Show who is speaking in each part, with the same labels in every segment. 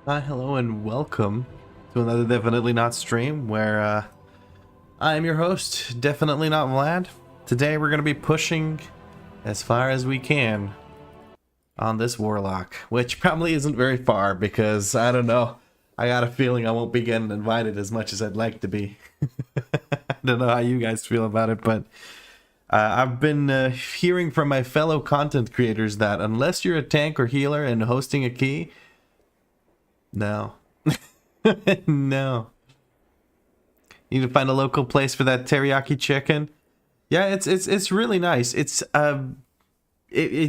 Speaker 1: Hello and welcome to another Definitely Not stream where I am your host, Definitely Not Vlad. Today we're going to be pushing as far as we can on this Warlock, which probably isn't very far because, I don't know, I got a feeling I won't be getting invited as much as I'd like to be. I don't know how you guys feel about it, but I've been hearing from my fellow content creators that unless you're a tank or healer and hosting a key, no. No. You need to find a local place for that teriyaki chicken. Yeah, it's really nice. It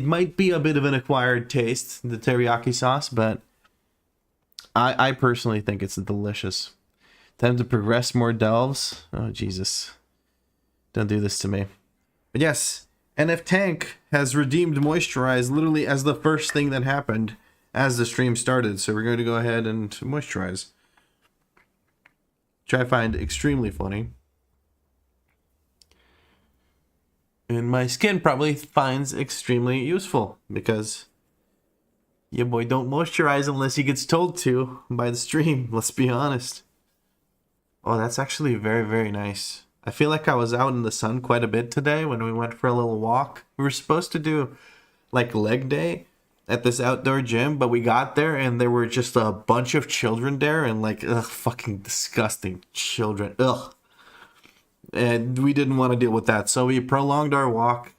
Speaker 1: might be a bit of an acquired taste, the teriyaki sauce, but I personally think it's delicious. Time to progress more delves. Oh Jesus. Don't do this to me. But yes, NF Tank has redeemed Moisturize literally as the first thing that happened as the stream started, so we're going to go ahead and moisturize. Which I find extremely funny. And my skin probably finds extremely useful, because your boy don't moisturize unless he gets told to by the stream, let's be honest. Oh, that's actually very, very nice. I feel like I was out in the sun quite a bit today when we went for a little walk. We were supposed to do like leg day at this outdoor gym, but we got there and there were just a bunch of children there and like, ugh, fucking disgusting children. Ugh. And we didn't want to deal with that, so we prolonged our walk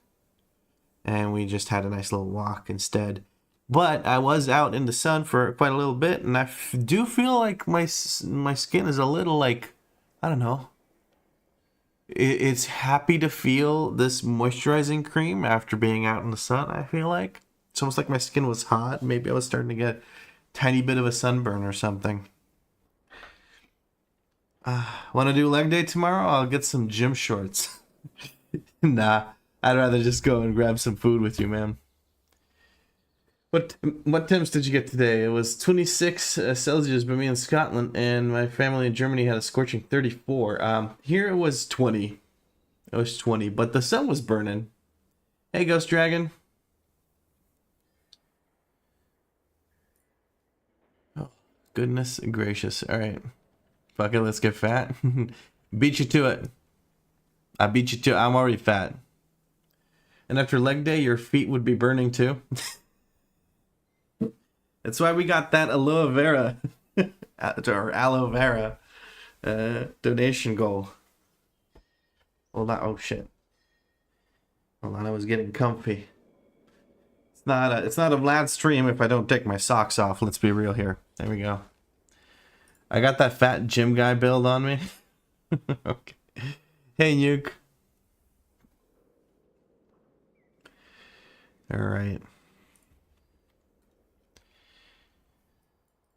Speaker 1: and we just had a nice little walk instead. But I was out in the sun for quite a little bit, and I do feel like my skin is a little like, I don't know. It's happy to feel this moisturizing cream after being out in the sun, I feel like. It's almost like my skin was hot. Maybe I was starting to get a tiny bit of a sunburn or something. Want to do leg day tomorrow? I'll get some gym shorts. Nah, I'd rather just go and grab some food with you, man. What temps did you get today? It was 26 Celsius by me in Scotland, and my family in Germany had a scorching 34. Here it was 20. It was 20, but the sun was burning. Hey, Ghost Dragon. Oh, goodness gracious. All right. Fuck it, let's get fat. Beat you to it. I beat you to it. I'm already fat. And after leg day, your feet would be burning too. That's why we got that aloe vera, or aloe vera donation goal. Hold on. Oh shit. Hold on, I was getting comfy. It's not a Vlad stream if I don't take my socks off. Let's be real here. There we go. I got that fat gym guy build on me. Okay. Hey, Nuke. All right.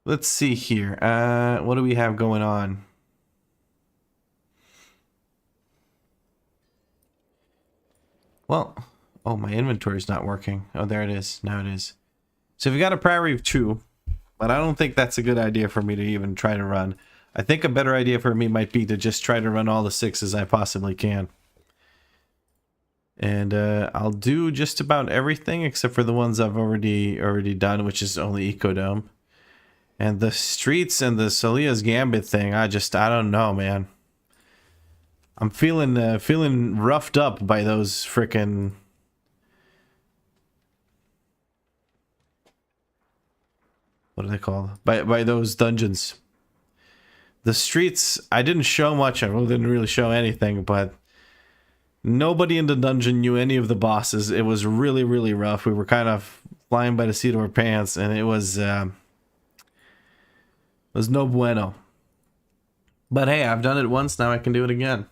Speaker 1: Let's see here. What do we have going on? Well, oh, my inventory's not working. Oh, there it is. Now it is. So we got a priority of 2, but I don't think that's a good idea for me to even try to run. I think a better idea for me might be to just try to run all the 6s I possibly can. And I'll do just about everything except for the ones I've already done, which is only Ecodome. And the streets and the Solia's Gambit thing, I don't know, man. I'm feeling roughed up by those frickin'... What are they called? By those dungeons. The streets, I didn't show much. I didn't really show anything, but nobody in the dungeon knew any of the bosses. It was really, really rough. We were kind of flying by the seat of our pants, and it was no bueno. But hey, I've done it once, now I can do it again.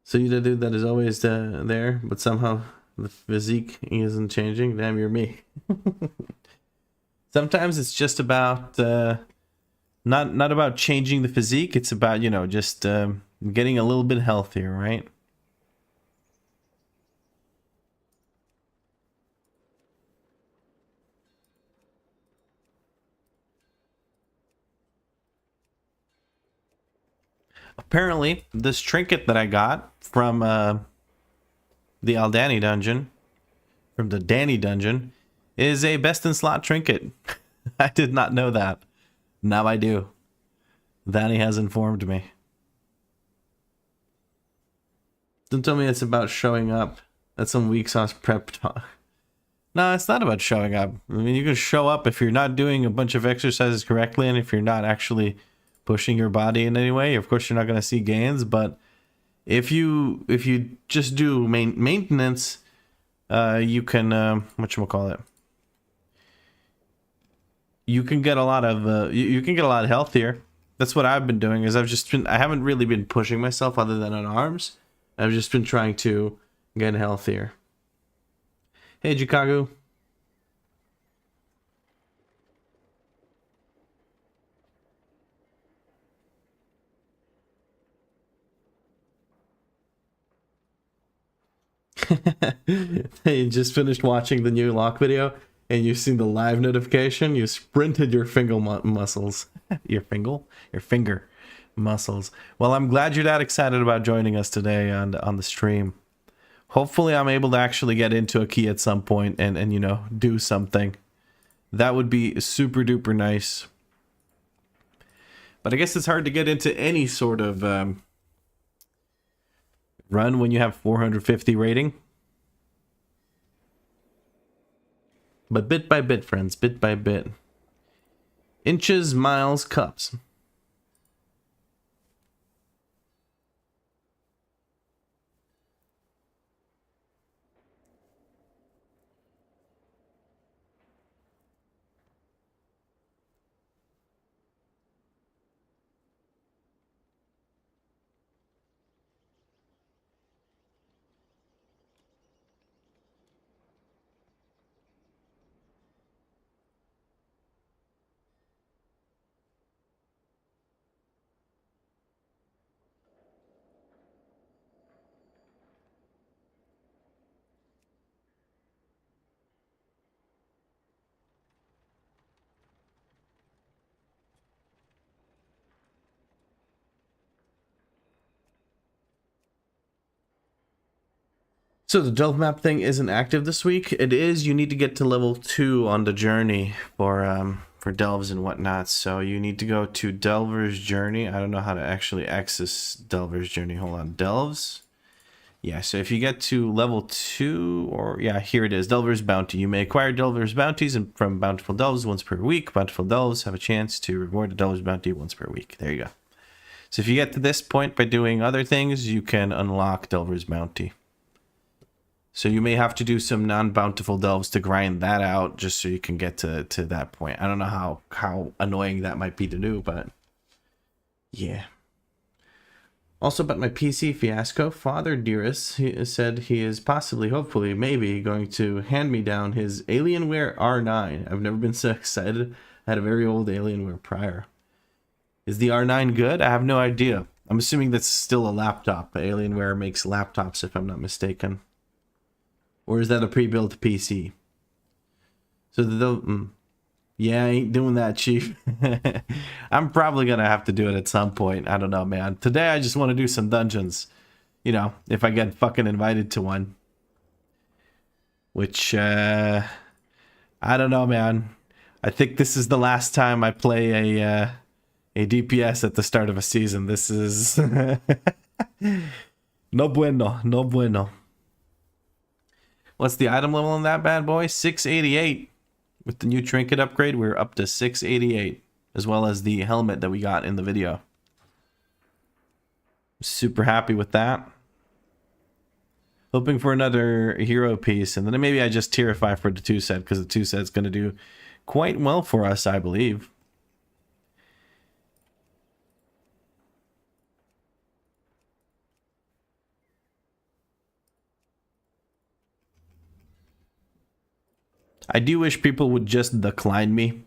Speaker 1: So you're the dude that is always there, but somehow the physique isn't changing. Damn, you're me. Sometimes it's just about not about changing the physique. It's about, you know, just getting a little bit healthier, right? Apparently, this trinket that I got from the Aldani dungeon, from the Danny dungeon, is a best in slot trinket. I did not know that. Now I do. Danny has informed me. Don't tell me it's about showing up. That's some WeakAuras prep talk. No, it's not about showing up. I mean, you can show up if you're not doing a bunch of exercises correctly, and if you're not actually pushing your body in any way. Of course, you're not going to see gains, but if you just do maintenance, you can whatchamacallit? You can get a lot of you can get a lot healthier. That's what I've been doing. Is I haven't really been pushing myself other than on arms. I've just been trying to get healthier. Hey, Chicago. You just finished watching the new lock video and you've seen the live notification. You sprinted your finger muscles. Your finger muscles. Well, I'm glad you're that excited about joining us today on the stream. Hopefully I'm able to actually get into a key at some point and you know, do something. That would be super duper nice. But I guess it's hard to get into any sort of run when you have 450 rating. But bit by bit, friends, bit by bit. Inches, miles, cups. So the delve map thing isn't active this week. It is. You need to get to level 2 on the journey for delves and whatnot. So you need to go to Delver's Journey. I don't know how to actually access Delver's Journey. Hold on, Delves. Yeah. So if you get to level 2, or yeah, here it is, Delver's Bounty. You may acquire Delver's Bounties from Bountiful Delves once per week. Bountiful Delves have a chance to reward a Delver's Bounty once per week. There you go. So if you get to this point by doing other things, you can unlock Delver's Bounty. So you may have to do some non-bountiful delves to grind that out just so you can get to that point. I don't know how annoying that might be to do, but yeah. Also about my PC fiasco, Father Dearest he said he is possibly, hopefully, maybe going to hand me down his Alienware R9. I've never been so excited. I had a very old Alienware prior. Is the R9 good? I have no idea. I'm assuming that's still a laptop. Alienware makes laptops if I'm not mistaken. Or is that a pre-built PC? So yeah, I ain't doing that, Chief. I'm probably gonna have to do it at some point. I don't know, man. Today I just want to do some dungeons. You know, if I get fucking invited to one. Which, I don't know, man. I think this is the last time I play a DPS at the start of a season. This is... no bueno, no bueno. What's the item level on that bad boy? 688. With the new trinket upgrade, we're up to 688. As well as the helmet that we got in the video. Super happy with that. Hoping for another hero piece. And then maybe I just tierify for the 2 set. Because the 2 set's going to do quite well for us, I believe. I do wish people would just decline me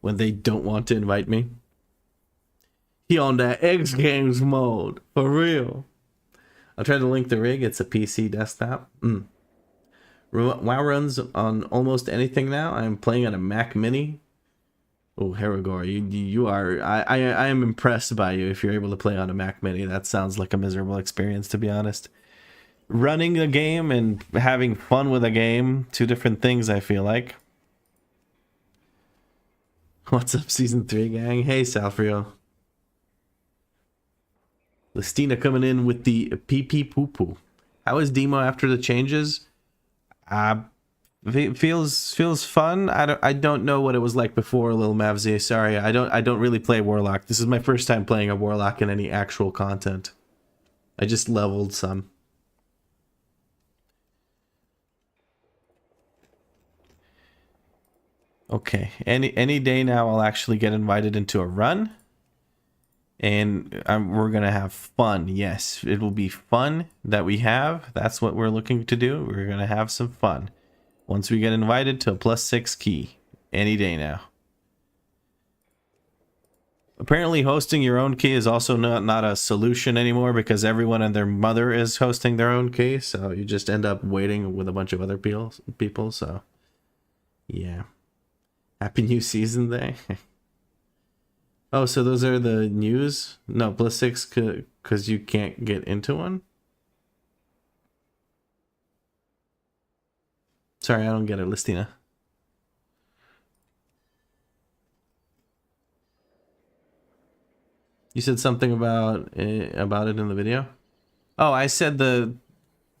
Speaker 1: when they don't want to invite me. He on that X Games mode, for real. I'll try to link the rig. It's a PC desktop. WoW runs on almost anything now. I'm playing on a Mac Mini. Oh, Heragor, you are. I am impressed by you if you're able to play on a Mac Mini. That sounds like a miserable experience, to be honest. running a game and having fun with a game, two different things, I feel like. What's up, Season 3, gang? Hey, Salfrio. Listina coming in with the pee-pee poo-poo. How is Demo after the changes? Feels fun. I don't know what it was like before, Lil Mavzy. Sorry, I don't really play Warlock. This is my first time playing a Warlock in any actual content. I just leveled some. Okay, any day now I'll actually get invited into a run. And we're gonna have fun. Yes, it will be fun that we have. That's what we're looking to do. We're gonna have some fun. Once we get invited to a +6 key. Any day now. Apparently hosting your own key is also not a solution anymore because everyone and their mother is hosting their own key. So you just end up waiting with a bunch of other people. So yeah. Happy new season day. Oh, so those are the news? No, +6 because you can't get into one? Sorry, I don't get it, Listina. You said something about it in the video? Oh, I said the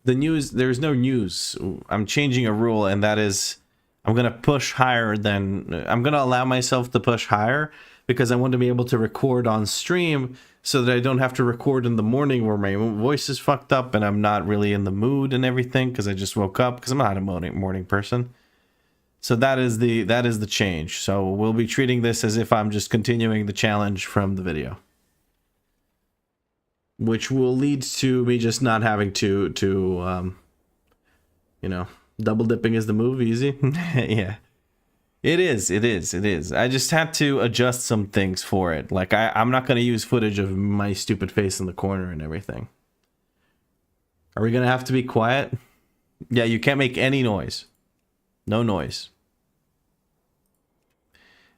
Speaker 1: news, there's no news. I'm changing a rule, and that is I'm going to push higher than... I'm going to allow myself to push higher because I want to be able to record on stream so that I don't have to record in the morning where my voice is fucked up and I'm not really in the mood and everything because I just woke up because I'm not a morning person. So that is the change. So we'll be treating this as if I'm just continuing the challenge from the video, which will lead to me just not having to you know, double dipping is the move. Easy. Yeah. It is. I just had to adjust some things for it. Like, I'm not going to use footage of my stupid face in the corner and everything. Are we going to have to be quiet? Yeah, you can't make any noise. No noise.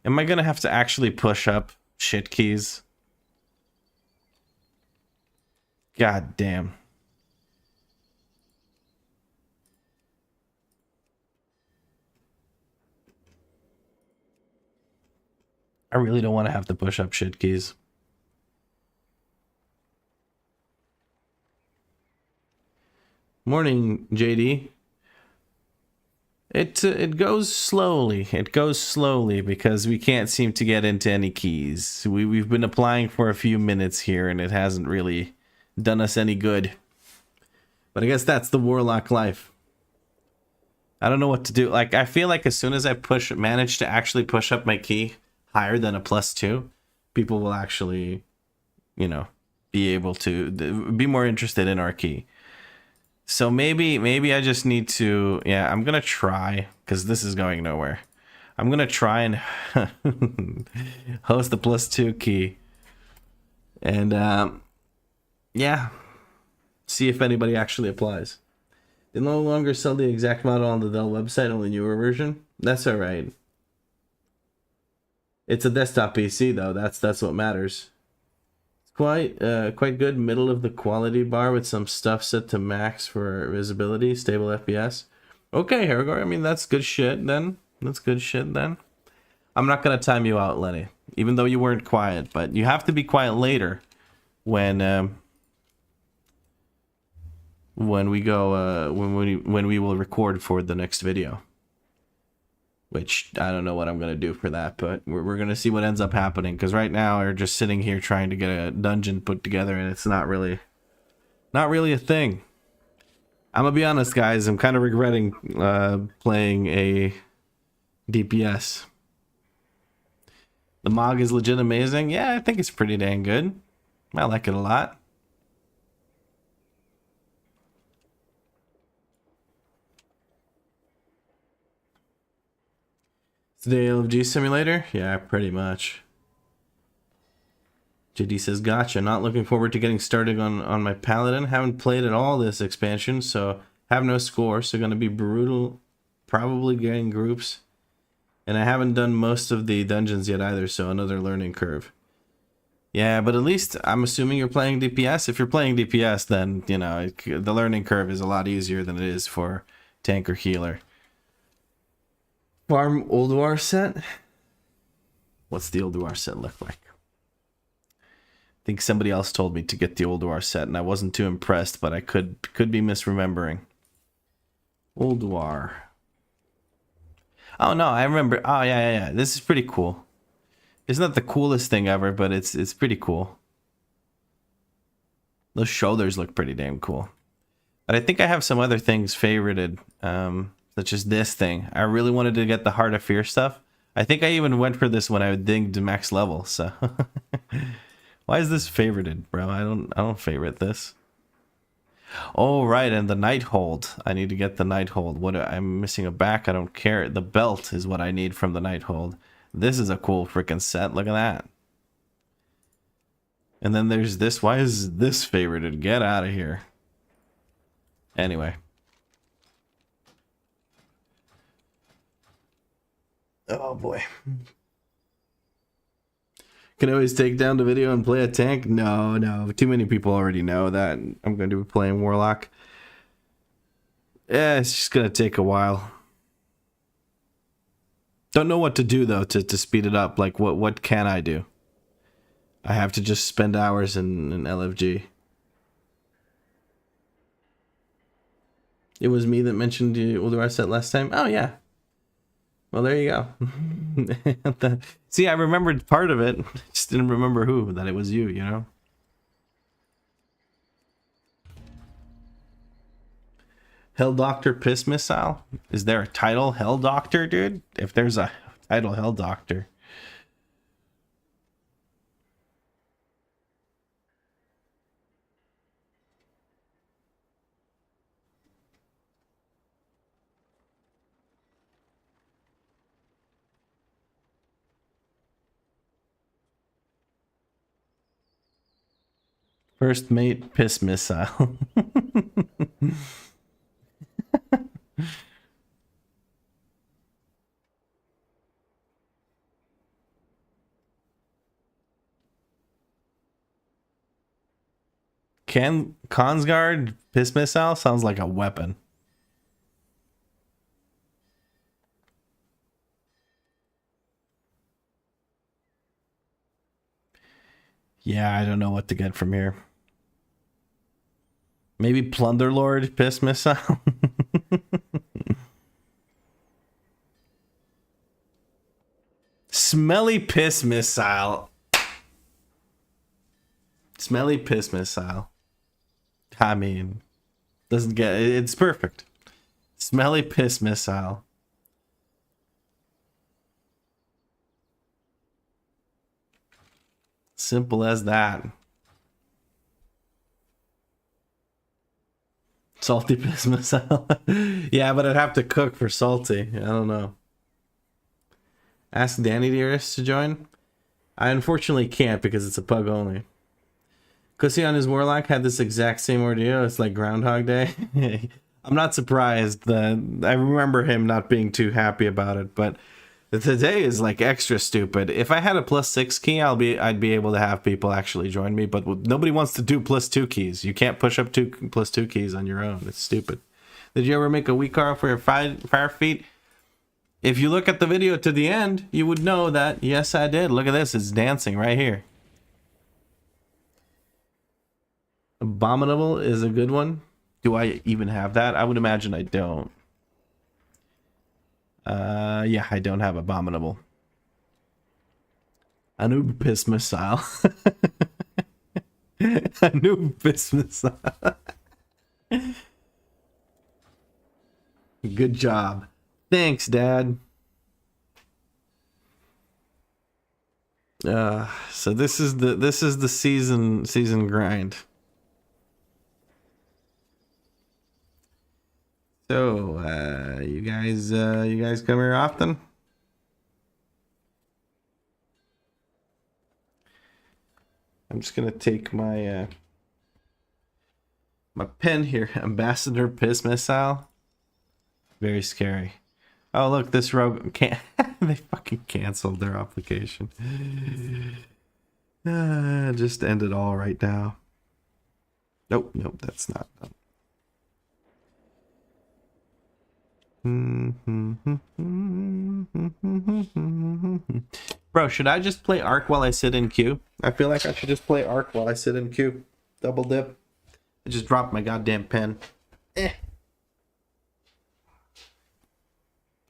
Speaker 1: Am I going to have to actually push up shit keys? God damn. I really don't want to have to push up shit keys. Morning, JD. It goes slowly. It goes slowly because we can't seem to get into any keys. We've been applying for a few minutes here and it hasn't really done us any good. But I guess that's the Warlock life. I don't know what to do. Like, I feel like as soon as I manage to actually push up my key higher than a +2, people will actually, you know, be able to be more interested in our key. So maybe I just need to, yeah, I'm gonna try because this is going nowhere. I'm gonna try and host the +2 key, and yeah, see if anybody actually applies. They no longer sell the exact model on the Dell website, only newer version. That's all right. It's a desktop PC though. That's what matters. It's quite good. Middle of the quality bar with some stuff set to max for visibility, stable FPS. Okay, Heragor. I mean, that's good shit then. That's good shit then. I'm not gonna time you out, Lenny. Even though you weren't quiet, but you have to be quiet later when we go when we will record for the next video. Which I don't know what I'm gonna do for that, but we're gonna see what ends up happening. Because right now we're just sitting here trying to get a dungeon put together, and it's not really a thing. I'm gonna be honest, guys. I'm kind of regretting playing a DPS. The MOG is legit amazing. Yeah, I think it's pretty dang good. I like it a lot. The LFG simulator? Yeah, pretty much. JD says, gotcha. Not looking forward to getting started on my Paladin. Haven't played at all this expansion, so have no score. So going to be brutal. Probably getting groups. And I haven't done most of the dungeons yet either, so another learning curve. Yeah, but at least I'm assuming you're playing DPS. If you're playing DPS, then, you know, the learning curve is a lot easier than it is for tank or healer. Farm Ulduar set? What's the Ulduar set look like? I think somebody else told me to get the Ulduar set, and I wasn't too impressed, but I could be misremembering. Ulduar. Oh, no, I remember. Oh, yeah. This is pretty cool. It's not the coolest thing ever, but it's pretty cool. Those shoulders look pretty damn cool. But I think I have some other things favorited, such as this thing. I really wanted to get the Heart of Fear stuff. I think I even went for this when I dinged max level, so... Why is this favorited, bro? I don't favorite this. Oh, right, and the Night Hold. I need to get the Night Hold. I'm missing a back, I don't care. The belt is what I need from the Night Hold. This is a cool freaking set. Look at that. And then there's this. Why is this favorited? Get out of here. Anyway. Oh boy. Can always take down the video and play a tank? No. Too many people already know that. I'm going to be playing Warlock. Yeah, it's just going to take a while. Don't know what to do though to speed it up. Like what can I do? I have to just spend hours in LFG. It was me that mentioned the Ulduar set last time. Oh yeah. Well, there you go. See, I remembered part of it. Just didn't remember who. That it was you. You know. Hell Doctor Piss Missile? Is there a title Hell Doctor, dude? If there's a title Hell Doctor. First mate Piss Missile. Consguard Piss Missile sounds like a weapon. Yeah, I don't know what to get from here. Maybe Plunderlord Piss Missile? Smelly Piss Missile. Smelly Piss Missile. I mean, doesn't get it's perfect. Smelly Piss Missile. Simple as that. Salty Piss Missile. Yeah, but I'd have to cook for salty. I don't know. Ask Danny Dearest to join. I unfortunately can't because it's a pug only. Kusi on his Warlock had this exact same ordeal. It's like Groundhog Day. I'm not surprised that I remember him not being too happy about it, but today is like extra stupid. If I had a +6 key, I'd be able to have people actually join me, but nobody wants to do +2 keys. You can't push up +2 keys on your own. It's stupid. Did you ever make a WeakAuras for your fire feet? If you look at the video to the end, you would know that yes, I did. Look at this. It's dancing right here. Abominable is a good one. Do I even have that? I would imagine I don't. Yeah, I don't have Abominable. Anub Piss Missile. Anub Piss Missile. Good job. Thanks, Dad. So this is the season grind. So, you guys come here often? I'm just gonna take my my pen here. Ambassador Piss Missile. Very scary. Oh look, this rogue can't. They fucking canceled their application. Just end it all right now. Nope, nope, that's not. Bro, should I just play Arc while I sit in queue? I feel like I should just play Arc while I sit in queue. Double dip. I just dropped my goddamn pen.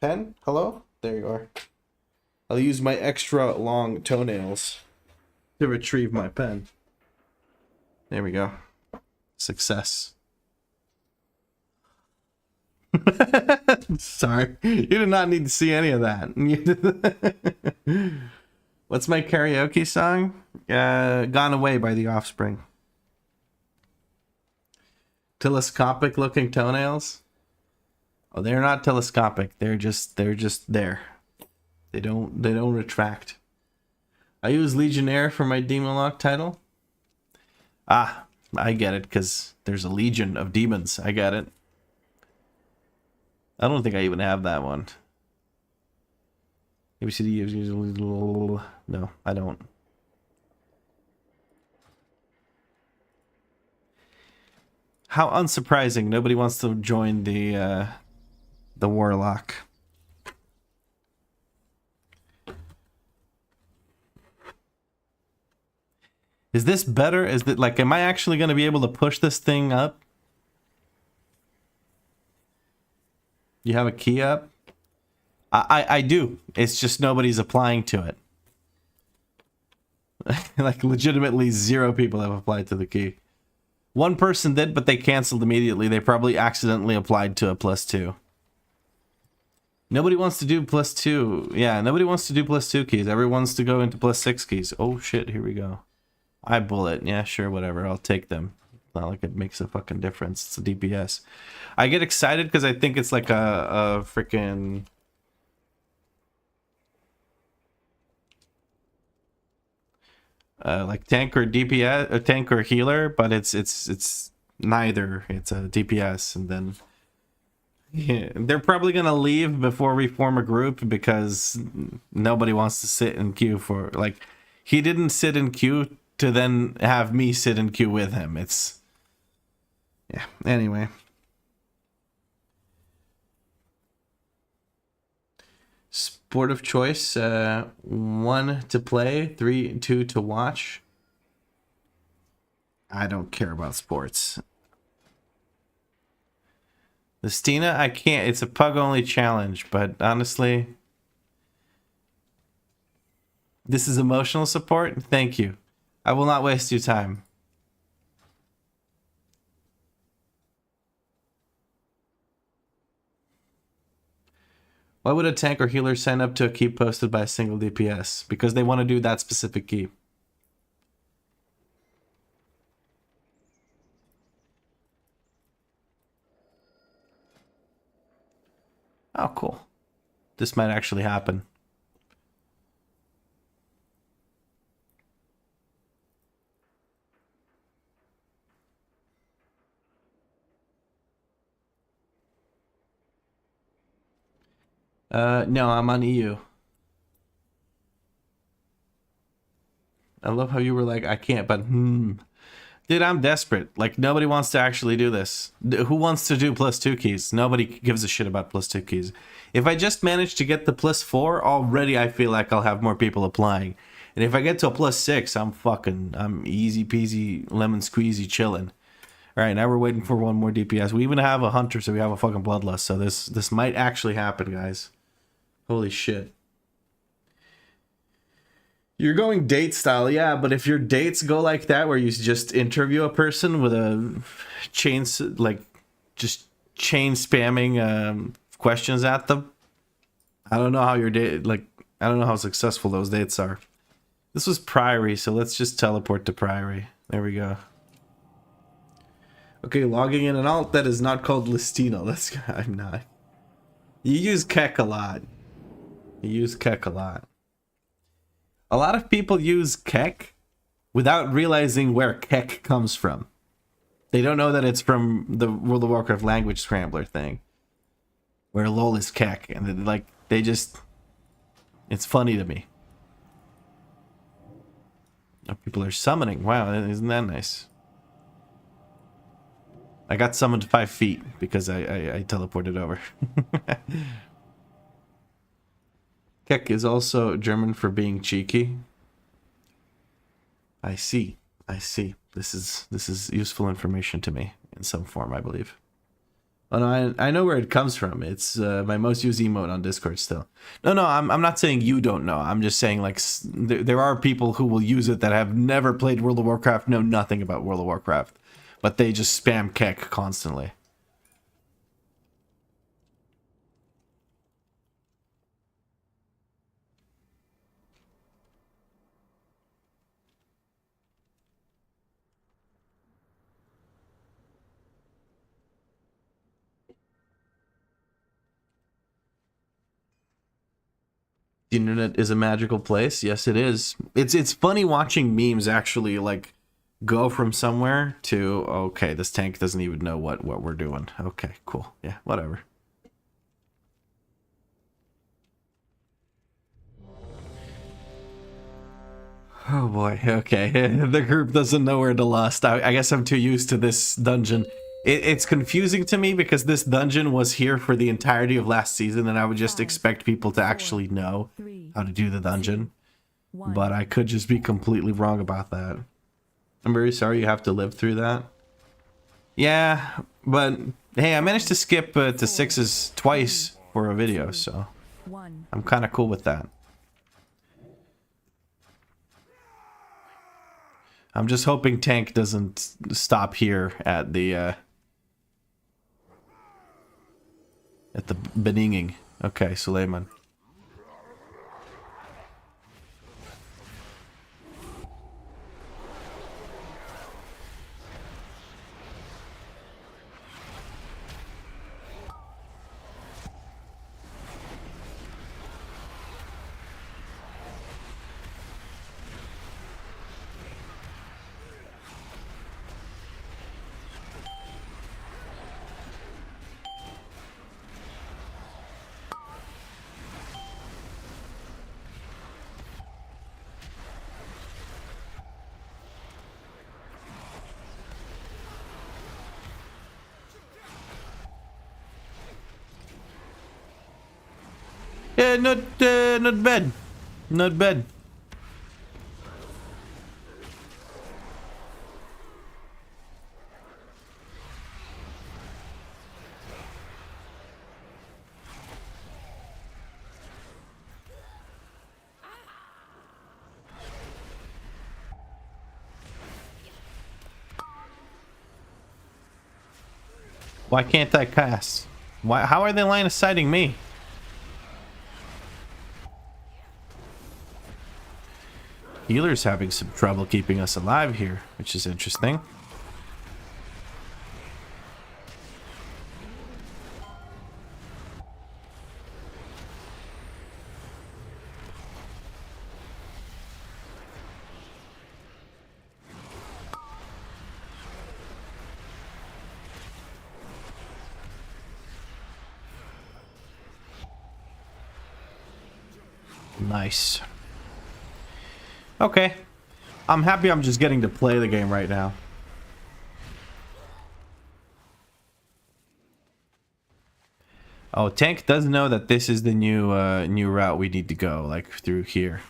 Speaker 1: Pen? Hello? There you are. I'll use my extra long toenails to retrieve my pen. There we go. Success. Sorry. You did not need to see any of that. What's my karaoke song? Gone Away by The Offspring. Telescopic looking toenails? Oh, they're not telescopic. They're just there. They don't retract. I use Legionnaire for my Demon Lock title. Ah, I get it, because there's a legion of demons. I get it. I don't think I even have that one. ABCD is usually... No, I don't. How unsurprising. Nobody wants to join the Warlock. Is this better? Is that like, am I actually going to be able to push this thing up? You have a key up? I do. It's just nobody's applying to it. Like, legitimately 0 people have applied to the key. One person did, but they canceled immediately. They probably accidentally applied to a +2. Nobody wants to do +2. Yeah, nobody wants to do +2 keys. Everyone wants to go into +6 keys. Oh shit, here we go. I bullet. Yeah, sure, whatever. I'll take them. Not like it makes a fucking difference. It's a DPS. I get excited because I think it's like a freaking... like tank or DPS, a tank or healer, but it's neither. It's a DPS, and then yeah, they're probably gonna leave before we form a group because nobody wants to sit in queue for, like, he didn't sit in queue to then have me sit in queue with him. It's, yeah, anyway. Sport of choice, 1 to play, 2 to watch. I don't care about sports. The Stina, I can't. It's a pug only challenge, but honestly, this is emotional support. Thank you. I will not waste your time. Why would a tank or healer sign up to a key posted by a single DPS? Because they want to do that specific key. Oh, cool. This might actually happen. No, I'm on EU. I love how you were like, I can't, but Dude, I'm desperate. Like, nobody wants to actually do this. Who wants to do +2 keys? Nobody gives a shit about +2 keys. If I just manage to get the +4, already I feel like I'll have more people applying. And if I get to a +6, I'm easy peasy, lemon squeezy chilling. Alright, now we're waiting for one more DPS. We even have a hunter, so we have a fucking bloodlust. So this might actually happen, guys. Holy shit. You're going date style, yeah, but if your dates go like that, where you just interview a person with a chain, like, just chain spamming questions at them, I don't know how your date, like, I don't know how successful those dates are. This was Priory, so let's just teleport to Priory. There we go. Okay, logging in an alt that is not called Listino. I'm not. You use Keck a lot. You use Keck a lot. A lot of people use Keck without realizing where Keck comes from. They don't know that it's from the World of Warcraft language scrambler thing, where LOL is Keck, and they just, it's funny to me. Oh, people are summoning. Wow, isn't that nice? I got summoned 5 feet because I teleported over. Keck is also German for being cheeky. I see. I see. This is useful information to me in some form, I believe. Oh no, I know where it comes from. It's my most used emote on Discord still. No, I'm not saying you don't know. I'm just saying like there are people who will use it that have never played World of Warcraft, know nothing about World of Warcraft, but they just spam Keck constantly. The internet is a magical place. Yes, it is. It's funny watching memes actually like go from somewhere to, okay, this tank doesn't even know what we're doing. Okay, cool. Yeah, whatever. Oh boy, okay. The group doesn't know where to lust. I guess I'm too used to this dungeon. It's confusing to me because this dungeon was here for the entirety of last season, and I would just expect people to actually know how to do the dungeon. But I could just be completely wrong about that. I'm very sorry you have to live through that. Yeah, but hey, I managed to skip to 6s twice for a video, so I'm kind of cool with that. I'm just hoping tank doesn't stop here at the beninging. Okay, Suleiman. Yeah, not bad. Not bad. Why can't I cast? Why? How are they line of sighting me? Healer's having some trouble keeping us alive here, which is interesting. Nice. Okay. I'm happy I'm just getting to play the game right now. Oh, tank does know that this is the new route we need to go, like through here.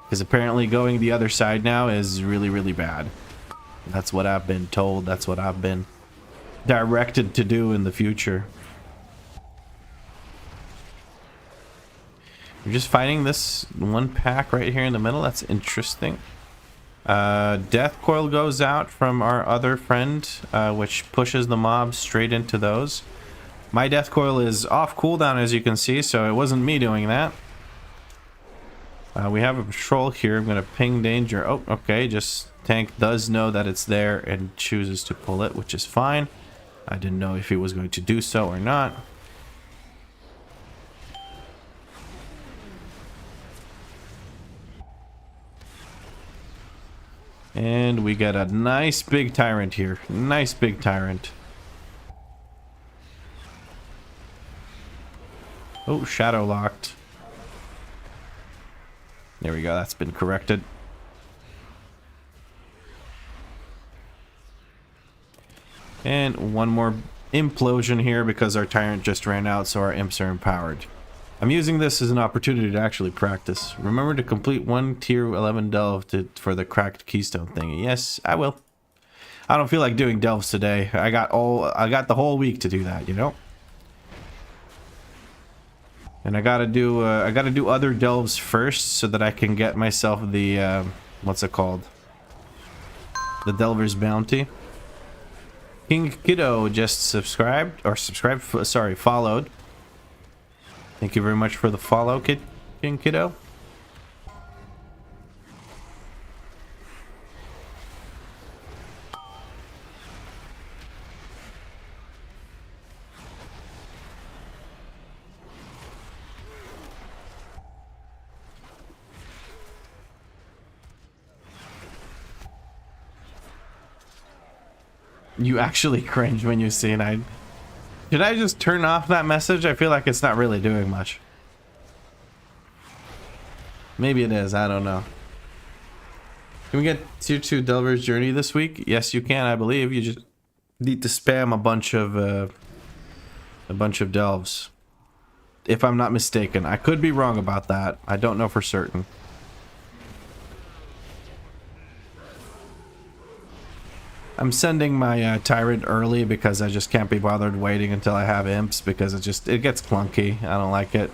Speaker 1: Because apparently going the other side now is really, really bad. That's what I've been told. That's what I've been directed to do in the future. We're just fighting this one pack right here in the middle. That's interesting. Death coil goes out from our other friend, which pushes the mob straight into those. My death coil is off cooldown, as you can see, so it wasn't me doing that. We have a patrol here. I'm going to ping danger. Oh, okay. Just tank does know that it's there and chooses to pull it, which is fine. I didn't know if he was going to do so or not. And we got a nice big tyrant here. Nice big tyrant. Oh, shadow locked. There we go. That's been corrected. And one more implosion here because our tyrant just ran out, so our imps are empowered. I'm using this as an opportunity to actually practice. Remember to complete one tier 11 delve for the cracked keystone thingy. Yes, I will. I don't feel like doing delves today. I got the whole week to do that, you know? And I gotta do other delves first so that I can get myself the what's it called? The Delver's Bounty. King Kiddo just followed. Thank you very much for the follow, King Kiddo. You actually cringe when you see it. Did I just turn off that message? I feel like it's not really doing much. Maybe it is. I don't know. Can we get tier 2 Delver's Journey this week? Yes, you can. I believe you just need to spam a bunch of delves, if I'm not mistaken. I could be wrong about that. I don't know for certain. I'm sending my tyrant early because I just can't be bothered waiting until I have imps, because it gets clunky. I don't like it.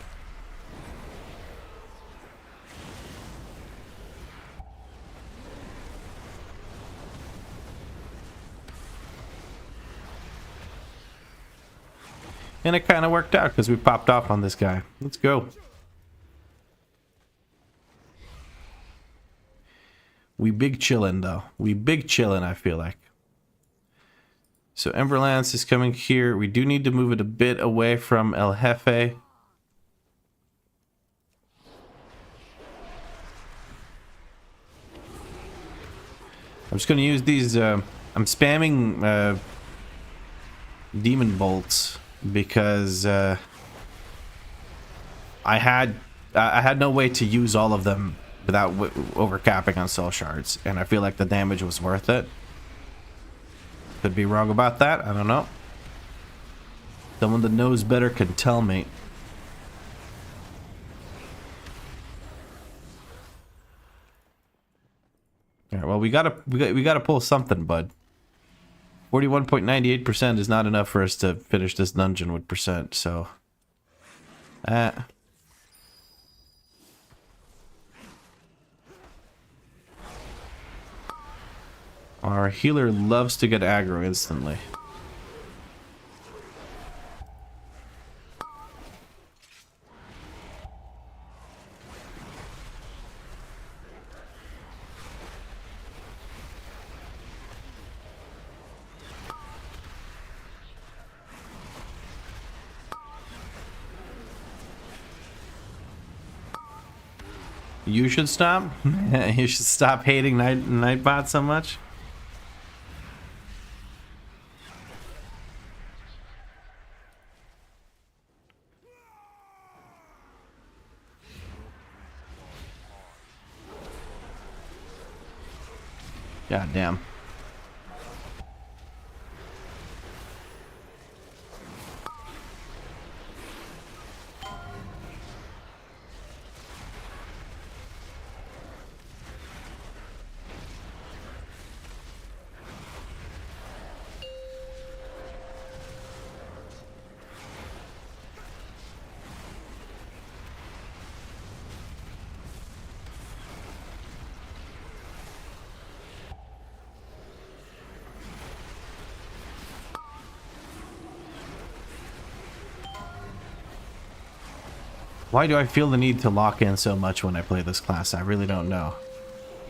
Speaker 1: And it kind of worked out because we popped off on this guy. Let's go. We big chillin' though. We big chillin', I feel like. So Emberlance is coming here. We do need to move it a bit away from El Jefe. I'm just going to use these. I'm spamming demon bolts because I had no way to use all of them without overcapping on soul shards, and I feel like the damage was worth it. Could be wrong about that. I don't know. Someone that knows better can tell me. All right, well, we gotta pull something, bud. 41.98% is not enough for us to finish this dungeon with percent, so our healer loves to get aggro instantly. You should stop. You should stop hating Nightbot so much. God damn. Why do I feel the need to lock in so much when I play this class? I really don't know.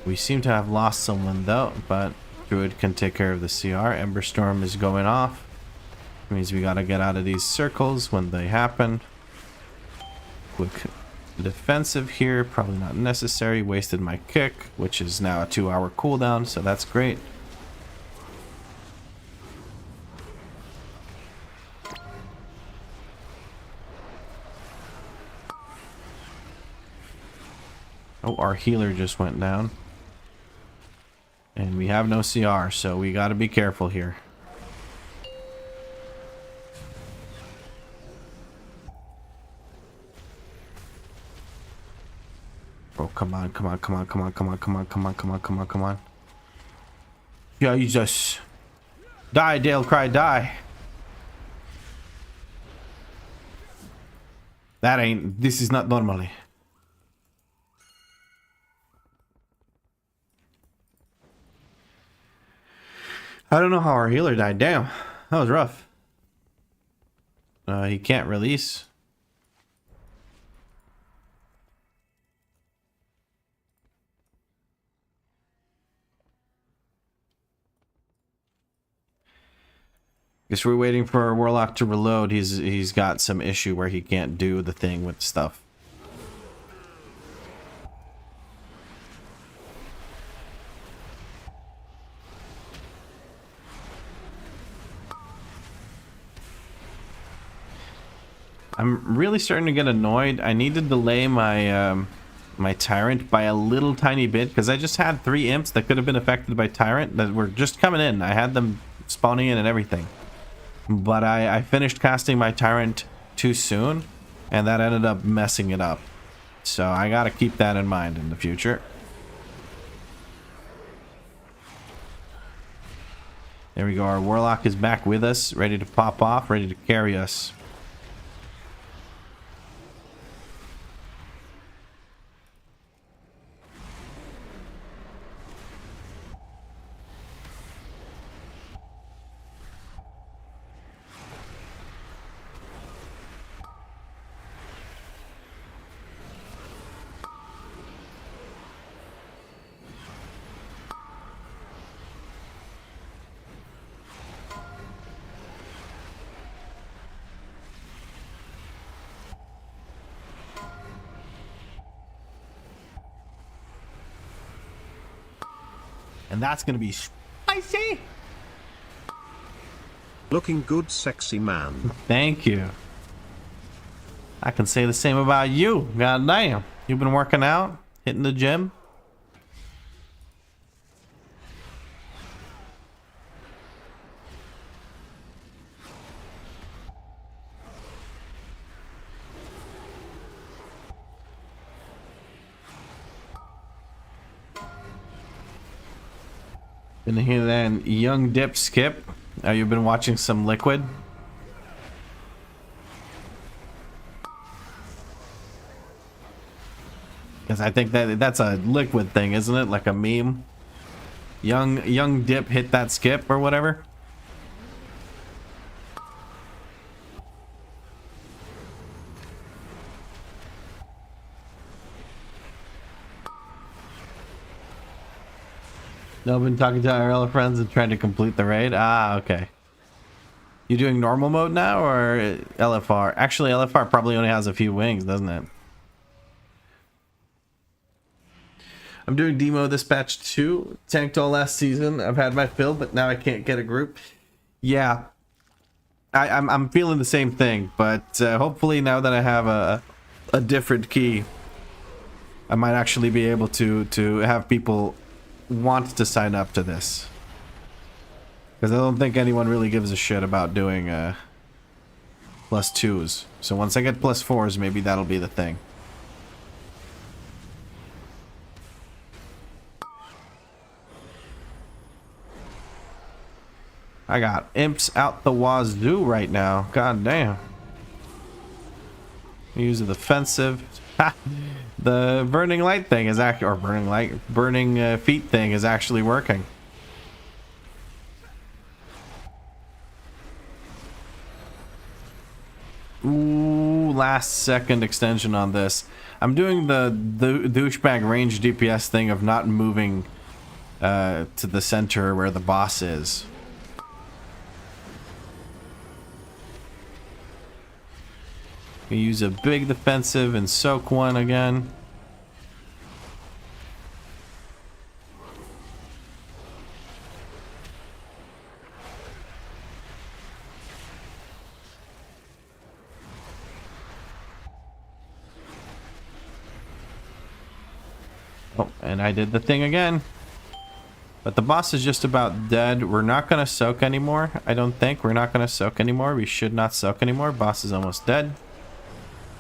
Speaker 1: We seem to have lost someone though, but Druid can take care of the CR. Emberstorm is going off. It means we gotta get out of these circles when they happen. Quick defensive here, probably not necessary. Wasted my kick, which is now a 2-hour cooldown, so that's great. Oh, our healer just went down. And we have no CR, so we gotta be careful here. Oh, come on, come on, come on, come on, come on, come on, come on, come on, come on, come on. Jesus. Die, Dale Cry, die. That ain't... This is not normally. I don't know how our healer died. Damn. That was rough. He can't release. Guess we're waiting for our Warlock to reload. He's got some issue where he can't do the thing with stuff. I'm really starting to get annoyed. I need to delay my my Tyrant by a little tiny bit because I just had 3 imps that could have been affected by Tyrant that were just coming in. I had them spawning in and everything. But I finished casting my Tyrant too soon, and that ended up messing it up. So I gotta keep that in mind in the future. There we go. Our Warlock is back with us, ready to pop off, ready to carry us. And that's gonna be spicy.
Speaker 2: Looking good, sexy man.
Speaker 1: Thank you. I can say the same about you. God damn. You've been working out, hitting the gym. Been here then, young dip skip. You've been watching some Liquid. Because I think that's a Liquid thing, isn't it? Like a meme. Young dip hit that skip or whatever. No, I've been talking to IRL friends and trying to complete the raid. Ah, okay. You doing normal mode now or LFR? Actually, LFR probably only has a few wings, doesn't it? I'm doing demo this patch too. Tanked all last season. I've had my fill, but now I can't get a group. Yeah, I'm feeling the same thing, but hopefully now that I have a different key, I might actually be able to have people want to sign up to this, because I don't think anyone really gives a shit about doing +2s. So once I get +4s, maybe that'll be the thing. I got imps out the wazoo right now. God damn. Use a defensive. Ha! The burning light thing is actually, or burning feet thing is actually working. Ooh, last second extension on this. I'm doing the douchebag range DPS thing of not moving to the center where the boss is. We use a big defensive and soak one again. Oh, and I did the thing again. But the boss is just about dead. We're not going to soak anymore. I don't think. We're not going to soak anymore. We should not soak anymore. Boss is almost dead.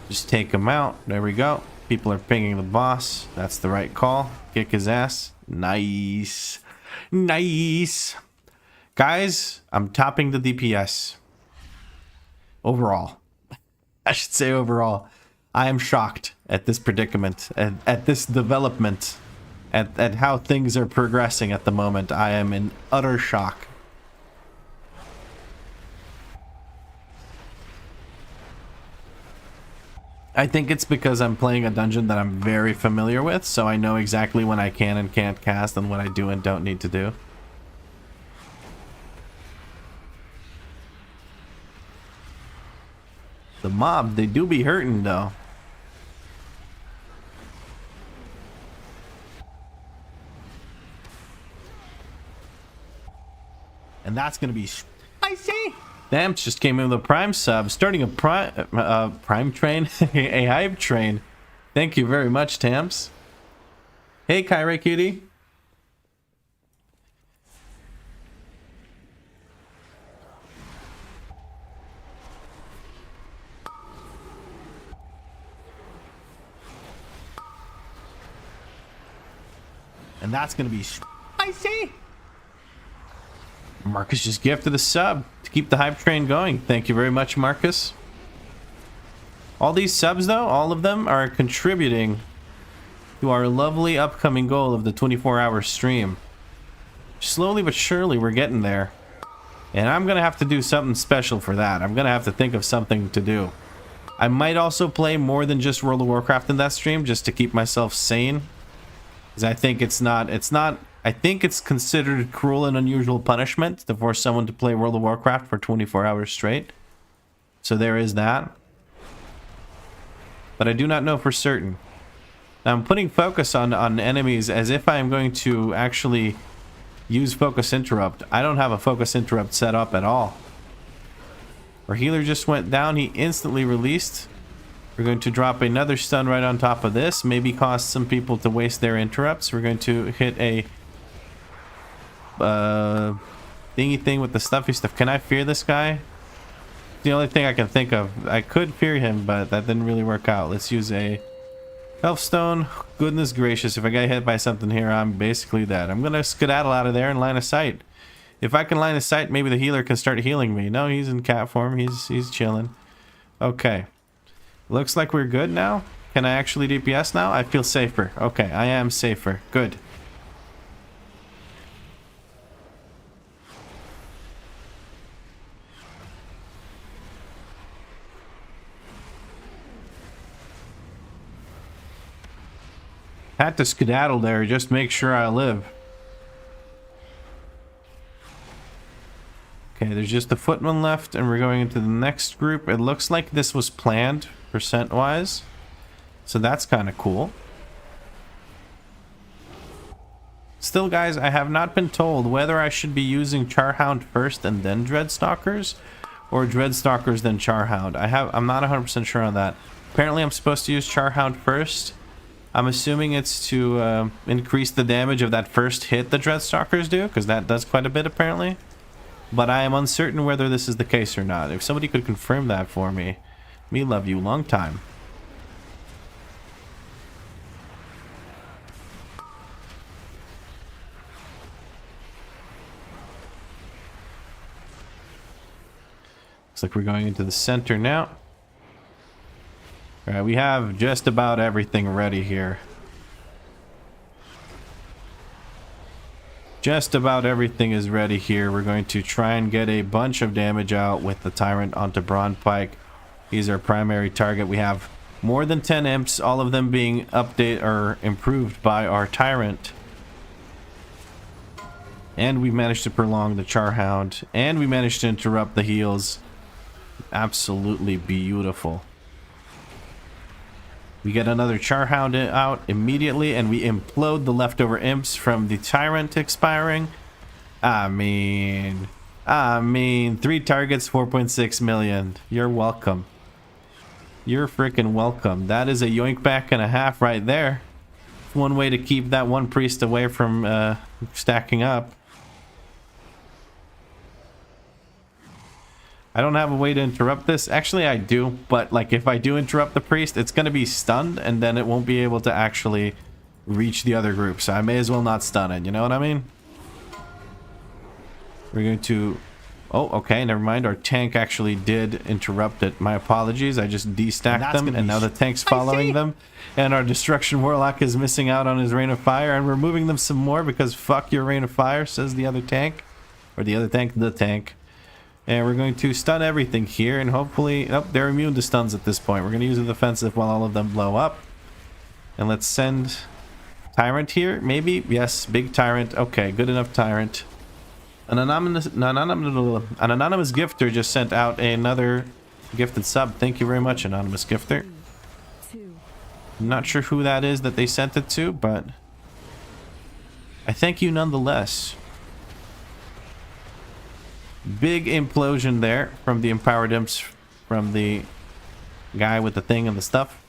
Speaker 1: Just take him out. There we go. People are pinging the boss. That's the right call. Kick his ass. Nice. Nice. Guys, I'm topping the DPS. Overall. I should say overall. I am shocked at this predicament, at this development, at how things are progressing at the moment. I am in utter shock. I think it's because I'm playing a dungeon that I'm very familiar with, so I know exactly when I can and can't cast and what I do and don't need to do. The mob, they do be hurting though. And that's gonna be spicy. Thamps just came in with a Prime sub, starting a Prime train, a hype train. Thank you very much, Thamps. Hey, Kyrie Cutie. And that's gonna be spicy. Marcus just gifted a sub to keep the hype train going. Thank you very much, Marcus. All these subs, though, all of them are contributing to our lovely upcoming goal of the 24-hour stream. Slowly but surely, we're getting there. And I'm going to have to do something special for that. I'm going to have to think of something to do. I might also play more than just World of Warcraft in that stream, just to keep myself sane. Because I think I think it's considered cruel and unusual punishment to force someone to play World of Warcraft for 24 hours straight. So there is that. But I do not know for certain. Now I'm putting focus on enemies as if I am going to actually use focus interrupt. I don't have a focus interrupt set up at all. Our healer just went down. He instantly released. We're going to drop another stun right on top of this. Maybe cause some people to waste their interrupts. We're going to hit a thingy thing with the stuffy stuff. Can I fear this guy? The only thing I can think of. I could fear him, but that didn't really work out. Let's use a Healthstone. Goodness gracious, if I get hit by something here, I'm basically dead. I'm gonna skedaddle out of there and line of sight. If I can line of sight, maybe the healer can start healing me. No, he's in cat form. He's chilling. Okay. Looks like we're good now. Can I actually DPS now? I feel safer. Okay, I am safer. Good. Had to skedaddle there, just make sure I live. Okay, there's just the footman left, and we're going into the next group. It looks like this was planned, percent-wise. So that's kind of cool. Still, guys, I have not been told whether I should be using Charhound first and then Dreadstalkers, or Dreadstalkers then Charhound. I'm not 100% sure on that. Apparently, I'm supposed to use Charhound first. I'm assuming it's to increase the damage of that first hit the Dreadstalkers do, because that does quite a bit apparently. But I am uncertain whether this is the case or not. If somebody could confirm that for me. Me love you long time. Looks like we're going into the center now. Alright, we have just about everything ready here. Just about everything is ready here. We're going to try and get a bunch of damage out with the Tyrant onto Braunpike. He's our primary target. We have more than 10 imps, all of them being updated or improved by our Tyrant. And we managed to prolong the Charhound. And we managed to interrupt the heals. Absolutely beautiful. We get another Charhound out immediately, and we implode the leftover imps from the Tyrant expiring. I mean, 3 targets, 4.6 million. You're welcome. You're freaking welcome. That is a yoink back and a half right there. One way to keep that one priest away from stacking up. I don't have a way to interrupt this. Actually, I do, but like if I do interrupt the priest, it's going to be stunned, and then it won't be able to actually reach the other group. So I may as well not stun it, you know what I mean? We're going to... Oh, okay, never mind. Our tank actually did interrupt it. My apologies. I just destacked them, and now the tank's following them. And our Destruction Warlock is missing out on his Rain of Fire, and we're moving them some more because fuck your Rain of Fire, says the other tank. Or the other tank, the tank. And we're going to stun everything here, and hopefully... Oh, they're immune to stuns at this point. We're going to use the defensive while all of them blow up. And let's send Tyrant here, maybe? Yes, big Tyrant. Okay, good enough Tyrant. An anonymous gifter just sent out another gifted sub. Thank you very much, anonymous gifter. I'm not sure who that is that they sent it to, but I thank you nonetheless. Big implosion there from the empowered imps, from the guy with the thing and the stuff.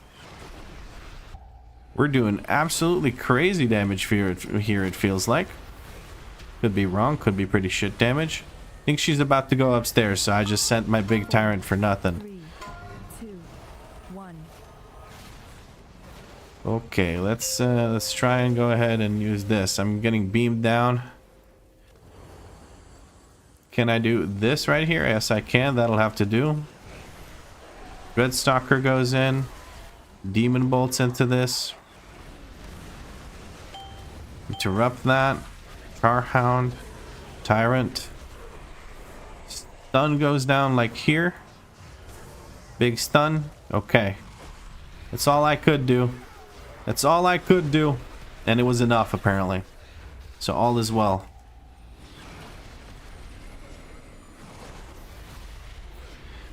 Speaker 1: We're doing absolutely crazy damage here, it feels like. Could be wrong, could be pretty shit damage. I think she's about to go upstairs, so I just sent my big Tyrant for nothing.
Speaker 3: 3, 2, 1.
Speaker 1: Okay, let's try and go ahead and use this. I'm getting beamed down. Can I do this right here? Yes, I can. That'll have to do. Dreadstalker goes in. Demon bolts into this. Interrupt that. Charhound. Tyrant. Stun goes down like here. Big stun. Okay. That's all I could do. That's all I could do. And it was enough, apparently. So all is well.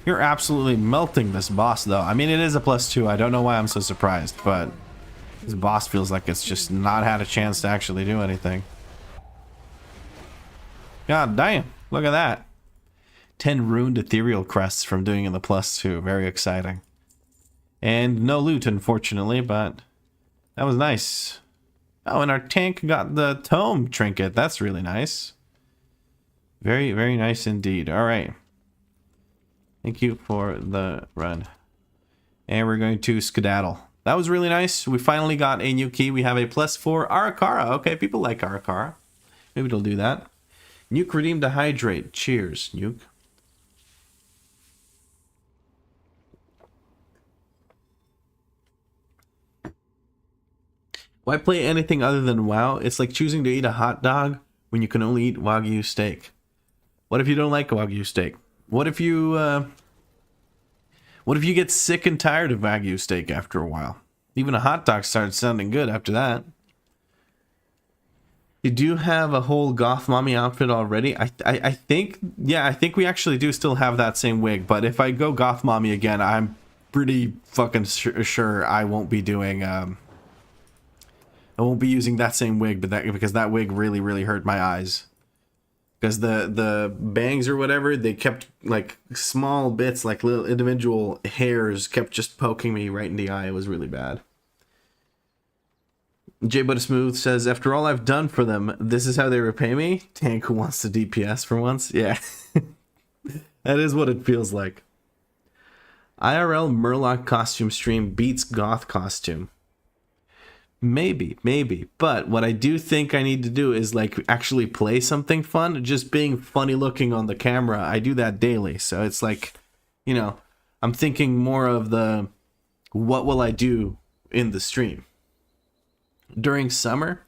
Speaker 1: You're absolutely melting this boss, though. I mean, it is a +2. I don't know why I'm so surprised, but this boss feels like it's just not had a chance to actually do anything. God damn. Look at that. 10 ruined ethereal crests from doing in the +2. Very exciting. And no loot, unfortunately, but that was nice. Oh, and our tank got the tome trinket. That's really nice. Very, very nice indeed. All right. Thank you for the run. And we're going to skedaddle. That was really nice. We finally got a new key. We have a +4 Arcana. Okay, people like Arcana. Maybe they'll do that. Nuke redeemed to hydrate. Cheers, Nuke. Why play anything other than WoW? It's like choosing to eat a hot dog when you can only eat Wagyu steak. What if you don't like Wagyu steak? What if you get sick and tired of Wagyu steak after a while? Even a hot dog starts sounding good after that. You do have a whole goth mommy outfit already. I think, yeah, I think we actually do still have that same wig. But if I go goth mommy again, I'm pretty fucking sure I won't be doing. I won't be using that same wig, but because that wig really hurt my eyes. Because the bangs or whatever, they kept like small bits, like little individual hairs, kept just poking me right in the eye. It was really bad. J Butter Smooth says, after all I've done for them, this is how they repay me? Tank who wants to DPS for once? Yeah. That is what it feels like. IRL Murloc costume stream beats goth costume. Maybe. But what I do think I need to do is like actually play something fun. Just being funny looking on the camera, I do that daily. So it's like, you know, I'm thinking more of the, what will I do in the stream? During summer,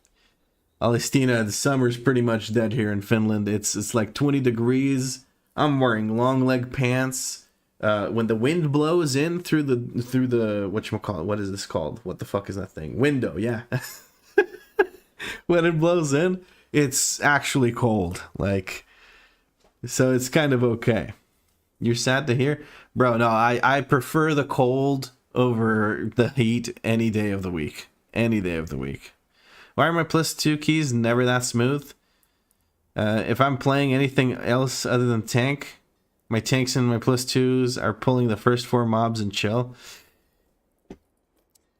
Speaker 1: Alestina, the summer's pretty much dead here in Finland. It's like 20 degrees. I'm wearing long leg pants. When the wind blows in through the whatchamacallit, what is this called? What the fuck is that thing? Window, yeah. When it blows in, it's actually cold. Like, so it's kind of okay. You're sad to hear? Bro, no, I prefer the cold over the heat any day of the week. Any day of the week. Why are my +2 keys never that smooth? If I'm playing anything else other than tank, my tanks and my +2s are pulling the first 4 mobs and chill.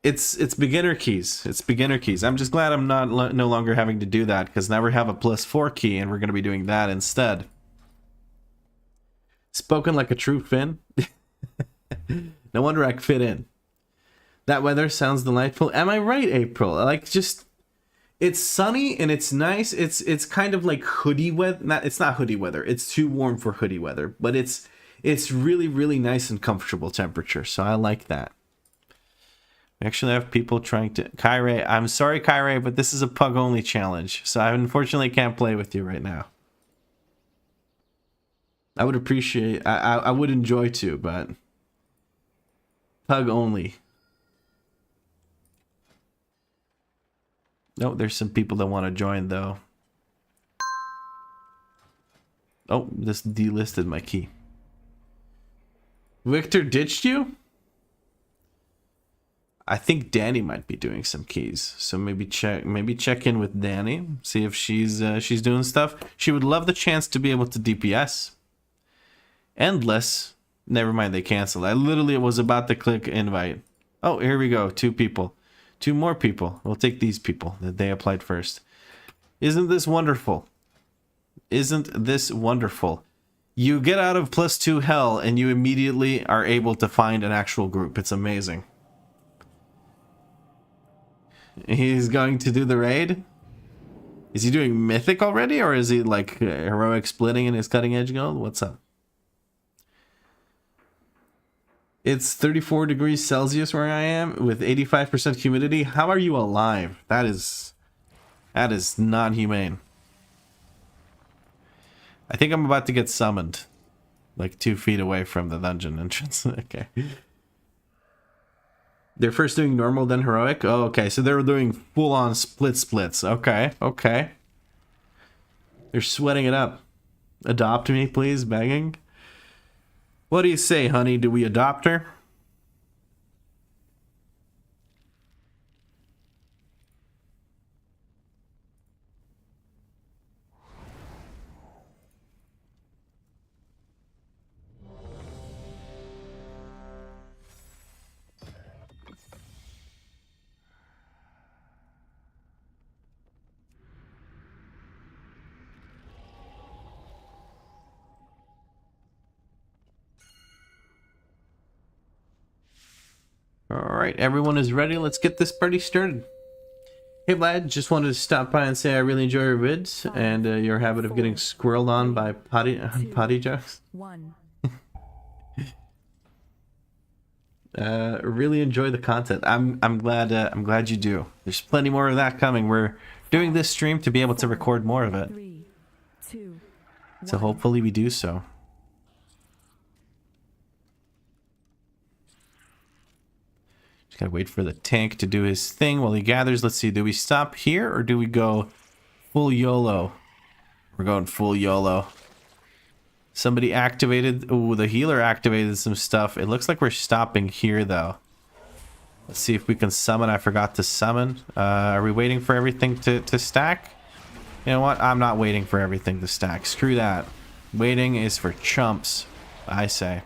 Speaker 1: It's beginner keys. It's beginner keys. I'm just glad I'm no longer having to do that, because now we have a +4 key and we're going to be doing that instead. Spoken like a true Finn. No wonder I could fit in. That weather sounds delightful. Am I right, April? Like, just... It's sunny and it's nice. It's kind of like hoodie weather. It's not hoodie weather. It's too warm for hoodie weather. But it's really, really nice and comfortable temperature. So I like that. We actually have people trying to... Kyrie, I'm sorry, Kyrie, but this is a pug-only challenge. So I unfortunately can't play with you right now. I would appreciate... I would enjoy to, but... Pug-only. No, there's some people that want to join, though. Oh, this delisted my key. Victor ditched you? I think Danny might be doing some keys, so maybe check in with Danny, see if she's doing stuff. She would love the chance to be able to DPS. Endless. Never mind, they canceled. I literally was about to click invite. Oh, here we go. 2 people. 2 more people. We'll take these people that they applied first. Isn't this wonderful? Isn't this wonderful? You get out of +2 hell and you immediately are able to find an actual group. It's amazing. He's going to do the raid? Is he doing mythic already, or is he like heroic splitting in his cutting edge gold? What's up? It's 34 degrees Celsius where I am with 85% humidity. How are you alive? That is not humane. I think I'm about to get summoned. Like 2 feet away from the dungeon entrance. Okay. They're first doing normal, then heroic? Oh, okay. So they're doing full-on splits. Okay, okay. They're sweating it up. Adopt me, please, begging. What do you say, honey? Do we adopt her? Alright, everyone is ready. Let's get this party started. Hey Vlad, just wanted to stop by and say I really enjoy your vids and your habit of getting squirreled on by potty jokes.
Speaker 3: 1.
Speaker 1: Really enjoy the content. I'm glad you do. There's plenty more of that coming. We're doing this stream to be able to record more of it.
Speaker 3: 3, 2,
Speaker 1: So hopefully we do so. Just gotta wait for the tank to do his thing while he gathers. Let's see, do we stop here or do we go full YOLO? We're going full YOLO. Somebody activated... Ooh, the healer activated some stuff. It looks like we're stopping here, though. Let's see if we can summon. I forgot to summon. Are we waiting for everything to stack? You know what? I'm not waiting for everything to stack. Screw that. Waiting is for chumps, I say.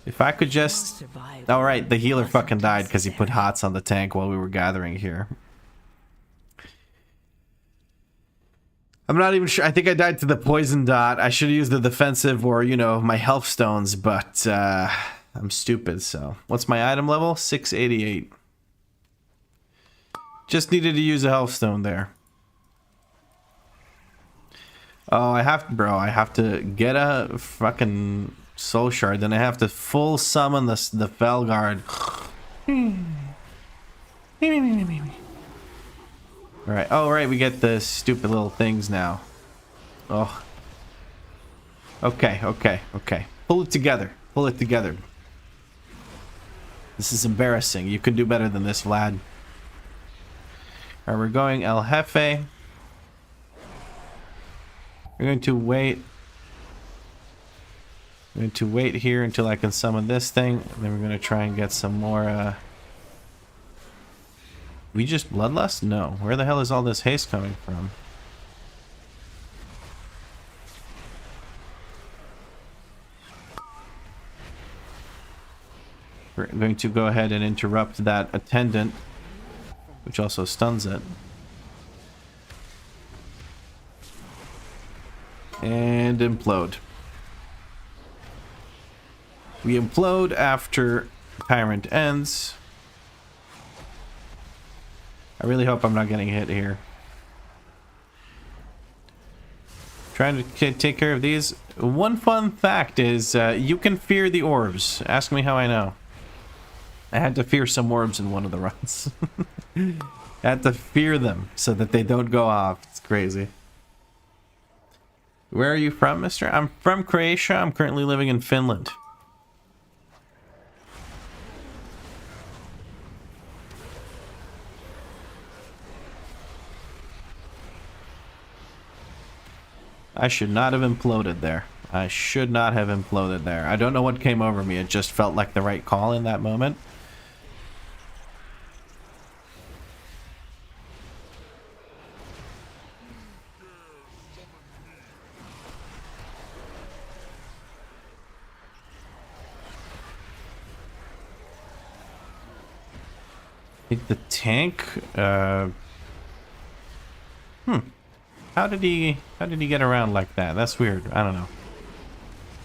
Speaker 1: If I could just... Alright, the healer fucking died because he put hots on the tank while we were gathering here. I'm not even sure. I think I died to the poison dot. I should have used the defensive or, you know, my health stones, but I'm stupid, so. What's my item level? 688. Just needed to use a health stone there. Oh, I have to get a fucking soul shard, then I have to full summon the Felguard. Alright, oh right, we get the stupid little things now. Oh. Okay. Pull it together. Pull it together. This is embarrassing. You can do better than this, Vlad. Alright, we're going El Jefe. We're going to wait. We're going to wait here until I can summon this thing. And then we're going to try and get some more, We just bloodlust? No. Where the hell is all this haste coming from? We're going to go ahead and interrupt that attendant, which also stuns it. And implode. We implode after Tyrant ends. I really hope I'm not getting hit here. Trying to take care of these. One fun fact is you can fear the orbs. Ask me how I know. I had to fear some orbs in one of the runs. I had to fear them so that they don't go off. It's crazy. Where are you from, mister? I'm from Croatia. I'm currently living in Finland. I should not have imploded there. I should not have imploded there. I don't know what came over me. It just felt like the right call in that moment. I think the tank, How did he get around like that? That's weird. I don't know.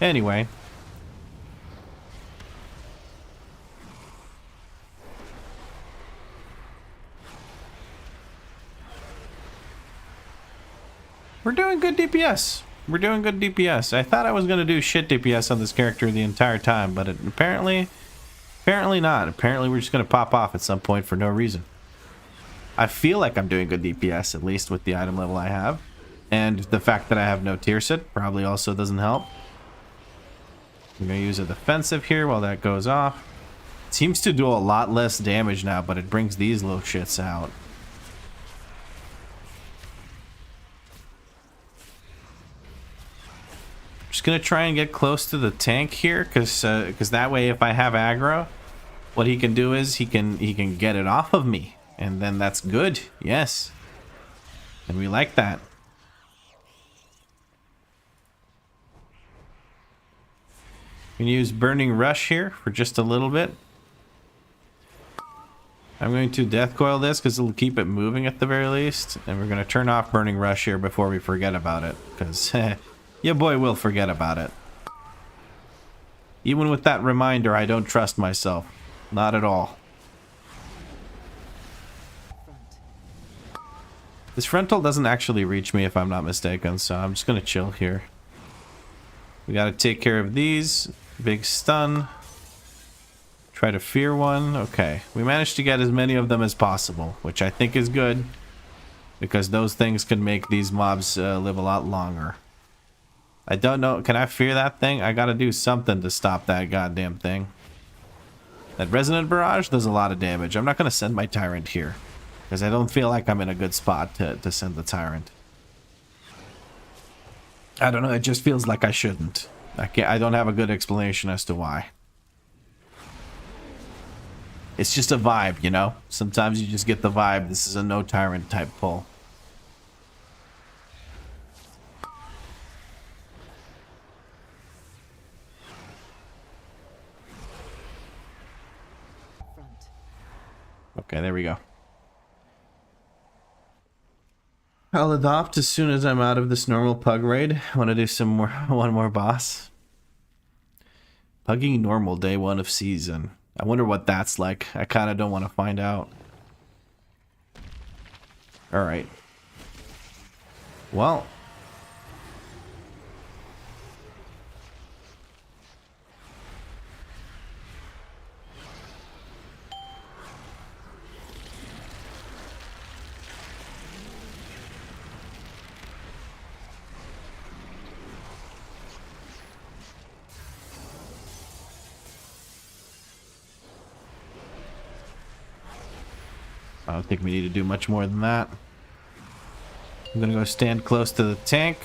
Speaker 1: Anyway. We're doing good DPS. We're doing good DPS. I thought I was going to do shit DPS on this character the entire time, but apparently not. Apparently we're just going to pop off at some point for no reason. I feel like I'm doing good DPS, at least with the item level I have. And the fact that I have no tier set probably also doesn't help. I'm going to use a defensive here while that goes off. It seems to do a lot less damage now, but it brings these little shits out. Just going to try and get close to the tank here, because that way if I have aggro, what he can do is he can get it off of me. And then that's good. Yes. And we like that. I'm going to use Burning Rush here for just a little bit. I'm going to Death Coil this because it'll keep it moving at the very least. And we're going to turn off Burning Rush here before we forget about it. Because your boy will forget about it. Even with that reminder, I don't trust myself. Not at all. This frontal doesn't actually reach me if I'm not mistaken, so I'm just going to chill here. We got to take care of these. Big stun. Try to fear one. Okay. We managed to get as many of them as possible, which I think is good. Because those things can make these mobs live a lot longer. I don't know. Can I fear that thing? I got to do something to stop that goddamn thing. That Resonant Barrage does a lot of damage. I'm not going to send my Tyrant here. Because I don't feel like I'm in a good spot to send the Tyrant. I don't know, it just feels like I shouldn't. I don't have a good explanation as to why. It's just a vibe, you know? Sometimes you just get the vibe, this is a no Tyrant type pull. Okay, there we go. I'll adopt as soon as I'm out of this normal pug raid. I want to do one more boss. Pugging normal day 1 of season. I wonder what that's like. I kind of don't want to find out. Alright. Well. I don't think we need to do much more than that. I'm gonna go stand close to the tank.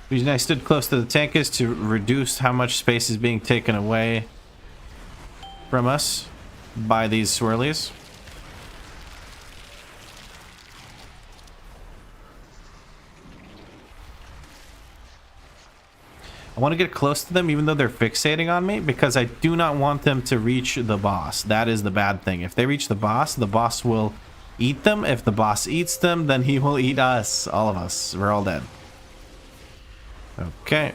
Speaker 1: The reason I stood close to the tank is to reduce how much space is being taken away from us by these swirlies. I want to get close to them even though they're fixating on me, because I do not want them to reach the boss. That is the bad thing. If they reach the boss will eat them. If the boss eats them, then he will eat us. All of us. We're all dead. Okay.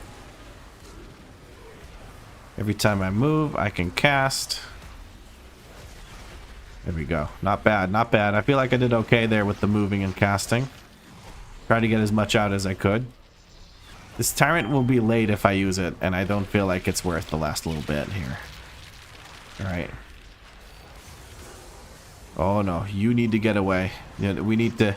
Speaker 1: Every time I move, I can cast. There we go. Not bad, not bad. I feel like I did okay there with the moving and casting. Tried to get as much out as I could. This tyrant will be late if I use it, and I don't feel like it's worth the last little bit here. Alright. Oh no, you need to get away. We need to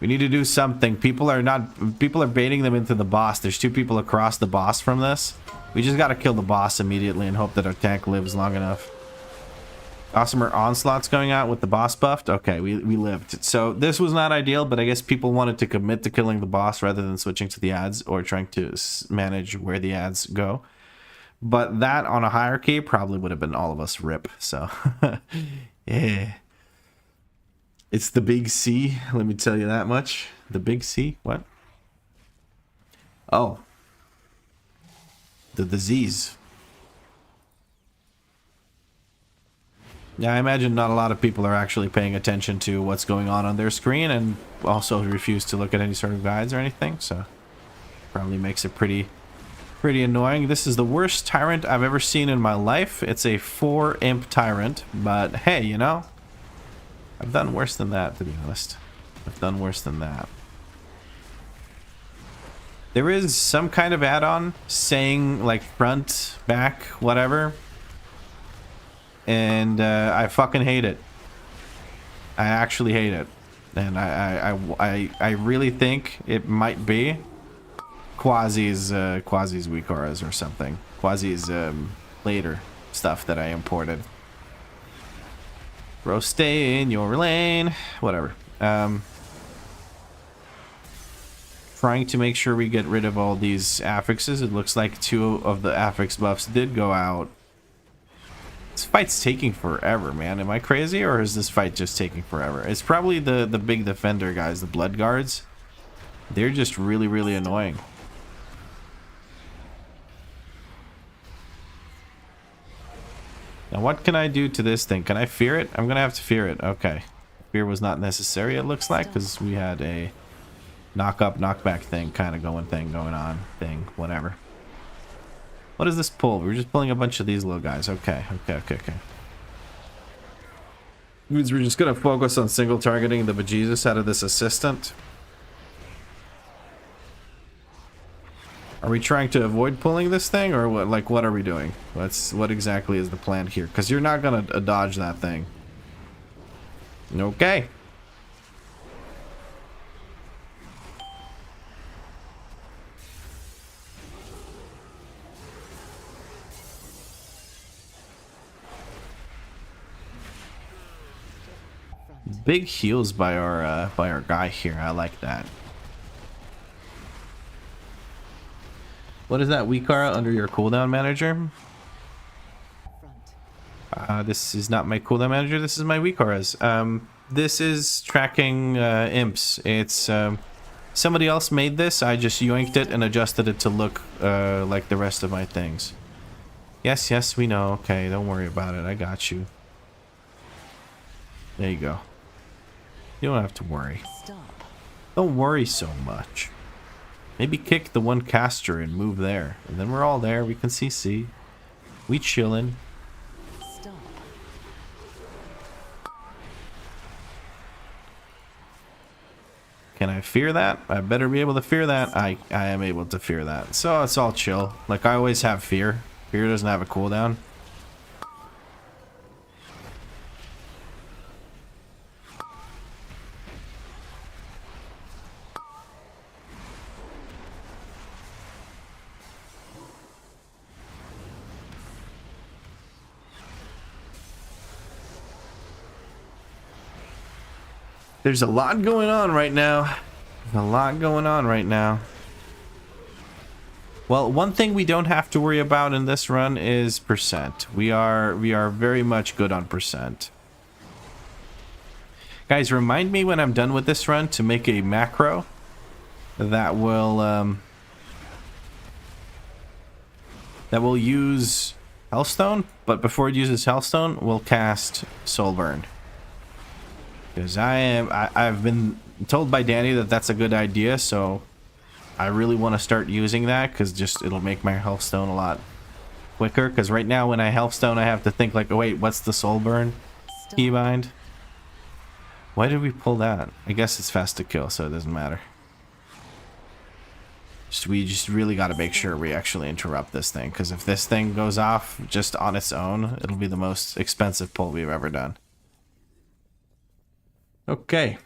Speaker 1: do something. People are baiting them into the boss. There's 2 people across the boss from this. We just gotta kill the boss immediately and hope that our tank lives long enough. Awesomer Onslaught's going out with the boss buffed. Okay, we lived. So this was not ideal, but I guess people wanted to commit to killing the boss rather than switching to the ads or trying to manage where the ads go. But that on a hierarchy probably would have been all of us rip. So yeah, it's the big C. Let me tell you that much. The big C. What? Oh, the disease. Yeah, I imagine not a lot of people are actually paying attention to what's going on their screen, and also refuse to look at any sort of guides or anything, so probably makes it pretty annoying. This is the worst tyrant I've ever seen in my life. It's a 4 imp tyrant, but hey, you know, I've done worse than that, to be honest. I've done worse than that. There is some kind of add-on saying like front, back, whatever. And I fucking hate it. I actually hate it. And I really think it might be Quasi's WeakAuras or something. Quasi's later stuff that I imported. Bro, stay in your lane. Whatever. Trying to make sure we get rid of all these affixes. It looks like 2 of the affix buffs did go out. This fight's taking forever, man. Am I crazy, or is this fight just taking forever? It's probably the big defender guys, the blood guards. They're just really annoying. Now what can I do to this thing? Can I fear it? I'm gonna have to fear it. Okay. Fear was not necessary, it looks like, because we had a knock up, knock back thing kind of going on, whatever. What is this pull? We're just pulling a bunch of these little guys. Okay. Means we're just gonna focus on single targeting the bejesus out of this assistant. Are we trying to avoid pulling this thing, or what? Like, what are we doing? What exactly is the plan here? Because you're not gonna dodge that thing. Okay. Big heals by our guy here. I like that. What is that, WeakAuras, under your cooldown manager? This is not my cooldown manager. This is my WeakAuras. This is tracking imps. It's somebody else made this. I just yoinked it and adjusted it to look like the rest of my things. Yes, we know. Okay, don't worry about it. I got you. There you go. You don't have to worry. Don't worry so much. Maybe kick the one caster and move there. And then we're all there. We can CC. We chillin'. Can I fear that? I better be able to fear that. I am able to fear that. So it's all chill. Like, I always have fear. Fear doesn't have a cooldown. There's a lot going on right now. Well, one thing we don't have to worry about in this run is percent. We are very much good on percent. Guys, remind me when I'm done with this run to make a macro that will that will use Hellstone, but before it uses Hellstone, we'll cast Soulburn. Because I've been told by Danny that that's a good idea, so I really want to start using that, because just it'll make my Healthstone a lot quicker. Because right now when I Healthstone, I have to think like, oh wait, what's the Soulburn keybind? Why did we pull that? I guess it's fast to kill, so it doesn't matter. We just really got to make sure we actually interrupt this thing, because if this thing goes off just on its own, it'll be the most expensive pull we've ever done. Okay.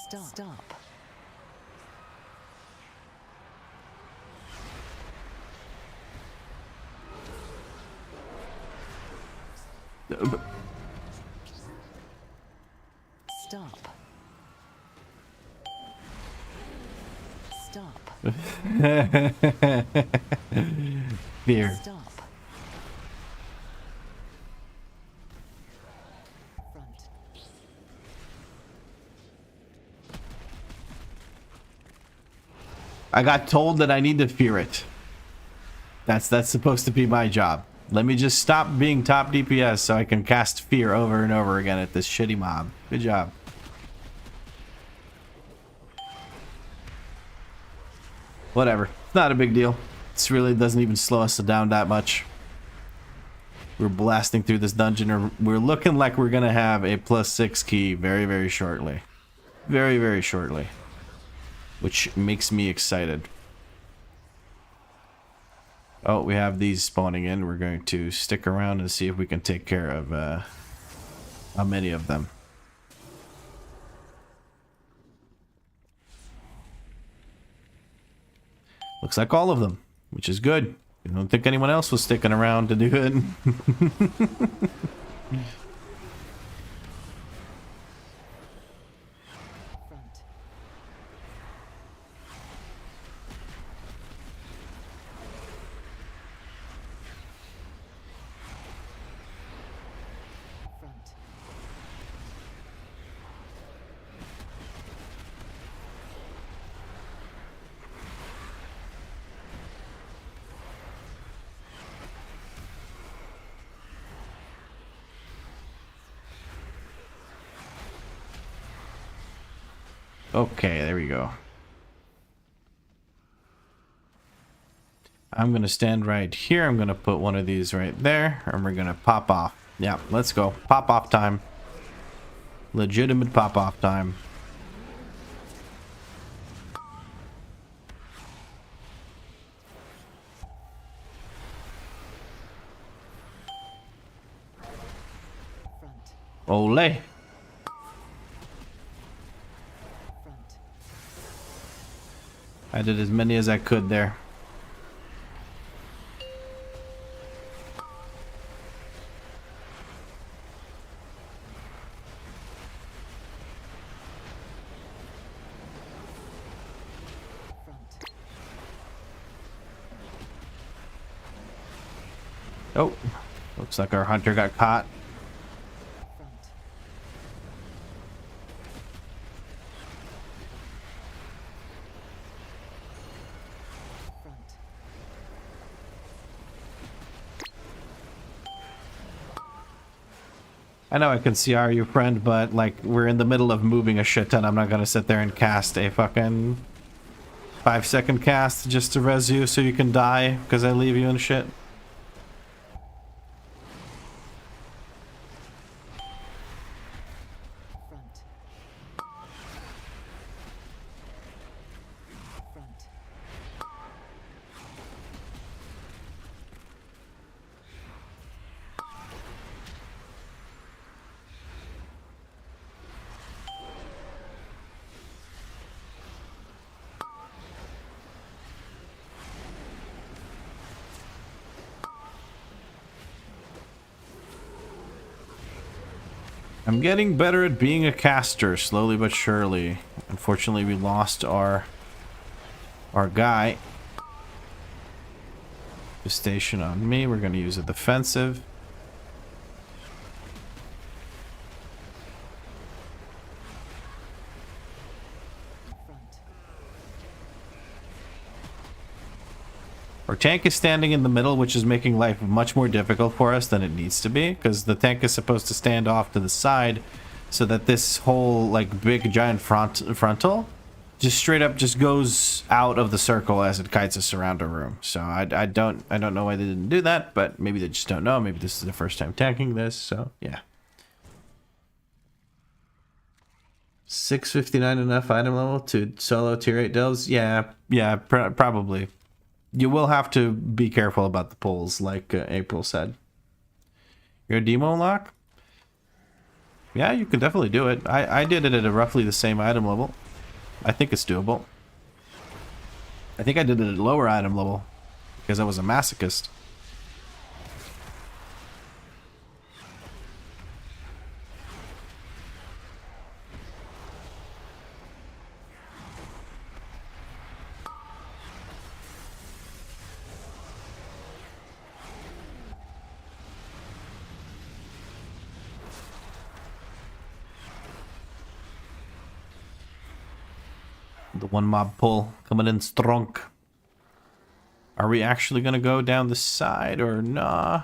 Speaker 3: Stop. Stop. Stop.
Speaker 1: Fear.
Speaker 3: Stop. Front.
Speaker 1: I got told that I need to fear it. That's supposed to be my job. Let me just stop being top DPS so I can cast fear over and over again at this shitty mob. Good job. Whatever. It's not a big deal. This really doesn't even slow us down that much. We're blasting through this dungeon, or we're looking like we're gonna have a +6 key very, very shortly. Very, very shortly. Which makes me excited. Oh, we have these spawning in. We're going to stick around and see if we can take care of how many of them. Looks like all of them, which is good. I don't think anyone else was sticking around to do it.
Speaker 3: Front. Front.
Speaker 1: Okay, there we go. I'm gonna stand right here. I'm gonna put one of these right there, and we're gonna pop off. Yeah, let's go. Pop off time. Legitimate pop off time.
Speaker 3: Front.
Speaker 1: Ole.
Speaker 3: Front.
Speaker 1: I did as many as I could there.
Speaker 3: Front.
Speaker 1: Oh, looks like our hunter got caught.
Speaker 3: Front. Front.
Speaker 1: I know I can CR you, friend, but like we're in the middle of moving a shit ton. I'm not gonna sit there and cast a fucking 5-second cast just to res you so you can die because I leave you and shit.
Speaker 3: Front. Front.
Speaker 1: I'm getting better at being a caster, slowly but surely. Unfortunately, we lost our guy. The station on me. We're going to use a defensive.
Speaker 3: Front.
Speaker 1: Our tank is standing in the middle, which is making life much more difficult for us than it needs to be, because the tank is supposed to stand off to the side so that this whole like big giant frontal just straight up just goes out of the circle as it kites us around a room. So I don't know why they didn't do that, but maybe they just don't know. Maybe this is the first time tanking this, so yeah. 659 enough item level to solo tier 8 delves? Yeah, probably. You will have to be careful about the pulls, like April said. You're a demo lock? Yeah, you can definitely do it. I did it at a roughly the same item level. I think it's doable. I think I did it at a lower item level because I was a masochist. The one mob pull coming in strong. Are we actually gonna go down the side or nah?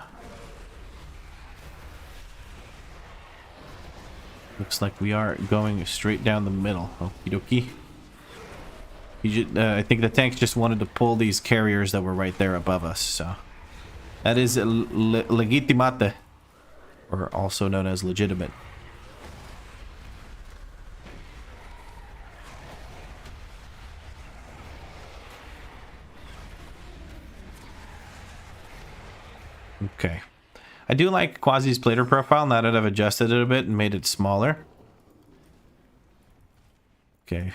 Speaker 1: Looks like we are going straight down the middle. Okie dokie. I think the tanks just wanted to pull these carriers that were right there above us. So that is legitimate, or also known as legitimate. Okay. I do like Quasi's plater profile now that I've adjusted it a bit and made it smaller. Okay.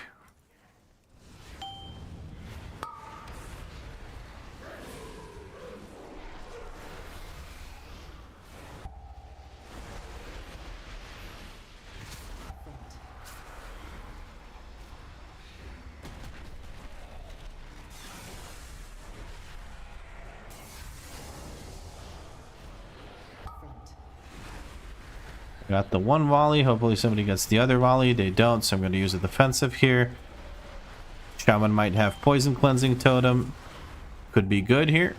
Speaker 1: Got the one volley. Hopefully somebody gets the other volley. They don't, so I'm going to use a defensive here. Shaman might have poison cleansing totem. Could be good here.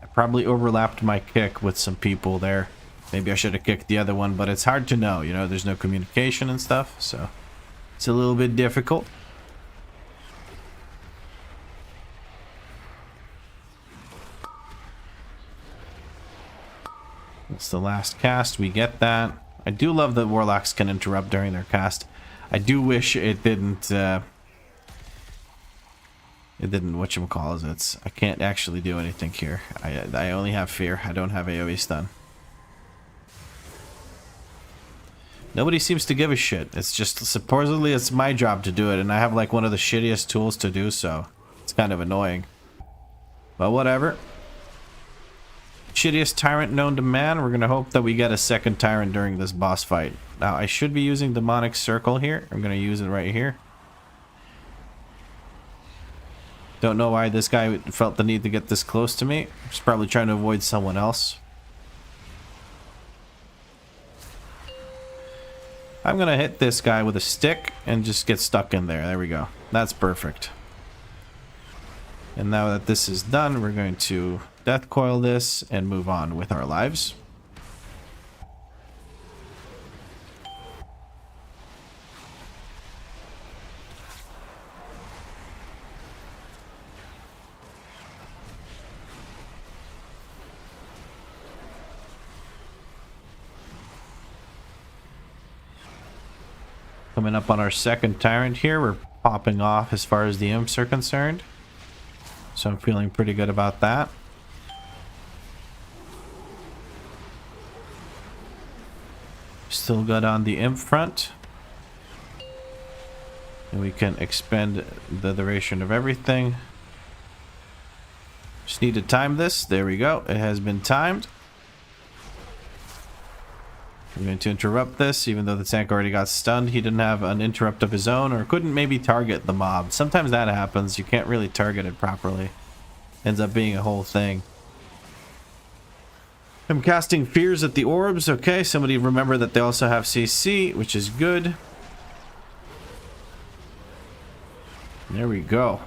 Speaker 1: I probably overlapped my kick with some people there. Maybe I should have kicked the other one, but it's hard to know, you know, there's no communication and stuff, so it's a little bit difficult. That's the last cast, we get that. I do love that Warlocks can interrupt during their cast. I do wish it didn't, whatchamacallit. I can't actually do anything here. I only have fear, I don't have AoE stun. Nobody seems to give a shit. It's just supposedly it's my job to do it, and I have like one of the shittiest tools to do so. It's kind of annoying. But whatever. Shittiest tyrant known to man. We're gonna hope that we get a second tyrant during this boss fight. Now I should be using demonic circle here. I'm gonna use it right here. Don't know why this guy felt the need to get this close to me. He's probably trying to avoid someone else. I'm gonna hit this guy with a stick and just get stuck in there. There we go. That's perfect. And now that this is done, we're going to death coil this and move on with our lives. Coming up on our second tyrant here, we're popping off as far as the imps are concerned. So I'm feeling pretty good about that. Still good on the imp front. And we can expend the duration of everything. Just need to time this. There we go. It has been timed. I'm going to interrupt this, even though the tank already got stunned. He didn't have an interrupt of his own, or couldn't maybe target the mob. Sometimes that happens. You can't really target it properly. Ends up being a whole thing. I'm casting fears at the orbs. Okay, somebody remember that they also have CC, which is good. There we go.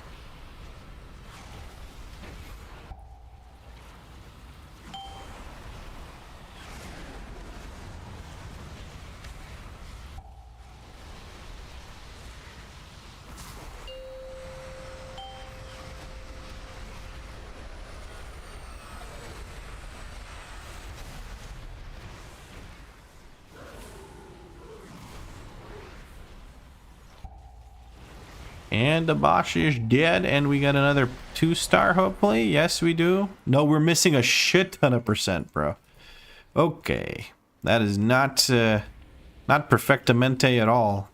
Speaker 1: And the boss is dead, and we got another 2-star, hopefully. Yes, we do. No, we're missing a shit ton of percent, bro. Okay. That is not perfectamente at all.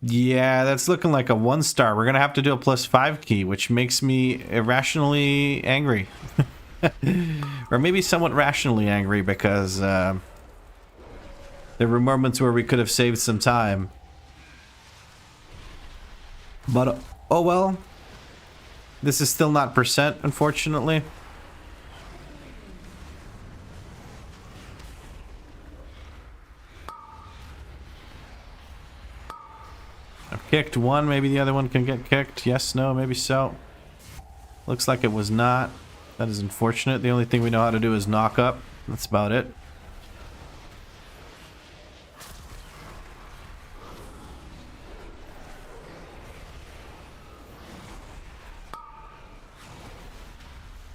Speaker 1: Yeah, that's looking like a 1-star. We're gonna have to do a +5 key, which makes me irrationally angry. Or maybe somewhat rationally angry, because there were moments where we could have saved some time. But, oh well. This is still not percent, unfortunately. I've kicked one, maybe the other one can get kicked. Yes, no, maybe so. Looks like it was not. That is unfortunate. The only thing we know how to do is knock up. That's about it.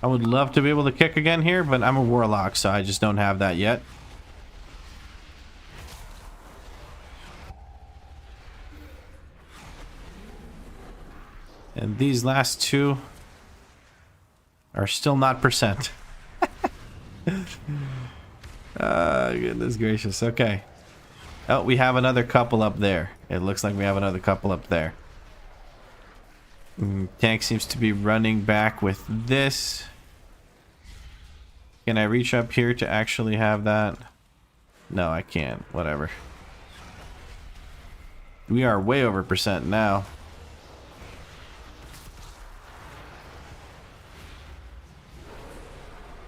Speaker 1: I would love to be able to kick again here, but I'm a Warlock, so I just don't have that yet. And these last two are still not percent. Goodness gracious. Okay. Oh, we have another couple up there. It looks like we have another couple up there. Tank seems to be running back with this. Can I reach up here to actually have that? No, I can't. Whatever. We are way over percent now.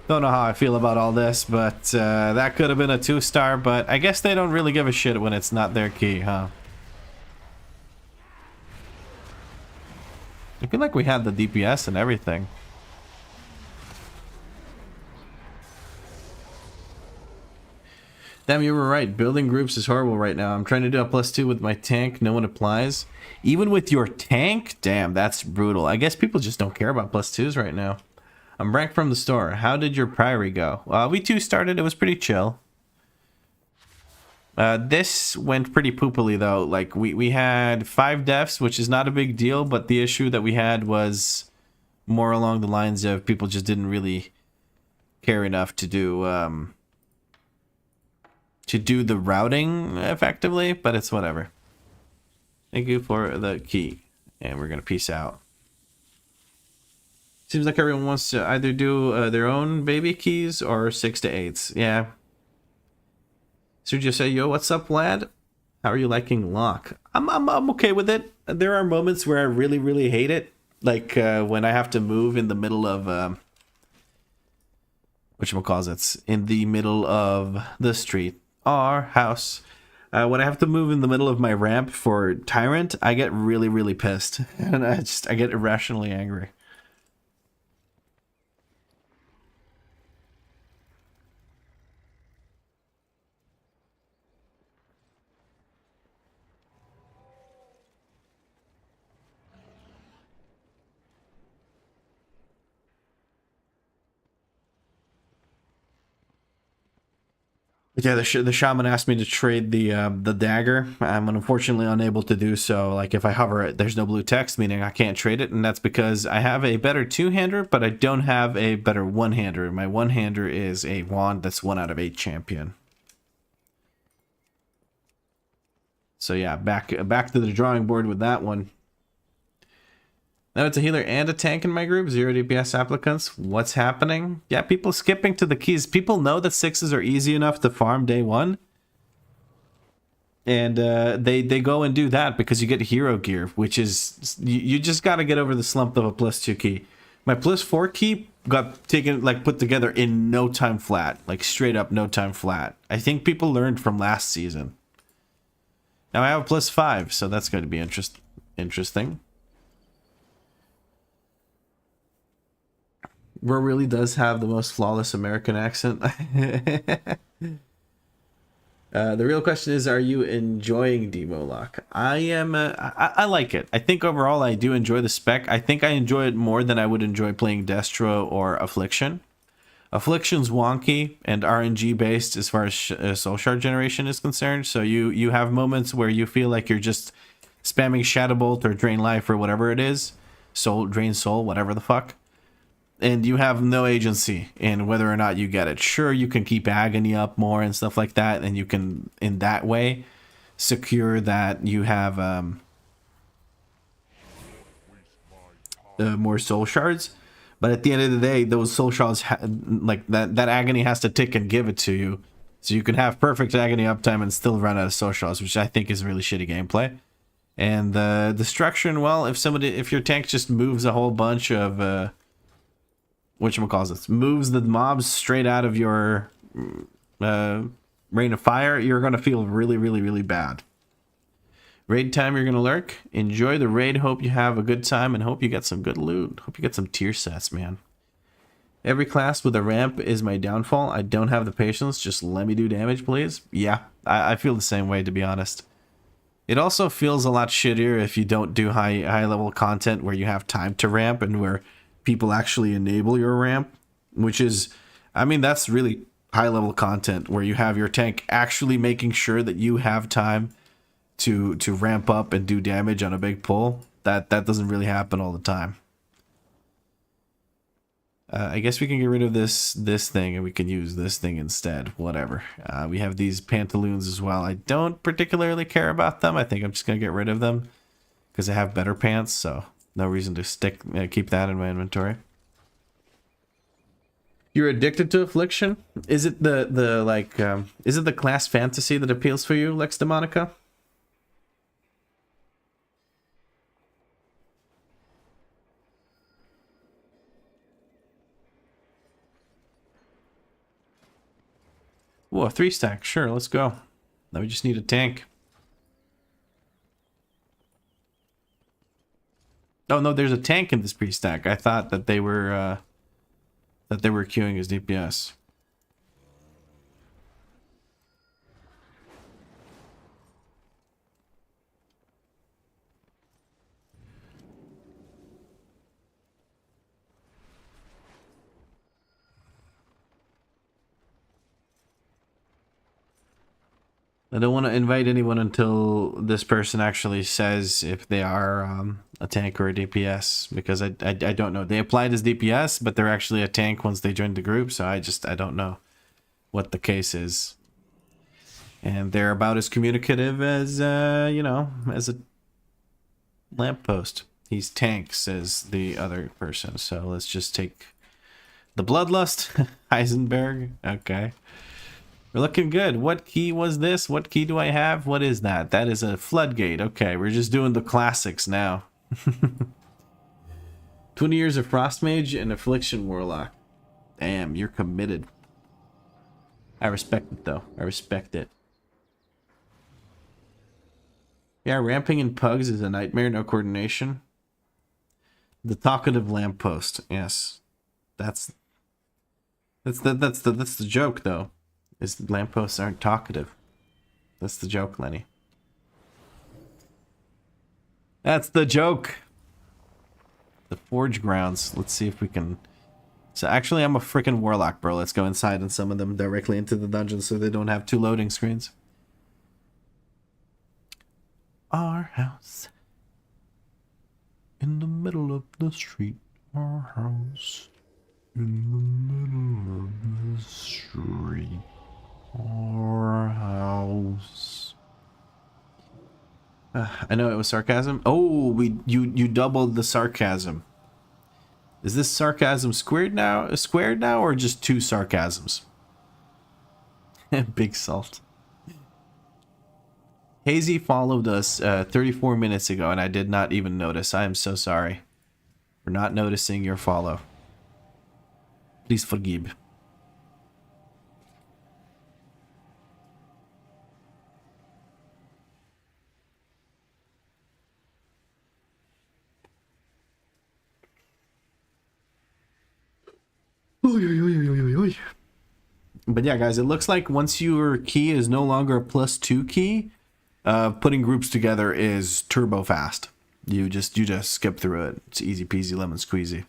Speaker 1: Don't know how I feel about all this, but that could have been a 2-star, but I guess they don't really give a shit when it's not their key, huh? I feel like we had the DPS and everything. Damn, you were right. Building groups is horrible right now. I'm trying to do a +2 with my tank. No one applies. Even with your tank? Damn, that's brutal. I guess people just don't care about +2s right now. I'm ranked from the store. How did your priory go? We 2-started. It was pretty chill. This went pretty poopily, though. Like, we had 5 deaths, which is not a big deal, but the issue that we had was more along the lines of people just didn't really care enough to do the routing effectively, but it's whatever. Thank you for the key, and we're gonna peace out. Seems like everyone wants to either do their own baby keys or 6 to 8s. Yeah. Sergio say, yo, what's up, lad? How are you liking Lock? I'm okay with it. There are moments where I really, really hate it. Like when I have to move in the middle of whatchamacallits, in the middle of the street. Our house. When I have to move in the middle of my ramp for Tyrant, I get really, really pissed. And I get irrationally angry. Yeah, the shaman asked me to trade the dagger. I'm unfortunately unable to do so. Like, if I hover it, there's no blue text, meaning I can't trade it, and that's because I have a better 2-hander, but I don't have a better 1-hander. My 1-hander is a wand that's 1 out of 8 champion. So yeah, back to the drawing board with that one. Now it's a healer and a tank in my group. 0 DPS applicants. What's happening? Yeah, people skipping to the keys. People know that 6s are easy enough to farm day 1. And they go and do that because you get hero gear, which is... You just got to get over the slump of a +2 key. My plus 4 keep got taken, like, put together in no time flat. Like, straight up no time flat. I think people learned from last season. Now I have a plus 5, so that's going to be interesting. Ro really does have the most flawless American accent. The real question is, are you enjoying Demo Lock? I am. I like it. I think overall I do enjoy the spec. I think I enjoy it more than I would enjoy playing Destro or Affliction. Affliction's wonky and RNG based as far as soul shard generation is concerned. So you have moments where you feel like you're just spamming Shadow Bolt or Drain Life or whatever it is, Drain Soul, whatever the fuck. And you have no agency in whether or not you get it. Sure, you can keep Agony up more and stuff like that, and you can, in that way, secure that you have more soul shards. But at the end of the day, those soul shards, like that Agony has to tick and give it to you. So you can have perfect Agony uptime and still run out of soul shards, which I think is really shitty gameplay. And the destruction, well, if your tank just moves a whole bunch of whatchamacallit, moves the mobs straight out of your rain of fire, you're going to feel really, really, really bad. Raid time, you're going to lurk. Enjoy the raid. Hope you have a good time and hope you get some good loot. Hope you get some tier sets, man. Every class with a ramp is my downfall. I don't have the patience. Just let me do damage, please. Yeah, I feel the same way, to be honest. It also feels a lot shittier if you don't do high level content where you have time to ramp and where people actually enable your ramp, which is, I mean, that's really high level content where you have your tank actually making sure that you have time to ramp up and do damage on a big pull. That doesn't really happen all the time. I guess we can get rid of this thing and we can use this thing instead. Whatever. We have these pantaloons as well. I don't particularly care about them. I think I'm just gonna get rid of them because I have better pants, so no reason to keep that in my inventory. You're addicted to Affliction? Is it is it the class fantasy that appeals for you, Lex Demonica? Whoa, 3-stack. Sure, let's go. Now we just need a tank. Oh no, there's a tank in this pre-stack. I thought that they were queuing as DPS. I don't want to invite anyone until this person actually says if they are a tank or a DPS, because I don't know. They applied as DPS, but they're actually a tank once they joined the group, so I don't know what the case is. And they're about as communicative as, you know, as a lamppost. He's tank, says the other person. So let's just take the Bloodlust. Heisenberg. Okay. We're looking good. What key was this? What key do I have? What is that? That is a floodgate. Okay, we're just doing the classics now. 20 years of Frostmage and Affliction Warlock. Damn, you're committed. I respect it, though. I respect it. Yeah, ramping in pugs is a nightmare. No coordination. The talkative lamppost. Yes, that's the joke, though. Is lampposts aren't talkative. That's the joke, Lenny. That's the joke. The Forge Grounds. Let's see if we can... So actually, I'm a freaking Warlock, bro. Let's go inside and summon them directly into the dungeon so they don't have 2 loading screens. Our house. In the middle of the street. Our house. In the middle of the street. Our house. I know it was sarcasm. Oh, you doubled the sarcasm. Is this sarcasm squared now, or just 2 sarcasms? Big salt. Hazy followed us 34 minutes ago, and I did not even notice. I am so sorry. for not noticing your follow. Please forgive. But yeah, guys, it looks like once your key is no longer a +2 key, putting groups together is turbo fast. You just skip through it. It's easy peasy lemon squeezy.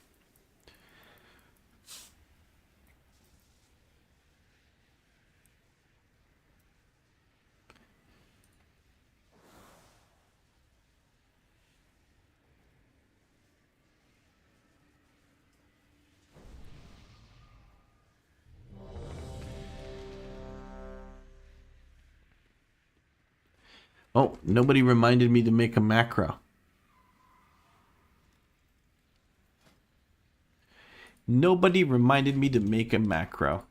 Speaker 1: Oh, nobody reminded me to make a macro. Nobody reminded me to make a macro.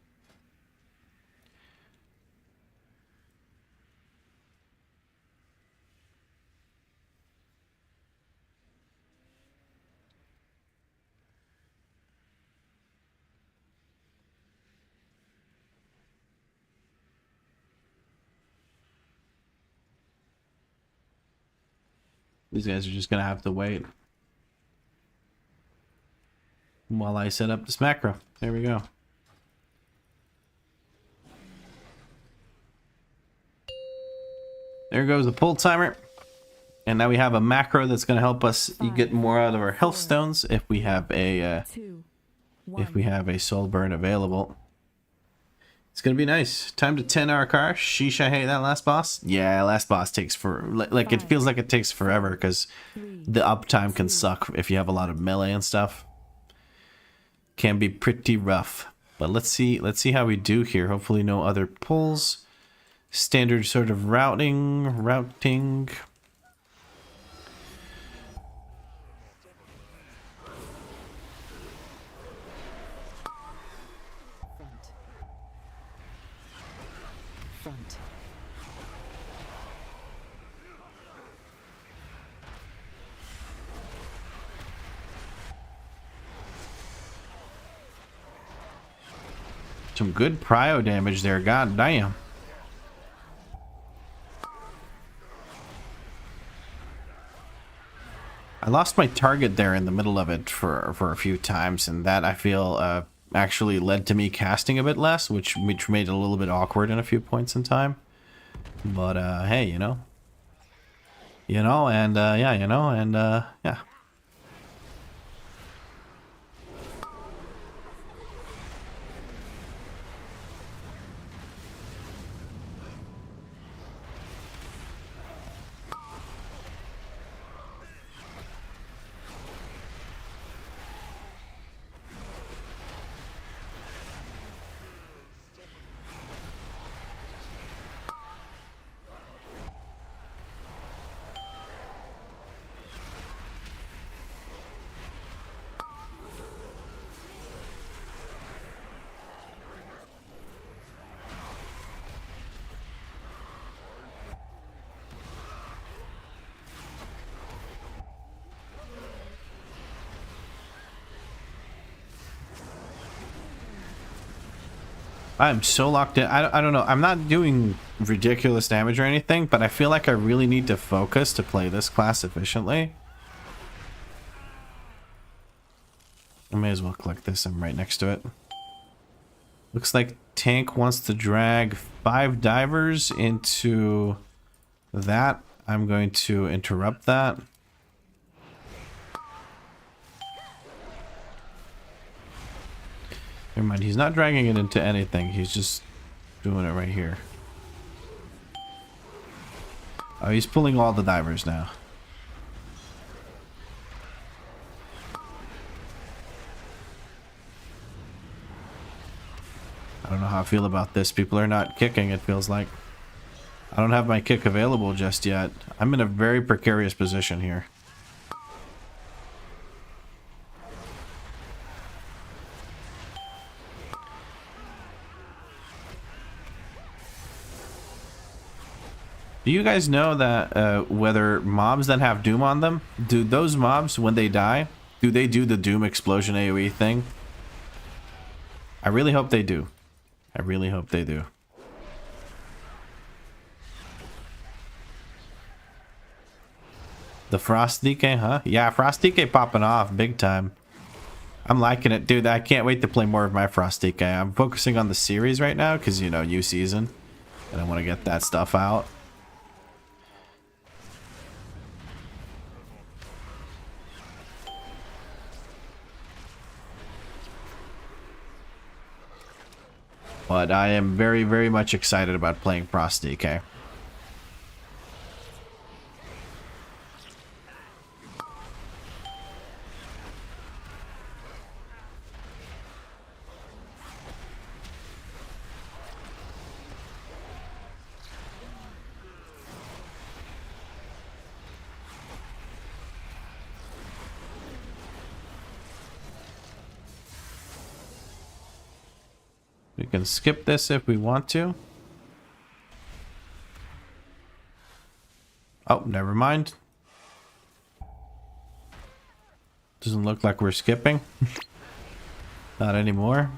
Speaker 1: These guys are just gonna have to wait while I set up this macro. There we go. There goes the pull timer. And now we have a macro that's gonna help us get more out of our health stones if we have a soul burn available. It's gonna be nice. Time to 10 our car. Sheesh, I hate that last boss. Yeah, last boss takes like it feels like it takes forever because the uptime can suck if you have a lot of melee and stuff. Can be pretty rough. But let's see how we do here. Hopefully no other pulls. Standard sort of routing.
Speaker 3: Front.
Speaker 1: Some good prio damage there, god damn. I lost my target there in the middle of it for a few times, and that I feel actually led to me casting a bit less, which made it a little bit awkward in a few points in time. But hey, yeah. I'm so locked in. I don't know. I'm not doing ridiculous damage or anything, but I feel like I really need to focus to play this class efficiently. I may as well click this. I'm right next to it. Looks like Tank wants to drag 5 divers into that. I'm going to interrupt that. Never mind, he's not dragging it into anything. He's just doing it right here. Oh, he's pulling all the divers now. I don't know how I feel about this. People are not kicking, it feels like. I don't have my kick available just yet. I'm in a very precarious position here. Do you guys know that whether mobs that have Doom on them, do those mobs, when they die, Do they do the Doom Explosion AoE thing? I really hope they do. I really hope they do. The Frost DK, huh? Yeah, Frost DK popping off big time. I'm liking it, dude. I can't wait to play more of my Frost DK. I'm focusing on the series right now because, you know, new season. And I want to get that stuff out. But I am very, very much excited about playing Frost DK. We can skip this if we want to. Oh, never mind. Doesn't look like we're skipping. Not anymore.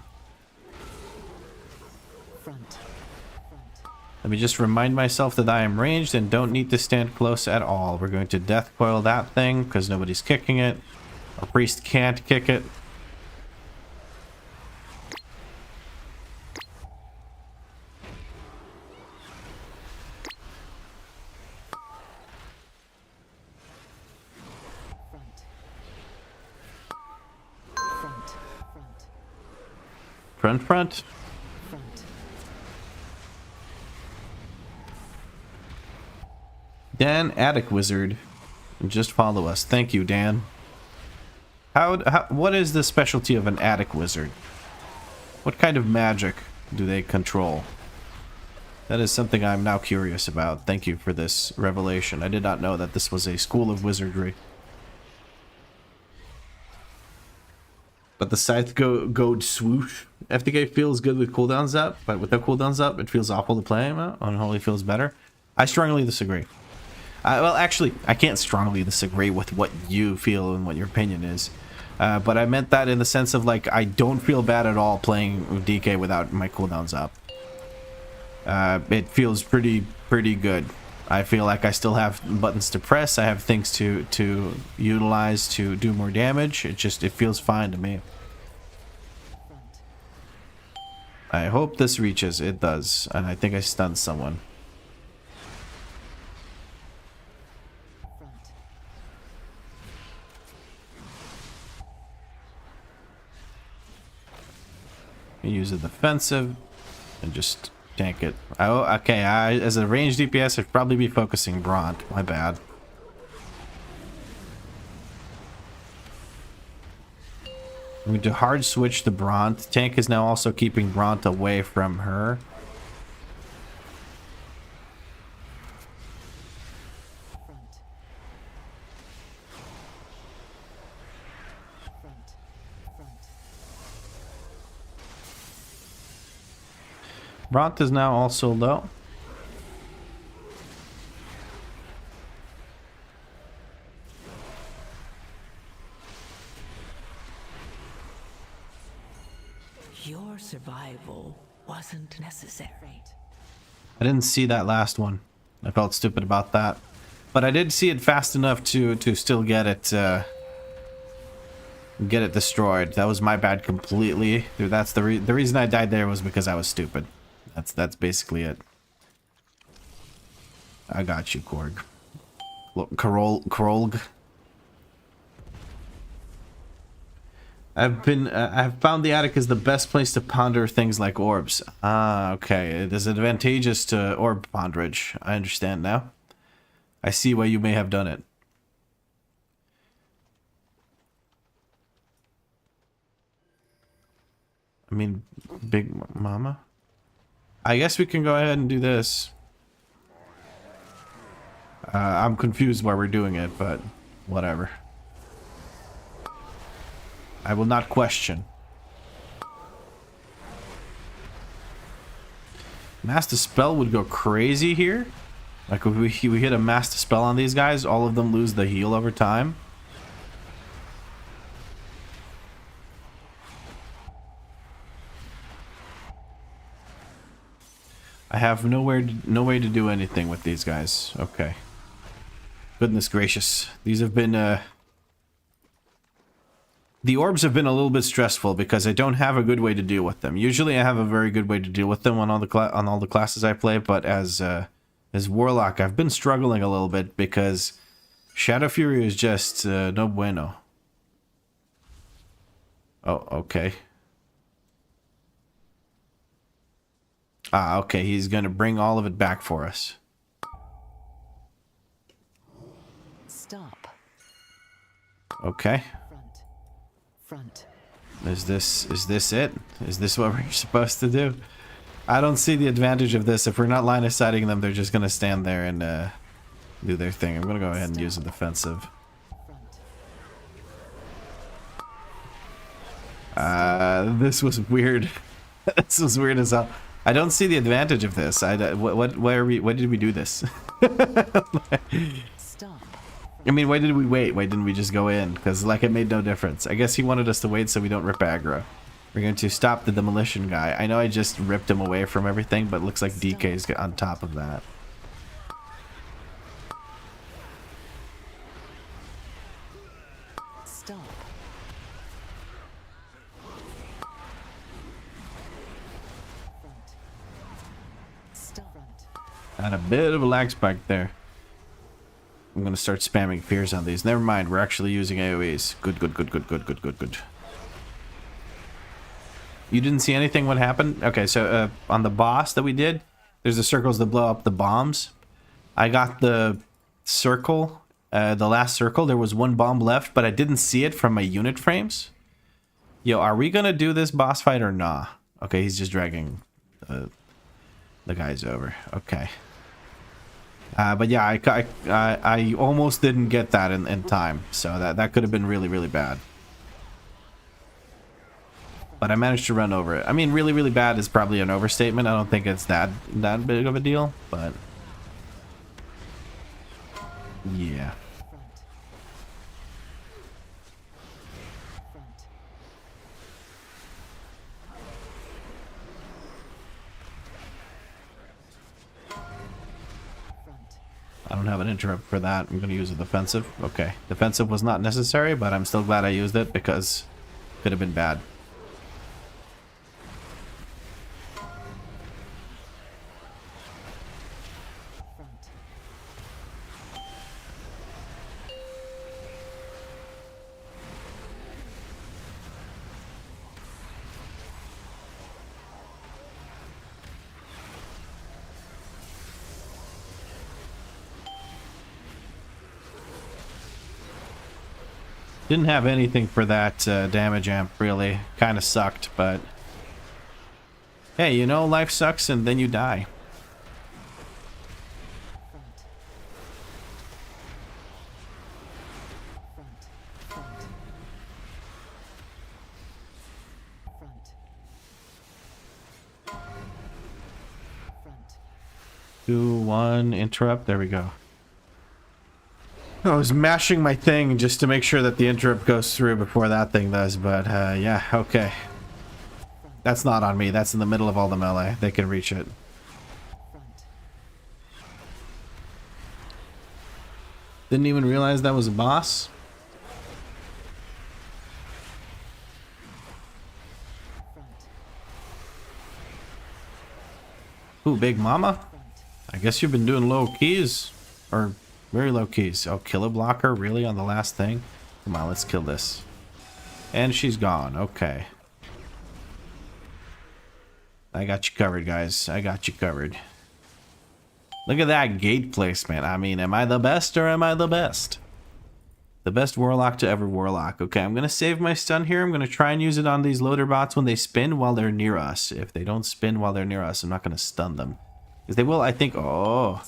Speaker 3: Front.
Speaker 1: Let me just remind myself that I am ranged and don't need to stand close at all. We're going to death coil that thing because nobody's kicking it. Our priest can't kick it. Front.
Speaker 3: Front.
Speaker 1: Dan, Attic Wizard. Just follow us. Thank you, Dan. What is the specialty of an Attic Wizard? What kind of magic do they control? That is something I'm now curious about. Thank you for this revelation. I did not know that this was a school of wizardry. But the Scythe Goad Swoosh FTK feels good with cooldowns up, but without cooldowns up, it feels awful to play him out. Unholy feels better. I strongly disagree. Well, actually, I can't strongly disagree with what you feel and what your opinion is. But I meant that in the sense of, like, I don't feel bad at all playing DK without my cooldowns up. It feels pretty good. I feel like I still have buttons to press. I have things to utilize to do more damage. It feels fine to me. I hope this reaches. It does. And I think I stunned someone. Use the defensive and just tank it. Oh, okay. As a ranged DPS, I'd probably be focusing Bront. My bad. I'm going to hard switch the Bront. Tank is now also keeping Bront away from her. Bront is now also low.
Speaker 4: Your survival wasn't necessary.
Speaker 1: I didn't see that last one. I felt stupid about that. But I did see it fast enough to still get it destroyed. That was my bad completely. Dude, that's the reason I died there was because I was stupid. That's basically it. I got you, Korg. Krolg. I've found the attic is the best place to ponder things like orbs. Ah, okay. It is advantageous to orb ponderage. I understand now. I see why you may have done it. I mean, Big Mama? I guess we can go ahead and do this. I'm confused why we're doing it, but whatever. I will not question. Master Spell would go crazy here. Like if we hit a Master Spell on these guys, all of them lose the heal over time. I have no way to do anything with these guys. Okay. Goodness gracious. These have been, the orbs have been a little bit stressful because I don't have a good way to deal with them. Usually I have a very good way to deal with them on all the classes I play, but as Warlock, I've been struggling a little bit because Shadow Fury is just no bueno. Oh, okay. Ah, okay, he's gonna bring all of it back for us.
Speaker 3: Stop.
Speaker 1: Okay.
Speaker 3: Front.
Speaker 1: Is this it? Is this what we're supposed to do? I don't see the advantage of this. If we're not line of sighting them, they're just gonna stand there and do their thing. I'm gonna go ahead and use a defensive. This was weird. This was weird as hell. I don't see the advantage of this. Why did we do this?
Speaker 3: Stop.
Speaker 1: I mean, why did we wait? Why didn't we just go in? Because, like, it made no difference. I guess he wanted us to wait so we don't rip aggro. We're going to stop the demolition guy. I know I just ripped him away from everything, but it looks like DK's on top of that.
Speaker 3: Stop. Stop.
Speaker 1: And a bit of a lag spike there. I'm going to start spamming fears on these. Never mind, we're actually using AoEs. Good, good, good, good, good, good, good, good. You didn't see anything what happened? Okay, so on the boss that we did, there's the circles that blow up the bombs. I got the circle, the last circle. There was one bomb left, but I didn't see it from my unit frames. Yo, are we going to do this boss fight or nah? Okay, he's just dragging the guys over. Okay. But yeah, I almost didn't get that in time, so that could have been really, really bad. But I managed to run over it. I mean, really, really bad is probably an overstatement. I don't think it's that big of a deal, but yeah. I don't have an interrupt for that. I'm going to use a defensive. Okay. Defensive was not necessary, but I'm still glad I used it because it could have been bad. Didn't have anything for that damage amp, really. Kind of sucked, but hey, you know, life sucks and then you die. Two, one, interrupt. There we go. I was mashing my thing just to make sure that the interrupt goes through before that thing does, but yeah, okay. That's not on me. That's in the middle of all the melee. They can reach it. Didn't even realize that was a boss. Ooh, big mama. I guess you've been doing low keys, or very low keys. Oh, kill a blocker, really, on the last thing? Come on, let's kill this. And she's gone. Okay. I got you covered, guys. I got you covered. Look at that gate placement. I mean, am I the best or am I the best? The best Warlock to ever Warlock. Okay, I'm going to save my stun here. I'm going to try and use it on these loader bots when they spin while they're near us. If they don't spin while they're near us, I'm not going to stun them. Because they will, I think, oh,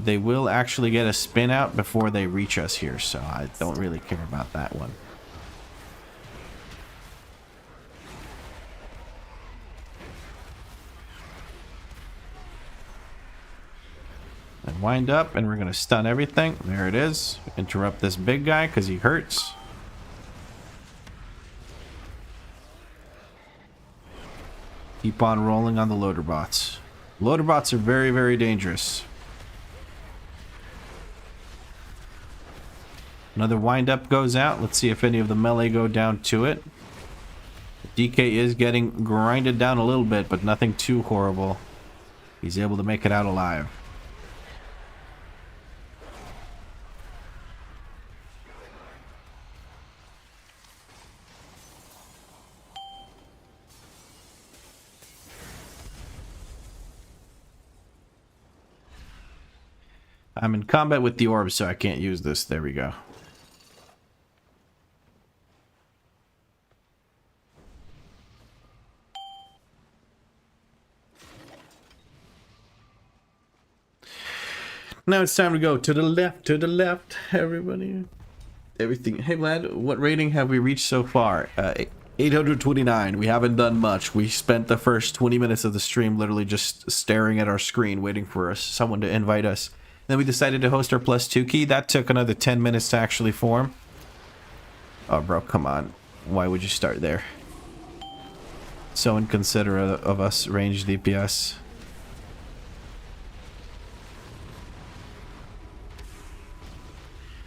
Speaker 1: they will actually get a spin out before they reach us here. So I don't really care about that one. And wind up, and we're going to stun everything. There it is. Interrupt this big guy because he hurts. Keep on rolling on the loader bots. Loader bots are very, very dangerous. Another wind-up goes out. Let's see if any of the melee go down to it. DK is getting grinded down a little bit, but nothing too horrible. He's able to make it out alive. I'm in combat with the orb, so I can't use this. There we go. Now it's time to go to the left, everybody. Everything. Hey, Vlad, what rating have we reached so far? 829. We haven't done much. We spent the first 20 minutes of the stream literally just staring at our screen, waiting for someone to invite us. Then we decided to host our +2 key. That took another 10 minutes to actually form. Oh, bro, come on. Why would you start there? So inconsiderate of us, ranged DPS.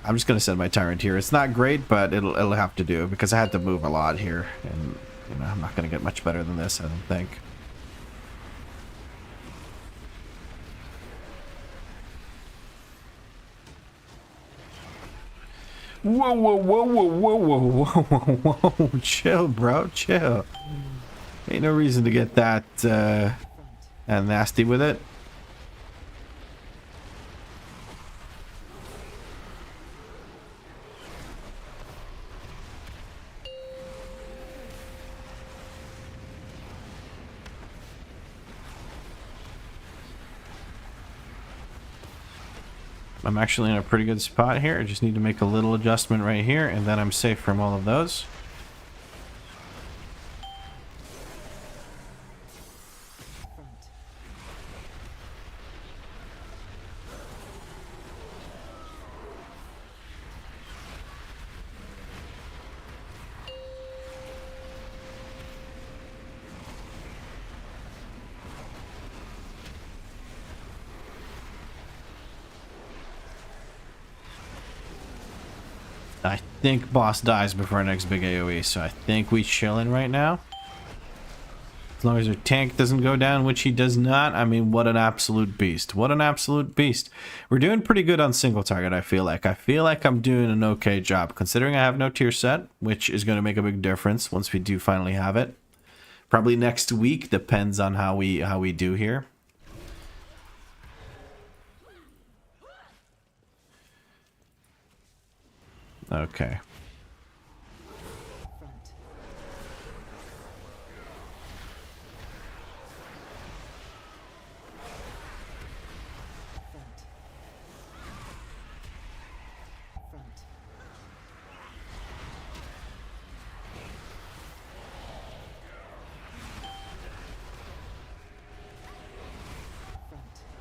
Speaker 1: I'm just gonna send my Tyrant here. It's not great, but it'll have to do because I had to move a lot here, and you know I'm not gonna get much better than this, I don't think. Whoa, whoa, whoa, whoa, whoa, whoa, whoa, whoa, whoa, chill, bro, chill. Ain't no reason to get that nasty with it. I'm actually in a pretty good spot here. I just need to make a little adjustment right here, and then I'm safe from all of those. I think boss dies before our next big AoE, so I think we chillin' right now. As long as our tank doesn't go down, which he does not. I mean, what an absolute beast. What an absolute beast. We're doing pretty good on single target, I feel like. I feel like I'm doing an okay job, considering I have no tier set, which is going to make a big difference once we do finally have it. Probably next week, depends on how we do here. Okay.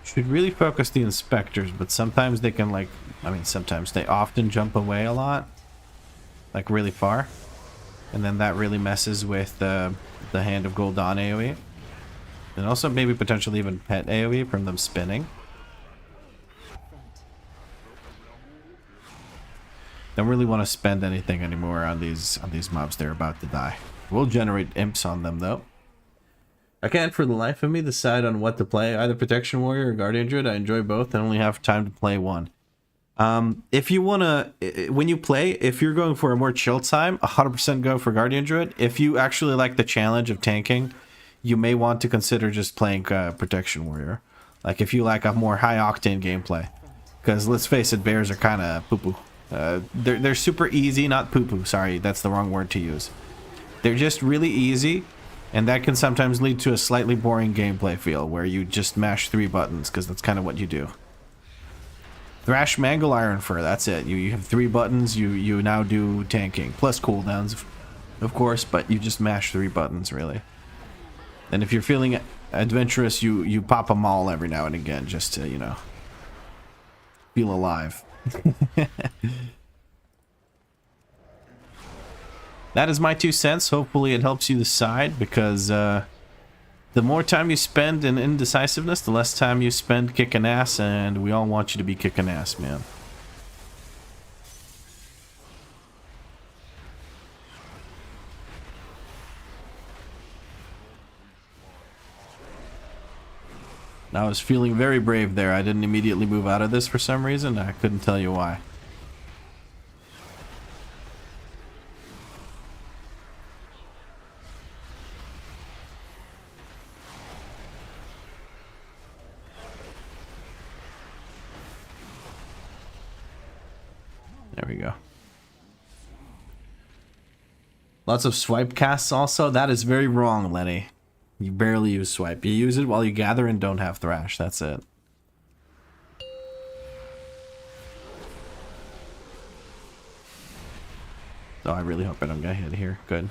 Speaker 1: Should really focus the inspectors, but sometimes they can like, I mean sometimes they often jump away a lot, like really far, and then that really messes with the Hand of Gul'dan AoE, and also maybe potentially even pet AoE from them spinning. Don't really want to spend anything anymore on these mobs. They're about to die. We'll generate imps on them though. I can't for the life of me decide on what to play, either Protection Warrior or Guardian Druid. I enjoy both and only have time to play one. If you want to, when you play, if you're going for a more chill time, 100% go for Guardian Druid. If you actually like the challenge of tanking, you may want to consider just playing Protection Warrior. Like if you like a more high-octane gameplay. Because let's face it, bears are kind of poo-poo. They're super easy, not poo-poo, sorry, that's the wrong word to use. They're just really easy. And that can sometimes lead to a slightly boring gameplay feel, where you just mash 3 buttons, because that's kind of what you do. Thrash, Mangle, Iron Fur, that's it. You have 3 buttons, you now do tanking. Plus cooldowns, of course, but you just mash 3 buttons, really. And if you're feeling adventurous, you pop them all every now and again, just to, you know, feel alive. That is my 2 cents. Hopefully it helps you decide, because The more time you spend in indecisiveness, the less time you spend kicking ass, and we all want you to be kicking ass, man. I was feeling very brave there. I didn't immediately move out of this for some reason. I couldn't tell you why. There we go. Lots of swipe casts also. That is very wrong, Lenny. You barely use swipe. You use it while you gather and don't have thrash. That's it. Oh, I really hope I don't get hit here. Good.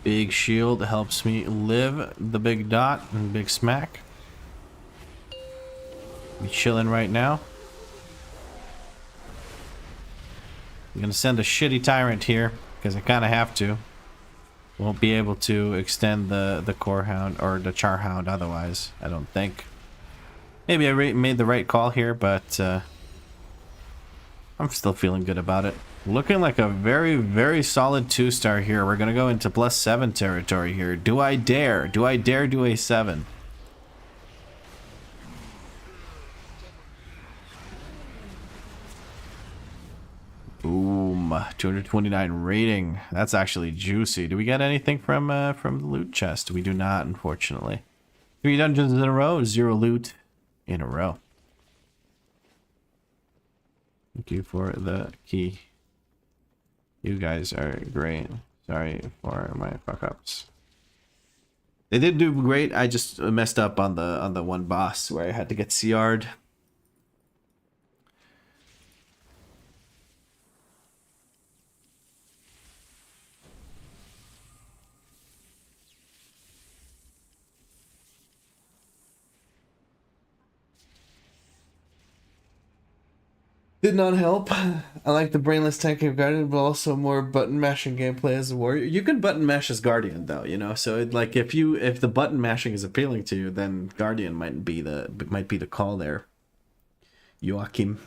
Speaker 1: Big shield helps me live the big dot and big smack. We chilling right now. I'm gonna send a shitty tyrant here because I kind of have to. Won't be able to extend the core hound or the char hound otherwise. I don't think. Maybe I made the right call here, but I'm still feeling good about it. Looking like a very, very solid 2-star here. We're gonna go into +7 territory here. Do I dare? Do I dare do a 7? Boom. 229 rating. That's actually juicy. Do we get anything from the loot chest? We do not, unfortunately. 3 dungeons in a row, 0 loot in a row. Thank you for the key. You guys are great. Sorry for my fuck-ups. They did do great. I just messed up on the one boss where I had to get CR'd. Did not help. I like the brainless tanking of Guardian, but also more button mashing gameplay as a warrior. You can button mash as Guardian though, you know. So like if the button mashing is appealing to you, then Guardian might be the call there. Joachim.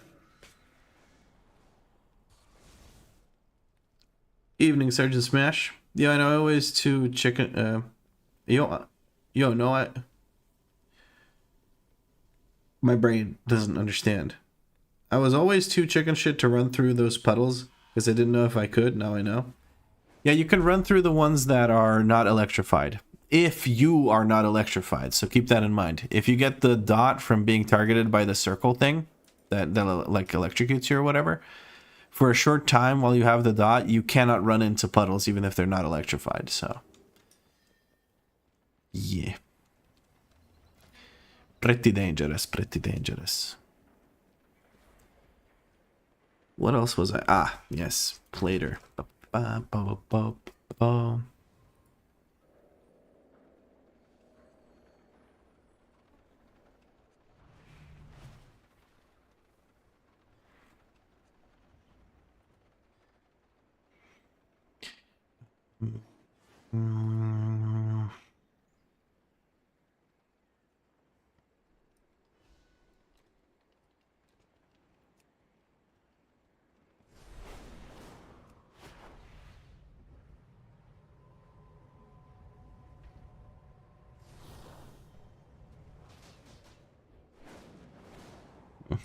Speaker 1: Evening, Sergeant Smash. Yeah, I know. I always too chicken. My brain doesn't understand. I was always too chicken shit to run through those puddles because I didn't know if I could. Now I know. Yeah, you can run through the ones that are not electrified. If you are not electrified, so keep that in mind. If you get the dot from being targeted by the circle thing that like electrocutes you or whatever, for a short time while you have the dot, you cannot run into puddles even if they're not electrified. So, yeah. Pretty dangerous, pretty dangerous. What else was I? Ah, yes, Plater.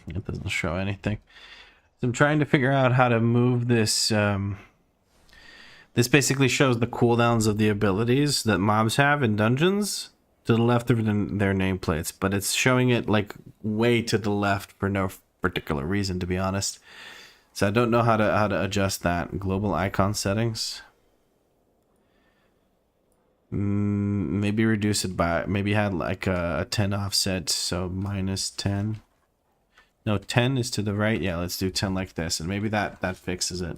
Speaker 1: It doesn't show anything. So I'm trying to figure out how to move this This basically shows the cooldowns of the abilities that mobs have in dungeons to the left of their nameplates, but it's showing it like way to the left for no particular reason, to be honest. So I don't know how to adjust that. Global icon settings. Maybe reduce it by, maybe had like a 10 offset, so -10. No, 10 is to the right. Yeah, let's do 10 like this, and maybe that fixes it.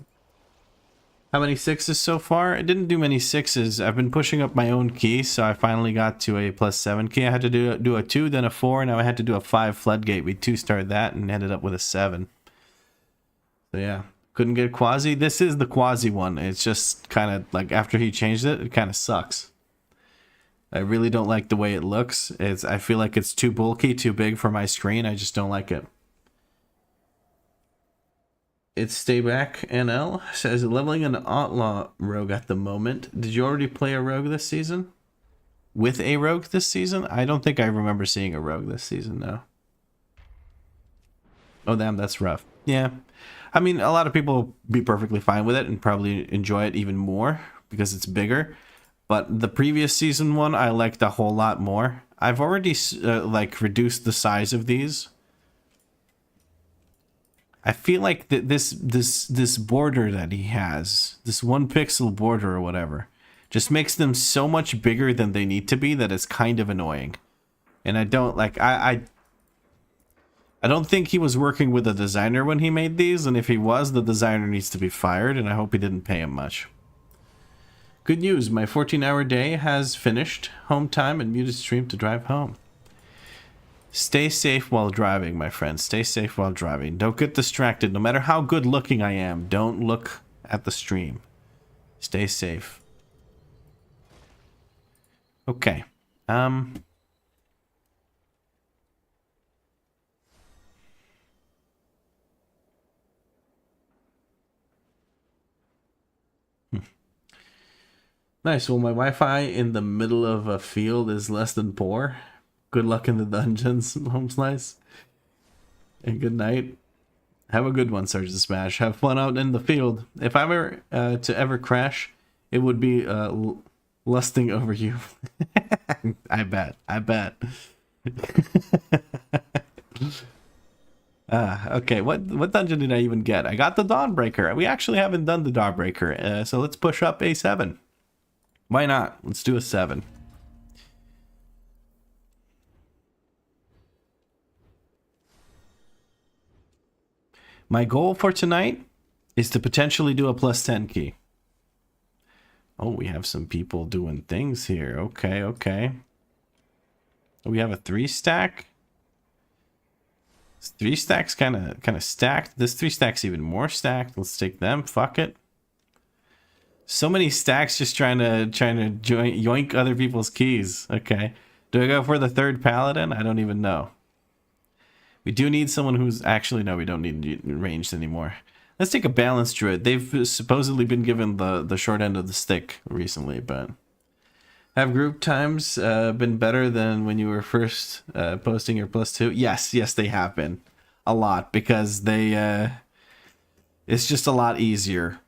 Speaker 1: How many 6s so far? I didn't do many 6s. I've been pushing up my own key, so I finally got to a +7 key. I had to do a 2, then a 4, now I had to do a 5 floodgate. We 2-starred that and ended up with a 7. So yeah, couldn't get quasi. This is the quasi one. It's just kind of like after he changed it, it kind of sucks. I really don't like the way it looks. I feel like it's too bulky, too big for my screen. I just don't like it. It's Stay Back NL says leveling an outlaw rogue at the moment. Did you already play a rogue this season? With a rogue this season? I don't think I remember seeing a rogue this season, no. Oh damn, that's rough. Yeah. I mean, a lot of people will be perfectly fine with it and probably enjoy it even more because it's bigger. But the previous season one, I liked a whole lot more. I've already like reduced the size of these. I feel like this border that he has, this 1 pixel border or whatever, just makes them so much bigger than they need to be that it's kind of annoying. And I don't like I don't think he was working with a designer when he made these, and if he was, the designer needs to be fired, and I hope he didn't pay him much. Good news, my 14-hour day has finished. Home time and muted stream to drive home. Stay safe while driving, my friends. Stay safe while driving. Don't get distracted. No matter how good looking I am, don't look at the stream. Stay safe. Okay. Nice. Well, my Wi-Fi in the middle of a field is less than poor. Good luck in the dungeons, home slice. And good night. Have a good one, Surge the Smash. Have fun out in the field. If I were to ever crash, it would be lusting over you. I bet. I bet. Okay, what dungeon did I even get? I got the Dawnbreaker. We actually haven't done the Dawnbreaker, so let's push up a 7. Why not? Let's do a 7. My goal for tonight is to potentially do a +10 key. Oh, we have some people doing things here. Okay, okay. We have a 3-stack. 3 stacks kind of stacked. This 3 stack's even more stacked. Let's take them. Fuck it. So many stacks just trying to yoink other people's keys. Okay. Do I go for the 3rd paladin? I don't even know. We do need someone who's actually, no, we don't need ranged anymore. Let's take a balanced druid. They've supposedly been given the short end of the stick recently, but have group times been better than when you were first posting your +2? Yes, yes, they have been a lot because they it's just a lot easier.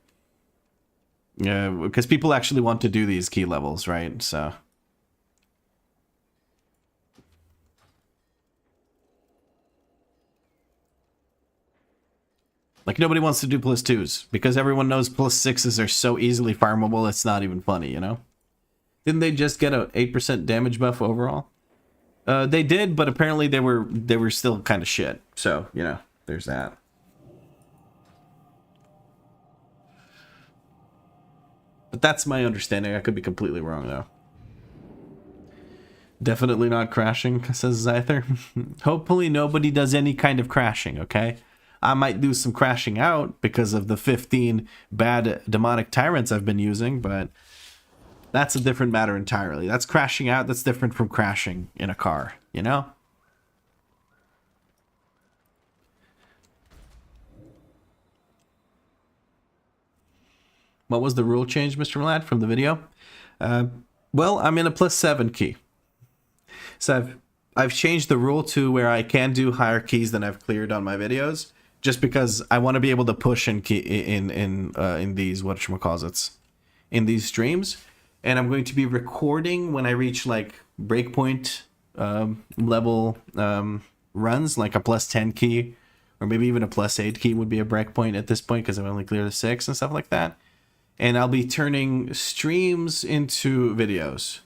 Speaker 1: Yeah, because people actually want to do these key levels, right? So. Like, nobody wants to do +2s because everyone knows +6s are so easily farmable, it's not even funny, you know? Didn't they just get a 8% damage buff overall? They did, but apparently they were still kind of shit. So, you know, there's that. But that's my understanding. I could be completely wrong, though. Definitely not crashing, says Zyther. Hopefully nobody does any kind of crashing, okay? I might do some crashing out because of the 15 bad demonic tyrants I've been using, but that's a different matter entirely. That's crashing out. That's different from crashing in a car, you know? What was the rule change, Mr. Vlad, from the video? Well, I'm in a +7 key. So I've changed the rule to where I can do higher keys than I've cleared on my videos, just because I want to be able to push in these whatchamacallits in these streams, and I'm going to be recording when I reach like breakpoint level runs, like a +10 key, or maybe even a +8 key would be a breakpoint at this point because I've only cleared the 6 and stuff like that. And I'll be turning streams into videos.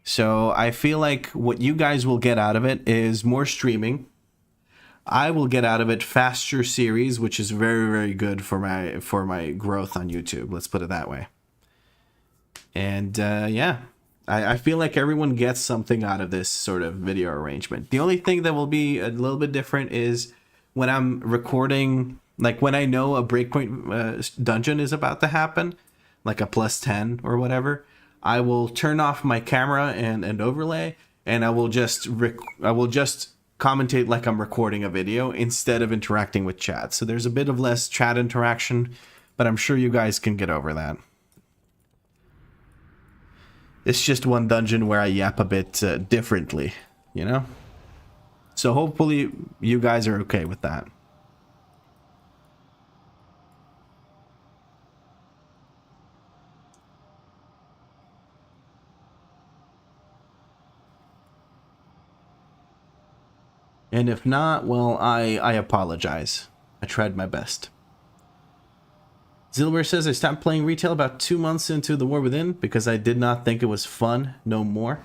Speaker 1: So I feel like what you guys will get out of it is more streaming. I will get out of it faster series, which is very, very good for my growth on YouTube. Let's put it that way. And yeah, I feel like everyone gets something out of this sort of video arrangement. The only thing that will be a little bit different is when I'm recording, like when I know a breakpoint dungeon is about to happen, like a +10 or whatever, I will turn off my camera and overlay, and I will just commentate like I'm recording a video instead of interacting with chat. So there's a bit of less chat interaction, but I'm sure you guys can get over that. It's just one dungeon where I yap a bit differently, you know? So hopefully you guys are okay with that. And if not, well, I apologize. I tried my best. Zilber says, I stopped playing retail about 2 months into The War Within because I did not think it was fun no more.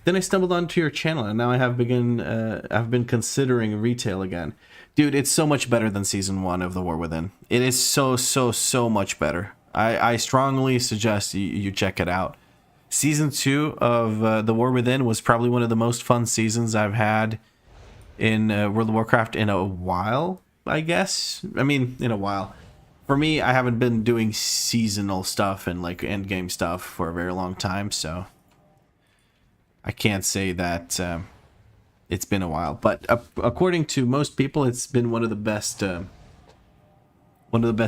Speaker 1: Then I stumbled onto your channel and now I have I've been considering retail again. Dude, it's so much better than Season 1 of The War Within. It is so much better. I strongly suggest you check it out. Season 2 of The War Within was probably one of the most fun seasons I've had in World of Warcraft in a while, I guess. I mean, in a while. For me, I haven't been doing seasonal stuff and like end game stuff for a very long time, so I can't say that it's been a while. But according to most people, it's been one of the best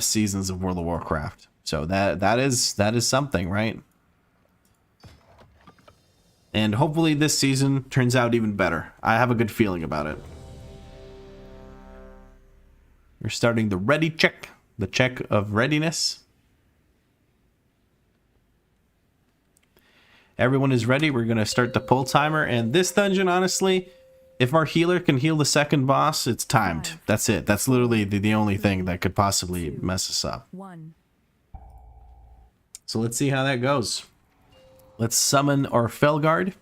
Speaker 1: seasons of World of Warcraft. So that is something, right? And hopefully this season turns out even better. I have a good feeling about it. We're starting the ready check. The check of readiness. Everyone is ready. We're going to start the pull timer. And this dungeon, honestly, if our healer can heal the second boss, it's timed. That's it. That's literally the only thing that could possibly mess us up. So let's see how that goes. Let's summon our Felguard.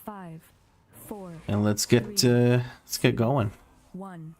Speaker 5: 5, 4,
Speaker 1: and let's get going.
Speaker 5: 1.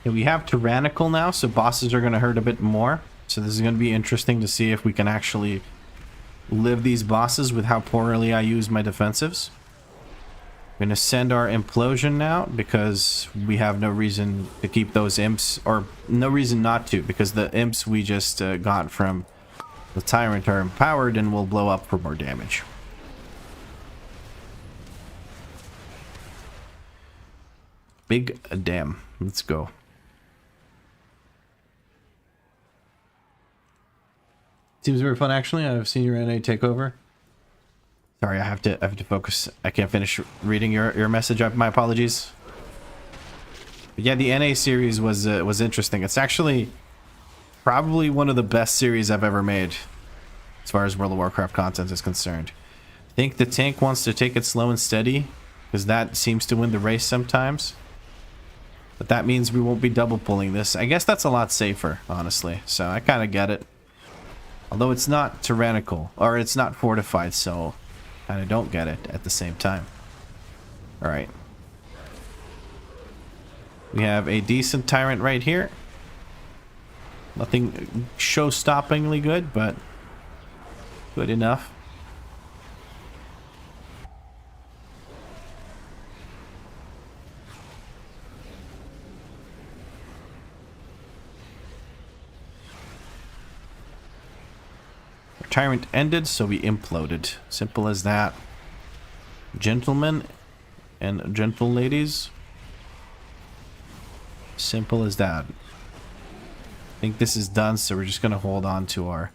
Speaker 1: Yeah, we have tyrannical now, so bosses are going to hurt a bit more. So this is going to be interesting to see if we can actually live these bosses with how poorly I use my defensives. I'm going to send our implosion now because we have no reason to keep those imps, or no reason not to, because the imps we just got from the tyrant are empowered and will blow up for more damage. Big damn. Let's go. Seems very fun, actually. I've seen your NA take over. Sorry, I have to focus. I can't finish reading your message. My apologies. But yeah, the NA series was interesting. It's actually probably one of the best series I've ever made as far as World of Warcraft content is concerned. I think the tank wants to take it slow and steady because that seems to win the race sometimes. But that means we won't be double pulling this. I guess that's a lot safer, honestly. So I kind of get it. Although it's not tyrannical, or it's not fortified, so kind of don't get it at the same time. Alright. We have a decent tyrant right here. Nothing show-stoppingly good, but good enough. tyrant ended, so we imploded. Simple as that. Gentlemen and gentle ladies. Simple as that. I think this is done, so we're just going to hold on to our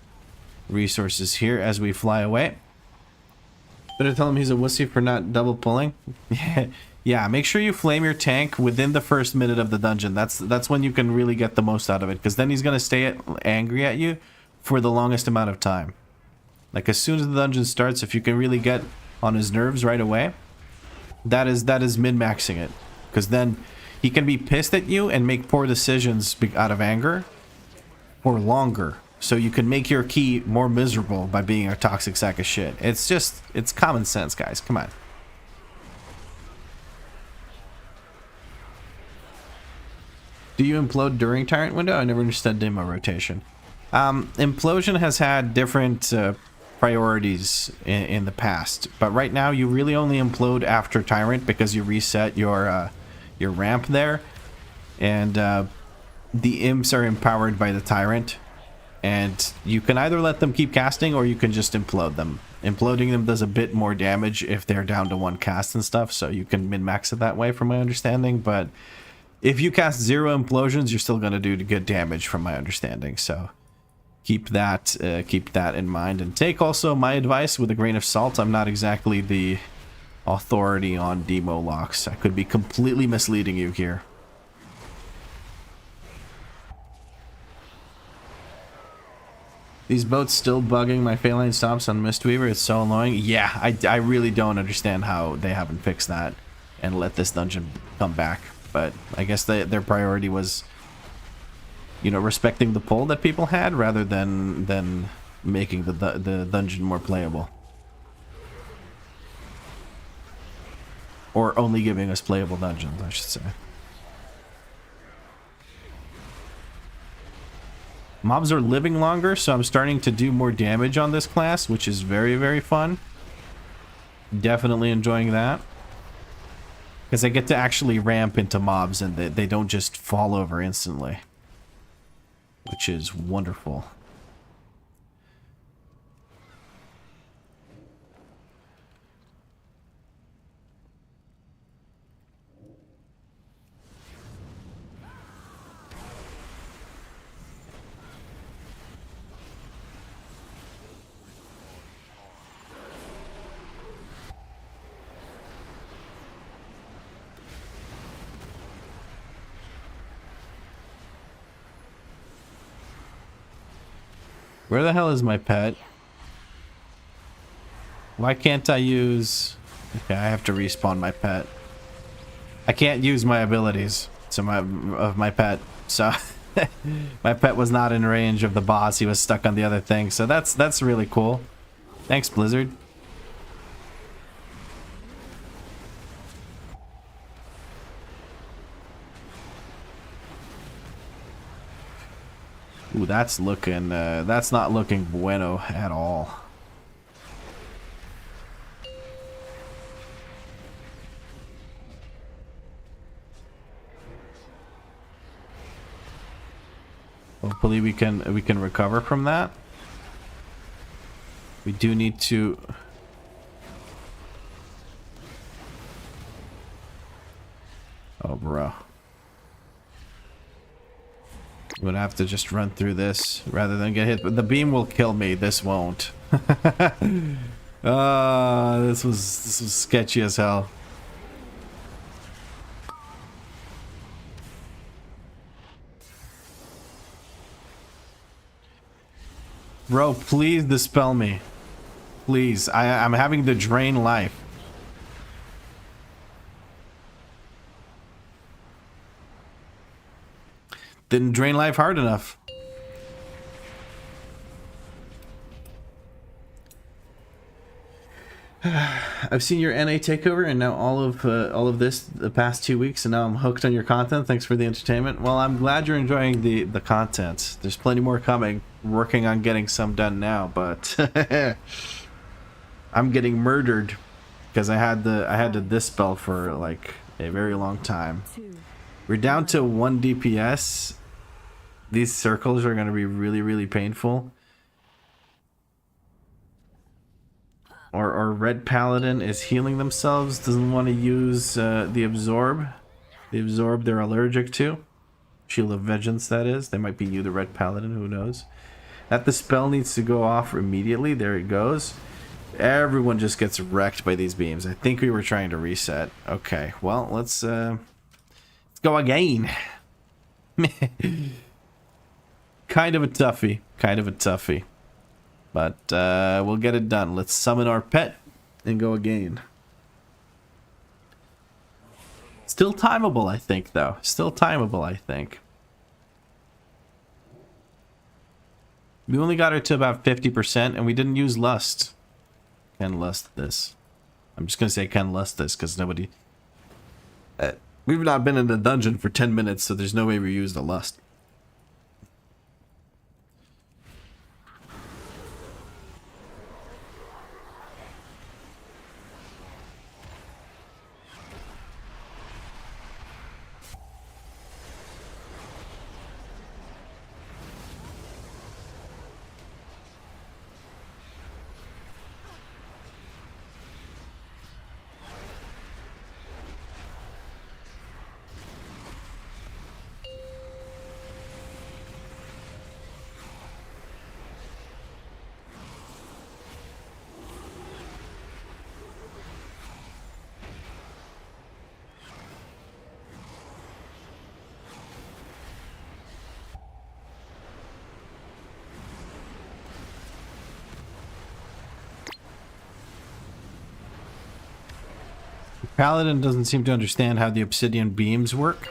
Speaker 1: resources here as we fly away. Better tell him he's a wussy for not double pulling. Yeah, make sure you flame your tank within the first minute of the dungeon. That's when you can really get the most out of it, because then he's going to stay angry at you for the longest amount of time. Like, as soon as the dungeon starts, if you can really get on his nerves right away, that is min-maxing it. Because then he can be pissed at you and make poor decisions out of anger for longer. So you can make your key more miserable by being a toxic sack of shit. It's common sense, guys. Come on. Do you implode during Tyrant window? I never understood demo rotation. Implosion has had different priorities in the past, but right now you really only implode after Tyrant because you reset your ramp there, and the imps are empowered by the Tyrant, and you can either let them keep casting or you can just implode them. Imploding them does a bit more damage if they're down to one cast and stuff, so you can min-max it that way from my understanding, but if you cast 0 implosions, you're still going to do good damage from my understanding, so keep that in mind, and take also my advice with a grain of salt. I'm not exactly the authority on demo locks. I could be completely misleading you here. These boats still bugging my Phalanx stops on Mistweaver. It's so annoying. Yeah, I really don't understand how they haven't fixed that and let this dungeon come back. But I guess their priority was, you know, respecting the pull that people had rather than making the dungeon more playable. Or only giving us playable dungeons, I should say. Mobs are living longer, so I'm starting to do more damage on this class, which is very, very fun. Definitely enjoying that. Because I get to actually ramp into mobs and they don't just fall over instantly. Which is wonderful. Where the hell is my pet? Why can't I use... Okay, I have to respawn my pet. I can't use my abilities of my pet. So my pet was not in range of the boss. He was stuck on the other thing. So that's really cool. Thanks, Blizzard. Ooh, that's looking, that's not looking bueno at all. Hopefully we can recover from that. We do need to... Oh, bro. I'm gonna have to just run through this rather than get hit. But the beam will kill me. This won't. This was sketchy as hell. Bro, please dispel me. Please. I'm having to drain life. Didn't drain life hard enough. I've seen your NA takeover and now all of this the past 2 weeks, and now I'm hooked on your content. Thanks for the entertainment. Well, I'm glad you're enjoying the content. There's plenty more coming. Working on getting some done now, but I'm getting murdered because I had to dispel for like a very long time. We're down to 1 DPS. These circles are going to be really, really painful. or red paladin is healing themselves, doesn't want to use the absorb. The absorb they're allergic to. Shield of Vengeance, that is. They might be you, the red paladin, who knows. That the spell needs to go off immediately. There it goes. Everyone just gets wrecked by these beams. I think we were trying to reset. Okay, well, let's go again. Kind of a toughie. Kind of a toughie. But we'll get it done. Let's summon our pet and go again. Still timeable, I think, though. Still timeable, I think. We only got her to about 50%, and we didn't use Lust. Can Lust this. I'm just going to say can Lust this, because nobody... we've not been in the dungeon for 10 minutes, so there's no way we used a Lust. Paladin doesn't seem to understand how the obsidian beams work.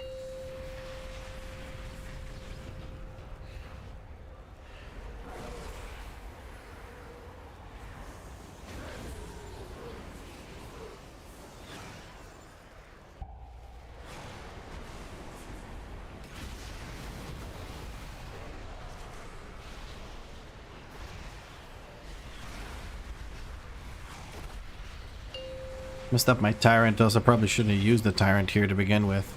Speaker 1: Messed up my tyrant, else I probably shouldn't have used the tyrant here to begin with.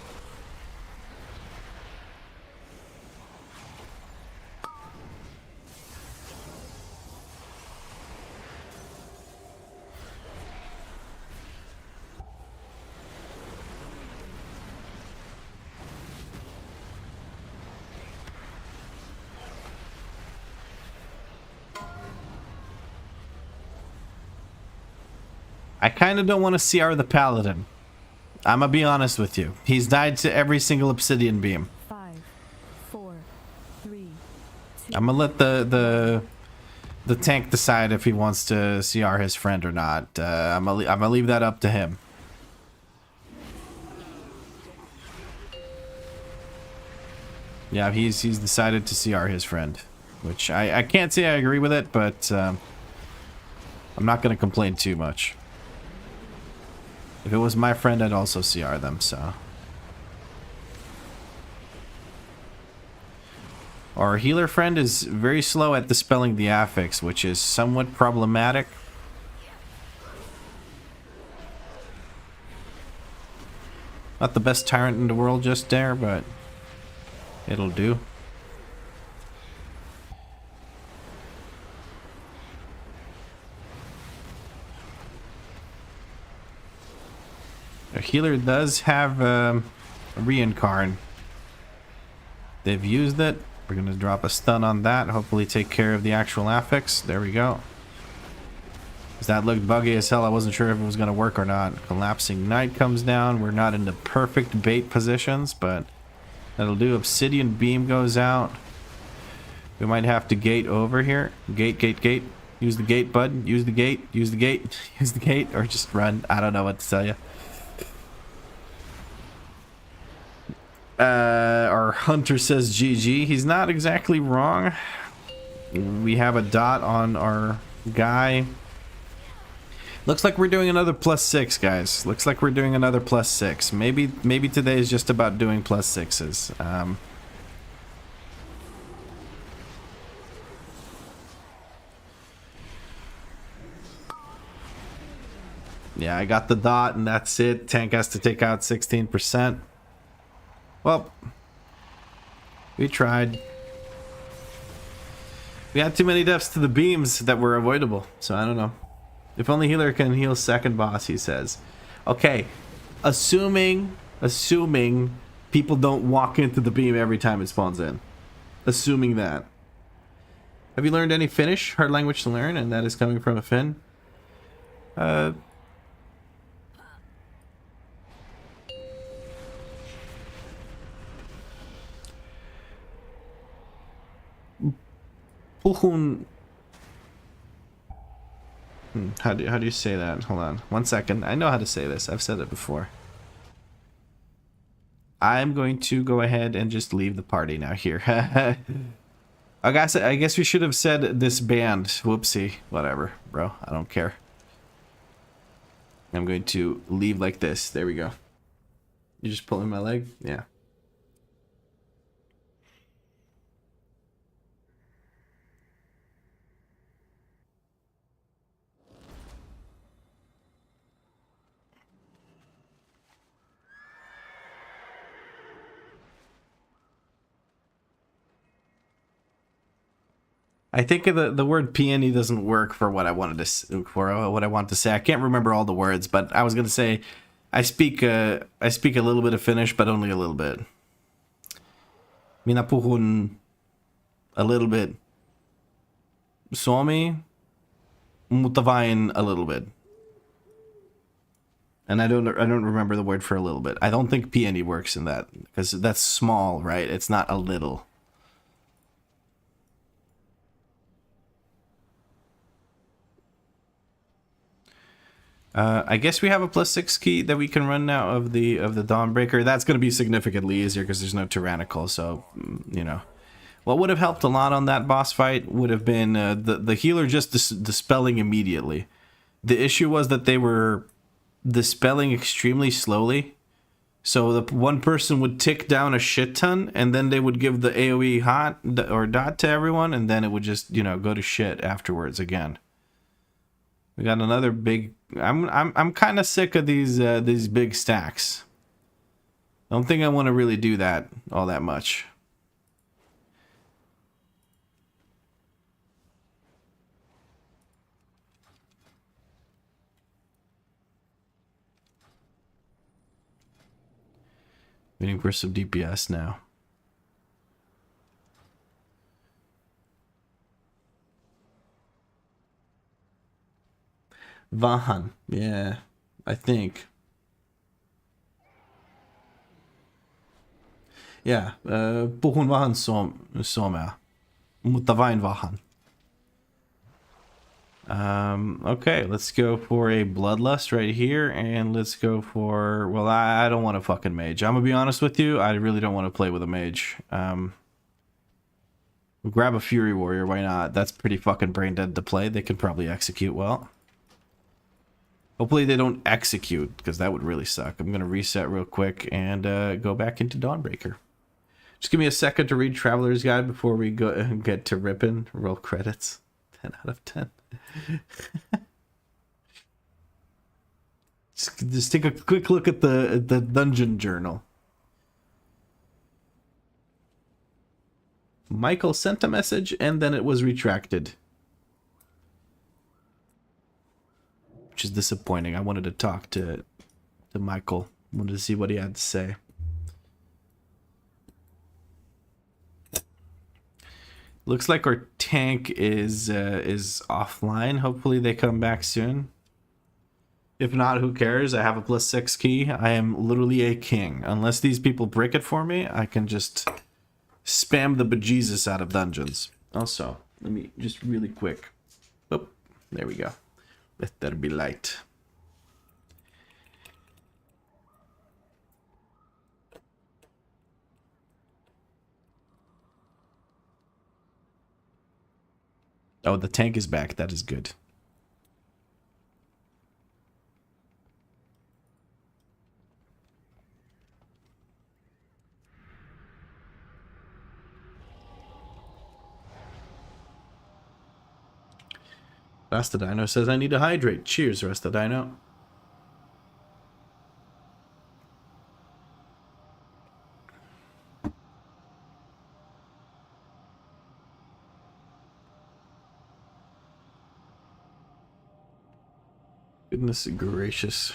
Speaker 1: I kind of don't want to CR the Paladin. I'm gonna be honest with you. He's died to every single obsidian beam.
Speaker 5: 5, 4, 3, 2.
Speaker 1: I'm gonna let the tank decide if he wants to CR his friend or not. I'm gonna leave that up to him. Yeah, he's decided to CR his friend, which I can't say I agree with it, but I'm not gonna complain too much. If it was my friend, I'd also CR them, so. Our healer friend is very slow at dispelling the affix, which is somewhat problematic. Not the best tyrant in the world just there, but it'll do. Our healer does have a reincarn. They've used it. We're going to drop a stun on that. Hopefully take care of the actual affix. There we go. That looked buggy as hell. I wasn't sure if it was going to work or not. Collapsing Knight comes down. We're not in the perfect bait positions, but that'll do. Obsidian Beam goes out. We might have to gate over here. Gate, gate, gate. Use the gate, bud. Use the gate. Use the gate. Use the gate. Or just run. I don't know what to tell you. Our hunter says GG. He's not exactly wrong. We have a dot on our guy. Looks like we're doing another +6, guys. Looks like we're doing another +6. Maybe today is just about doing +6s. Yeah, I got the dot and that's it. Tank has to take out 16%. Well, we tried. We had too many deaths to the beams that were avoidable, so I don't know. If only healer can heal second boss, he says. Okay, assuming people don't walk into the beam every time it spawns in. Assuming that. Have you learned any Finnish? Hard language to learn, and that is coming from a Finn. Puhun. How do you say that? Hold on, 1 second. I know how to say this. I've said it before. I'm going to go ahead and just leave the party now here. I guess we should have said this band. Whoopsie. Whatever, bro. I don't care. I'm going to leave like this. There we go. You just pulling my leg? Yeah. I think the word peony doesn't work for what I wanted to what I want to say. I can't remember all the words, but I was gonna say I speak a little bit of Finnish, but only a little bit. Minä puhun a little bit suomi, mutta vain a little bit. And I don't remember the word for a little bit. I don't think peony works in that because that's small, right? It's not a little. I guess we have a +6 key that we can run now of the Dawnbreaker. That's going to be significantly easier because there's no tyrannical. So, you know, what would have helped a lot on that boss fight would have been the healer just dispelling immediately. The issue was that they were dispelling extremely slowly. So the one person would tick down a shit ton, and then they would give the AoE hot or dot to everyone, and then it would just, you know, go to shit afterwards again. We got another big. I'm kind of sick of these big stacks. I don't think I want to really do that all that much. Waiting for some DPS now. Vahan, yeah, I think. Yeah, puhun vähän suomea, mutta vain vähän. Okay, let's go for a Bloodlust right here, and let's go for, well, I don't want a fucking mage. I'm gonna be honest with you, I really don't want to play with a mage. We'll grab a Fury Warrior, why not? That's pretty fucking brain dead to play. They can probably execute well. Hopefully they don't execute, because that would really suck. I'm going to reset real quick and go back into Dawnbreaker. Just give me a second to read Traveler's Guide before we go and get to ripping. Roll credits. 10 out of 10. just take a quick look at the dungeon journal. Michael sent a message and then it was retracted. Which is disappointing. I wanted to talk to Michael. Wanted to see what he had to say. Looks like our tank is offline. Hopefully they come back soon. If not, who cares? I have a +6 key. I am literally a king. Unless these people break it for me, I can just spam the bejesus out of dungeons. Also, let me just really quick. Oh, there we go. Let there be light. Oh, the tank is back. That is good. Rastadino says I need to hydrate. Cheers, Rastadino. Goodness gracious.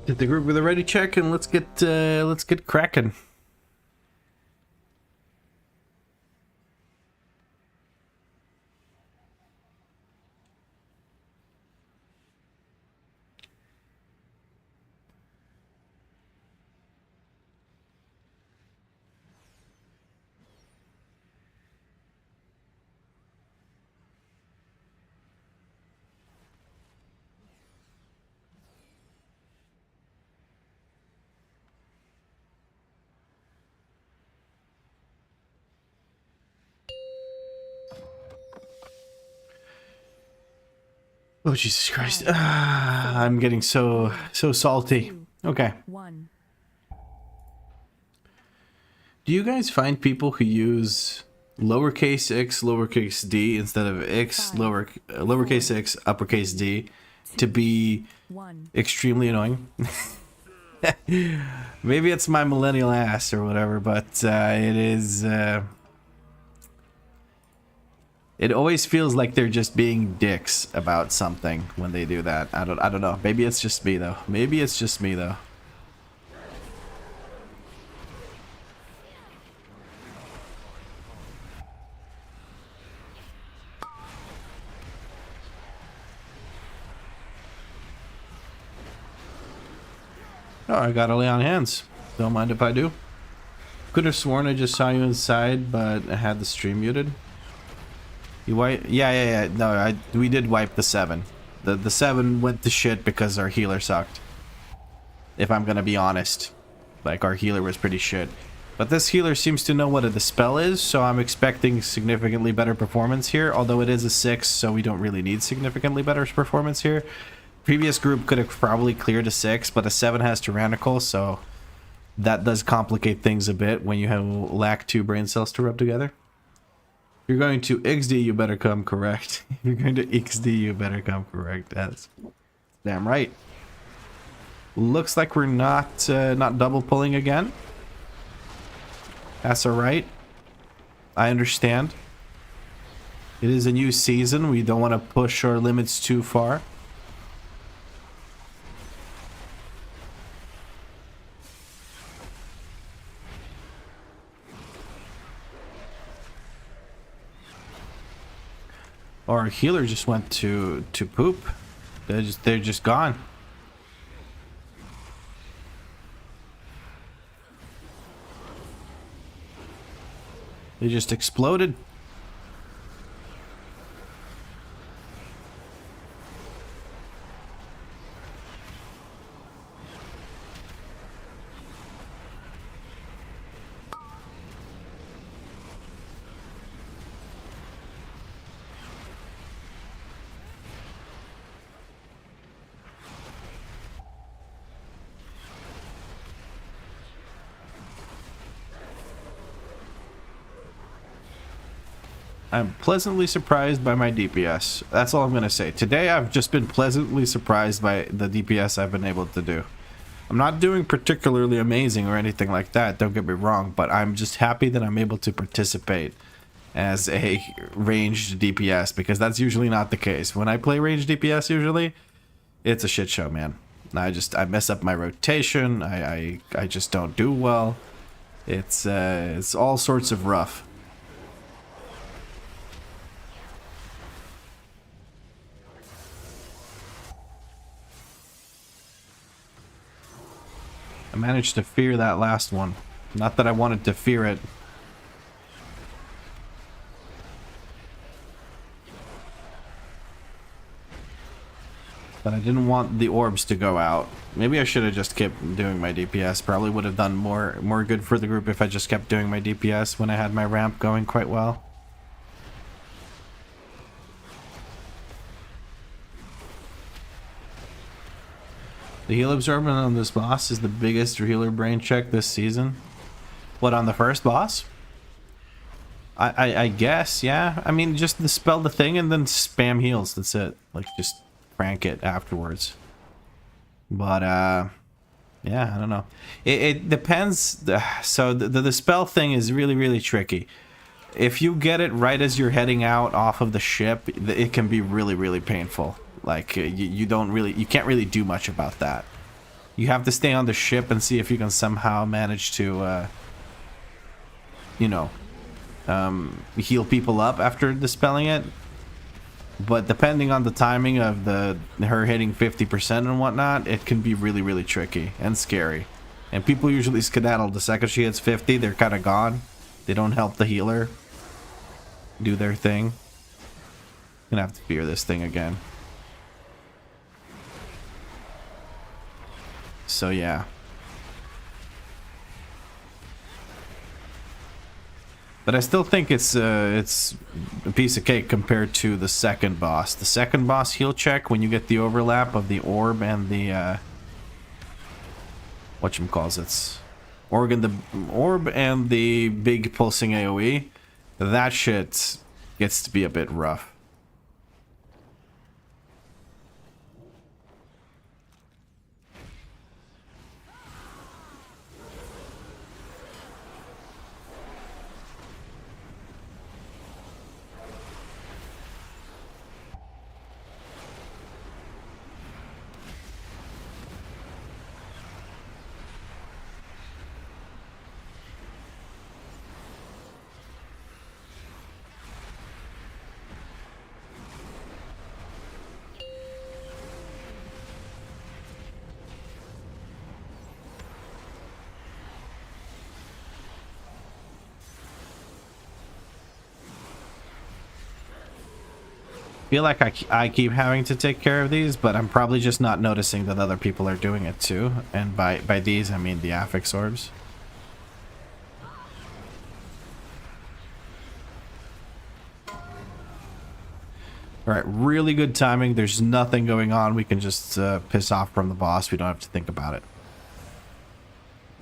Speaker 1: Get the group with a ready check and let's get cracking. Oh Jesus Christ! I'm getting so salty. Okay.
Speaker 5: 1.
Speaker 1: Do you guys find people who use lowercase x, lowercase d instead of x, lowercase x, uppercase d to be
Speaker 5: 1.
Speaker 1: extremely annoying? Maybe it's my millennial ass or whatever, but it is. It always feels like they're just being dicks about something when they do that. I don't know. Maybe it's just me though. Maybe it's just me though. Oh, I got a lay on hands. Don't mind if I do. Could have sworn I just saw you inside, but I had the stream muted. You wipe? Yeah. No, we did wipe the 7. The 7 went to shit because our healer sucked. If I'm gonna be honest, like our healer was pretty shit. But this healer seems to know what the spell is, so I'm expecting significantly better performance here. Although it is a 6, so we don't really need significantly better performance here. Previous group could have probably cleared a 6, but a 7 has tyrannical, so that does complicate things a bit when you have lack 2 brain cells to rub together. If you're going to XD, you better come correct. If you're going to XD, you better come correct. That's damn right. Looks like we're not double pulling again. That's alright. I understand. It is a new season. We don't want to push our limits too far. Our healer just went to poop. They're just gone. They just exploded. I'm pleasantly surprised by my DPS. That's all I'm going to say. Today, I've just been pleasantly surprised by the DPS I've been able to do. I'm not doing particularly amazing or anything like that, don't get me wrong, but I'm just happy that I'm able to participate as a ranged DPS, because that's usually not the case. When I play ranged DPS, usually, it's a shit show, man. I mess up my rotation, I just don't do well. It's all sorts of rough. I managed to fear that last one. Not that I wanted to fear it. But I didn't want the orbs to go out. Maybe I should have just kept doing my DPS. Probably would have done more good for the group if I just kept doing my DPS when I had my ramp going quite well. The heal absorbment on this boss is the biggest healer brain check this season. What, on the first boss? I guess, yeah. I mean, just dispel the thing and then spam heals. That's it. Like, just crank it afterwards. But, yeah, I don't know. It depends. So the spell thing is really, really tricky. If you get it right as you're heading out off of the ship, it can be really, really painful. Like, you can't really do much about that. You have to stay on the ship and see if you can somehow manage to, you know, heal people up after dispelling it. But depending on the timing of her hitting 50% and whatnot, it can be really, really tricky and scary. And people usually skedaddle. The second she hits 50, they're kind of gone. They don't help the healer do their thing. Gonna have to fear this thing again. So yeah. But I still think it's a piece of cake compared to the second boss. The second boss heal check, when you get the overlap of the orb and the whatchamacallits, the orb and the big pulsing AoE, that shit gets to be a bit rough. Feel like I keep having to take care of these, but I'm probably just not noticing that other people are doing it too. And by these, I mean the affix orbs. Alright, really good timing. There's nothing going on. We can just piss off from the boss. We don't have to think about it.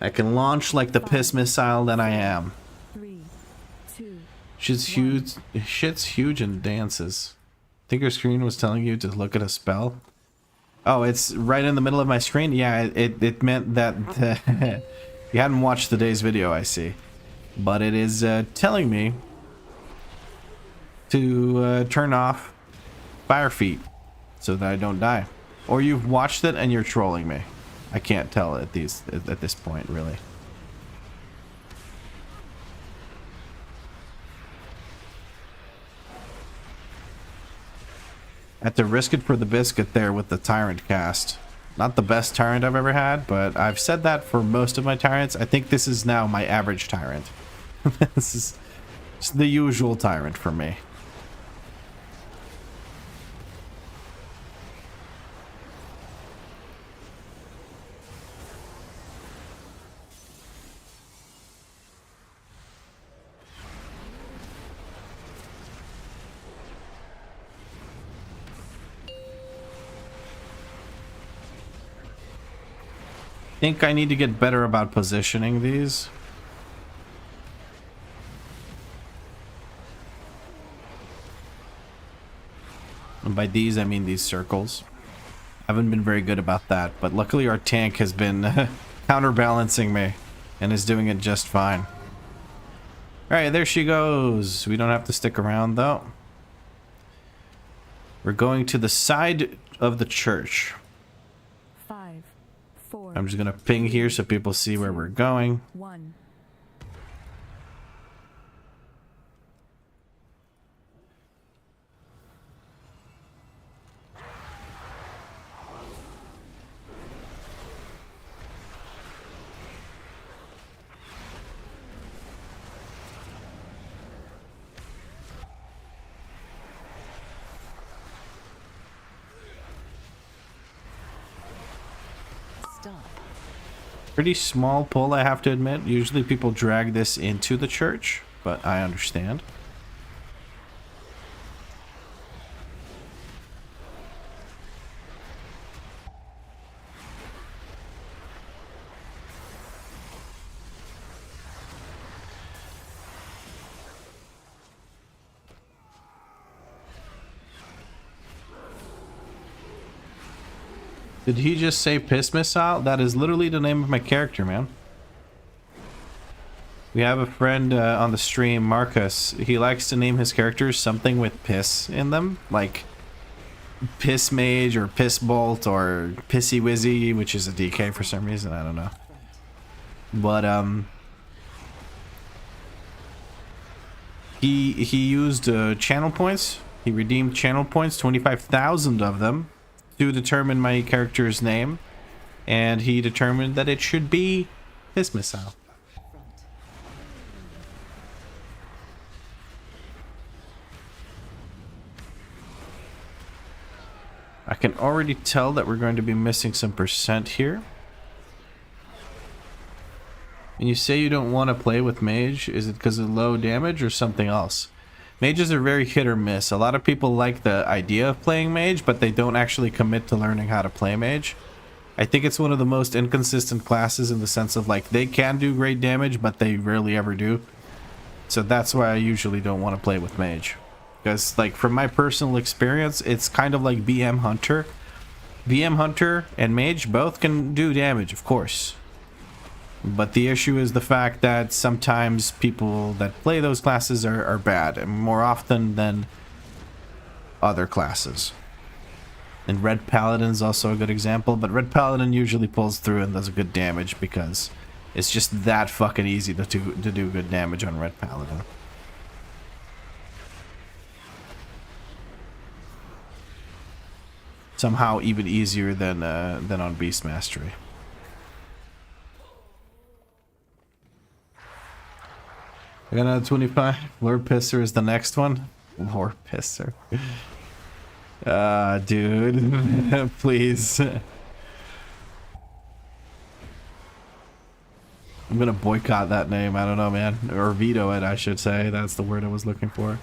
Speaker 1: I can launch like the piss missile that I am.
Speaker 5: 3, 2,
Speaker 1: Shit's huge. Shit's huge and dances. I think your screen was telling you to look at a spell. Oh, it's right in the middle of my screen? Yeah, it meant that you hadn't watched today's video, I see. But it is telling me to turn off Fire Feet so that I don't die. Or you've watched it and you're trolling me. I can't tell at this point, really. I had to risk it for the biscuit there with the Tyrant cast. Not the best Tyrant I've ever had, but I've said that for most of my Tyrants. I think this is now my average Tyrant. This is just the usual Tyrant for me. I think I need to get better about positioning these. And by these, I mean these circles. I haven't been very good about that, but luckily our tank has been counterbalancing me and is doing it just fine. Alright, there she goes. We don't have to stick around, though. We're going to the side of the church.
Speaker 5: 5, 4.
Speaker 1: I'm just gonna ping here so people see where we're going.
Speaker 5: 1.
Speaker 3: Stop.
Speaker 1: Pretty small pull, I have to admit. Usually people drag this into the church, but I understand. Did he just say piss missile? That is literally the name of my character, man. We have a friend on the stream, Marcus. He likes to name his characters something with piss in them, like Piss Mage or Piss Bolt or Pissy Wizzy, which is a DK for some reason. I don't know. But he used channel points. He redeemed channel points, 25,000 of them, to determine my character's name, and he determined that it should be Piss Missile. I can already tell that we're going to be missing some percent here. And you say you don't want to play with mage, is it because of low damage or something else? Mages are very hit or miss. A lot of people like the idea of playing mage, but they don't actually commit to learning how to play mage. I think it's one of the most inconsistent classes in the sense of, like, they can do great damage, but they rarely ever do. So that's why I usually don't want to play with mage. Because, like, from my personal experience, it's kind of like BM Hunter. BM Hunter and mage both can do damage, of course. But the issue is the fact that sometimes people that play those classes are bad, and more often than other classes. And Red Paladin is also a good example, but Red Paladin usually pulls through and does good damage because it's just that fucking easy to do good damage on Red Paladin. Somehow even easier than on Beast Mastery. I got another 25. Lord Pisser is the next one. Lord Pisser. Dude. Please. I'm gonna boycott that name. I don't know, man. Or veto it, I should say. That's the word I was looking for.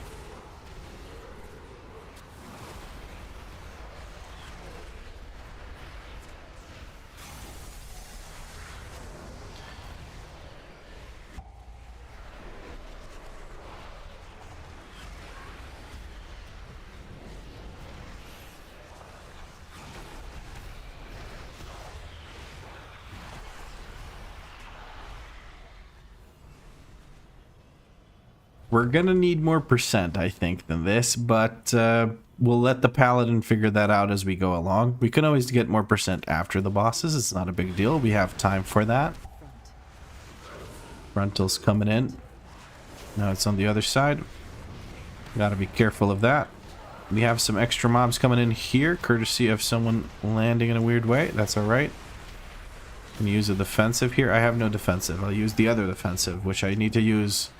Speaker 1: We're gonna need more percent, I think, than this, but we'll let the Paladin figure that out as we go along. We can always get more percent after the bosses. It's not a big deal. We have time for that. Frontal's coming in. Now it's on the other side. Gotta be careful of that. We have some extra mobs coming in here, courtesy of someone landing in a weird way. That's alright. Can use a defensive here. I have no defensive. I'll use the other defensive, which I need to use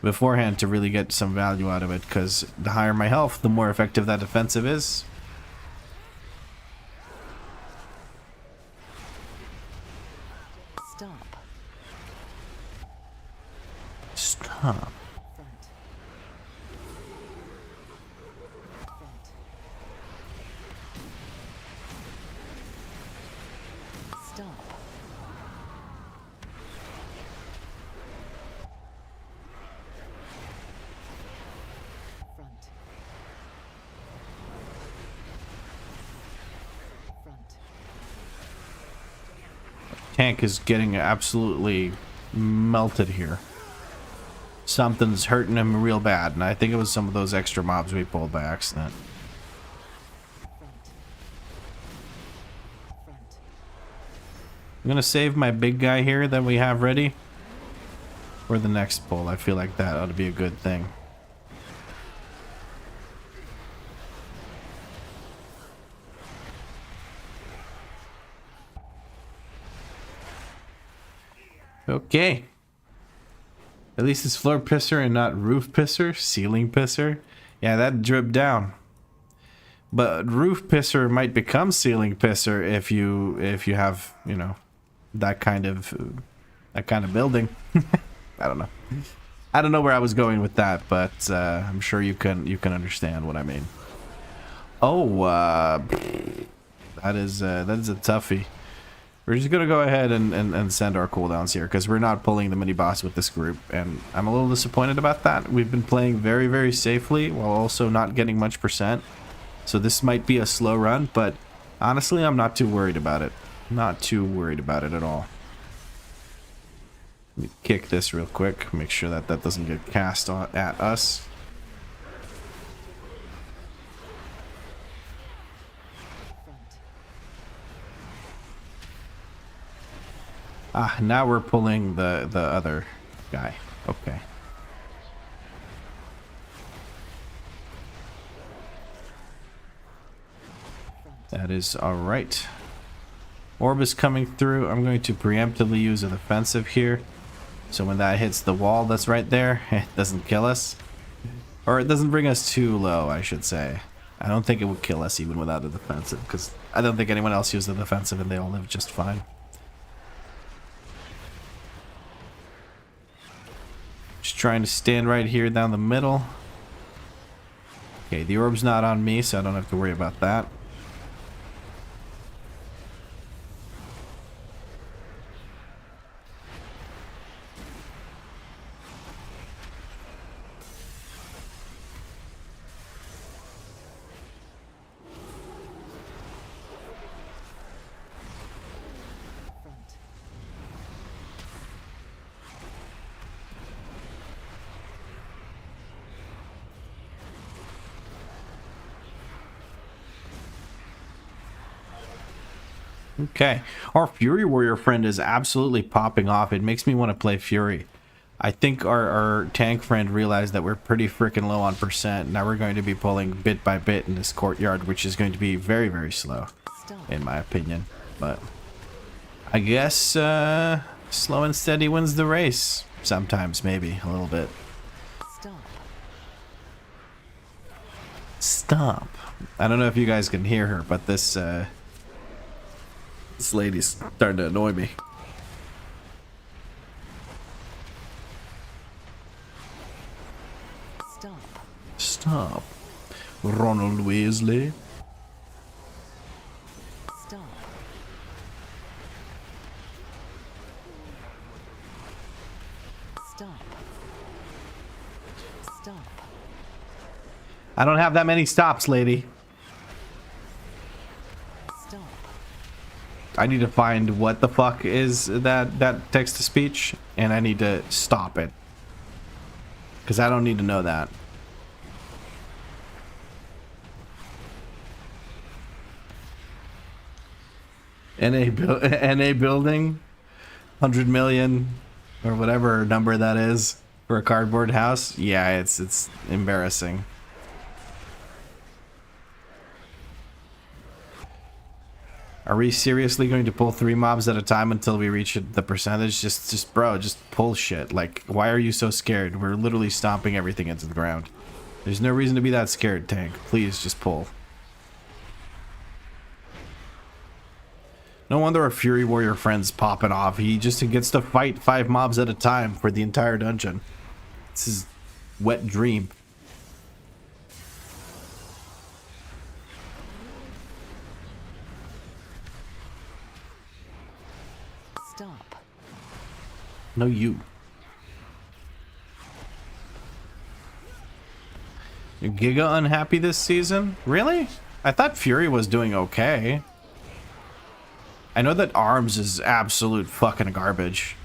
Speaker 1: beforehand to really get some value out of it, because the higher my health, the more effective that defensive is.
Speaker 3: Stop.
Speaker 1: Stop.
Speaker 3: Stop.
Speaker 1: Tank is getting absolutely melted here. Something's hurting him real bad, and I think it was some of those extra mobs we pulled by accident. I'm gonna save my big guy here that we have ready for the next pull. I feel like that ought to be a good thing. Okay. At least it's floor pisser and not roof pisser. Ceiling pisser. Yeah, that dripped down. But roof pisser might become ceiling pisser if you have, you know, that kind of building. I don't know. I don't know where I was going with that, but I'm sure you can understand what I mean. Oh, that is a toughie. We're just gonna go ahead and send our cooldowns here because we're not pulling the mini boss with this group, and I'm a little disappointed about that. We've been playing very, very safely while also not getting much percent. So this might be a slow run, but honestly, I'm not too worried about it. Not too worried about it at all. Let me kick this real quick. Make sure that that doesn't get cast at us. Ah, now we're pulling the other guy. Okay. That is alright. Orb is coming through. I'm going to preemptively use a defensive here. So when that hits the wall that's right there, it doesn't kill us. Or it doesn't bring us too low, I should say. I don't think it would kill us even without a defensive, because I don't think anyone else used the defensive and they all live just fine. Just trying to stand right here down the middle. Okay, the orb's not on me, so I don't have to worry about that. Okay, our Fury Warrior friend is absolutely popping off. It makes me want to play Fury. I think our tank friend realized that we're pretty freaking low on percent. Now we're going to be pulling bit by bit in this courtyard, which is going to be very, very slow, in my opinion. But I guess slow and steady wins the race. Sometimes, maybe, a little bit. Stop. I don't know if you guys can hear her, but this lady's starting to annoy me. Stop. Ronald Weasley.
Speaker 3: Stop. Stop. Stop.
Speaker 1: I don't have that many stops, lady.
Speaker 3: Stop.
Speaker 1: I need to find what the fuck is that text-to-speech, and I need to stop it. Because I don't need to know that. NA building, 100 million, or whatever number that is, for a cardboard house. Yeah, it's embarrassing. Are we seriously going to pull 3 mobs at a time until we reach the percentage? Just bro, just pull shit. Like, why are you so scared? We're literally stomping everything into the ground. There's no reason to be that scared, tank. Please, just pull. No wonder our Fury Warrior friend's popping off. He just gets to fight 5 mobs at a time for the entire dungeon. It's his wet dream.
Speaker 3: Stop.
Speaker 1: No, you. You're Giga unhappy this season? Really? I thought Fury was doing okay. I know that Arms is absolute fucking garbage.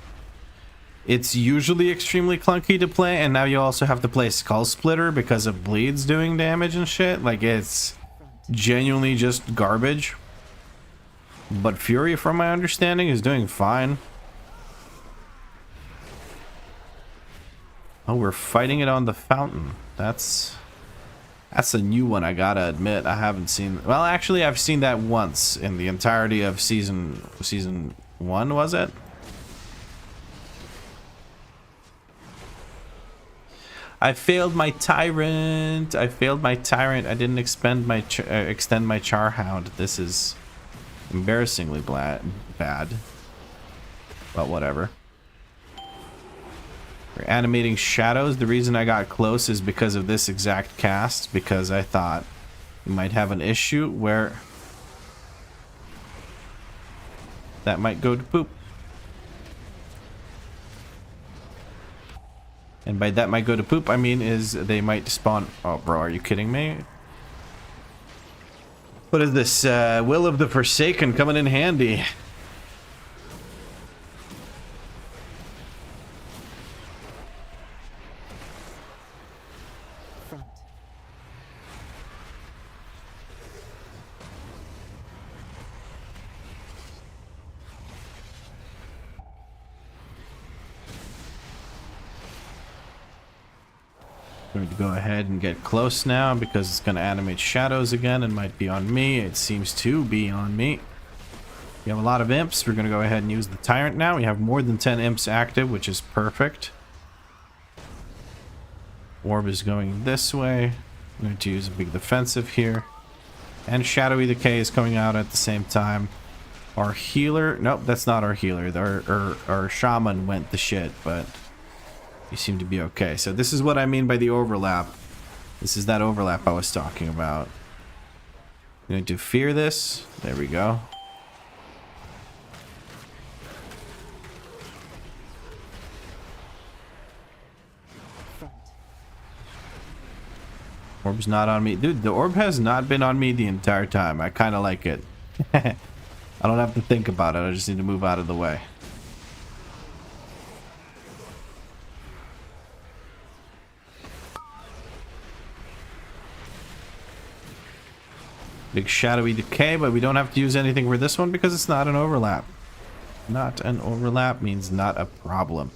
Speaker 1: It's usually extremely clunky to play, and now you also have to play Skull Splitter because of bleeds doing damage and shit. Like, it's genuinely just garbage. But Fury, from my understanding, is doing fine. Oh, we're fighting it on the fountain. That's a new one, I gotta admit. I haven't seen... Well, actually, I've seen that once in the entirety of season 1, was it? I failed my tyrant. I failed my tyrant. I didn't extend my charhound. This is embarrassingly bad. But whatever. We're animating shadows. The reason I got close is because of this exact cast, because I thought we might have an issue where that might go to poop. And by that might go to poop, I mean is they might spawn... Oh, bro, are you kidding me? What is this? Will of the Forsaken coming in handy.
Speaker 3: Front.
Speaker 1: I'm going to go ahead and get close now because it's going to animate shadows again and might be on me. It seems to be on me. We have a lot of imps. We're going to go ahead and use the tyrant now. We have more than 10 imps active, which is perfect. Orb is going this way. I'm going to use a big defensive here. And Shadowy Decay is coming out at the same time. Our healer... Nope, that's not our healer. Our shaman went the shit, but... You seem to be okay. So this is what I mean by the overlap. This is that overlap I was talking about. I'm going to fear this. There we go.
Speaker 3: Front.
Speaker 1: Orb's not on me. Dude, the orb has not been on me the entire time. I kind of like it. I don't have to think about it. I just need to move out of the way. Big Shadowy Decay, but we don't have to use anything for this one because it's not an overlap. Not an overlap means not a problem.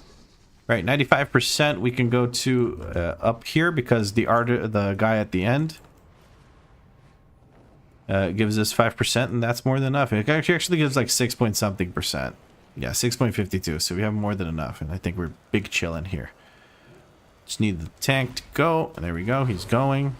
Speaker 1: Right, 95% we can go to up here because the guy at the end gives us 5%, and that's more than enough. It actually gives like 6 point something percent. Yeah, 6.52, so we have more than enough, and I think we're big chilling here. Just need the tank to go, and there we go, he's going.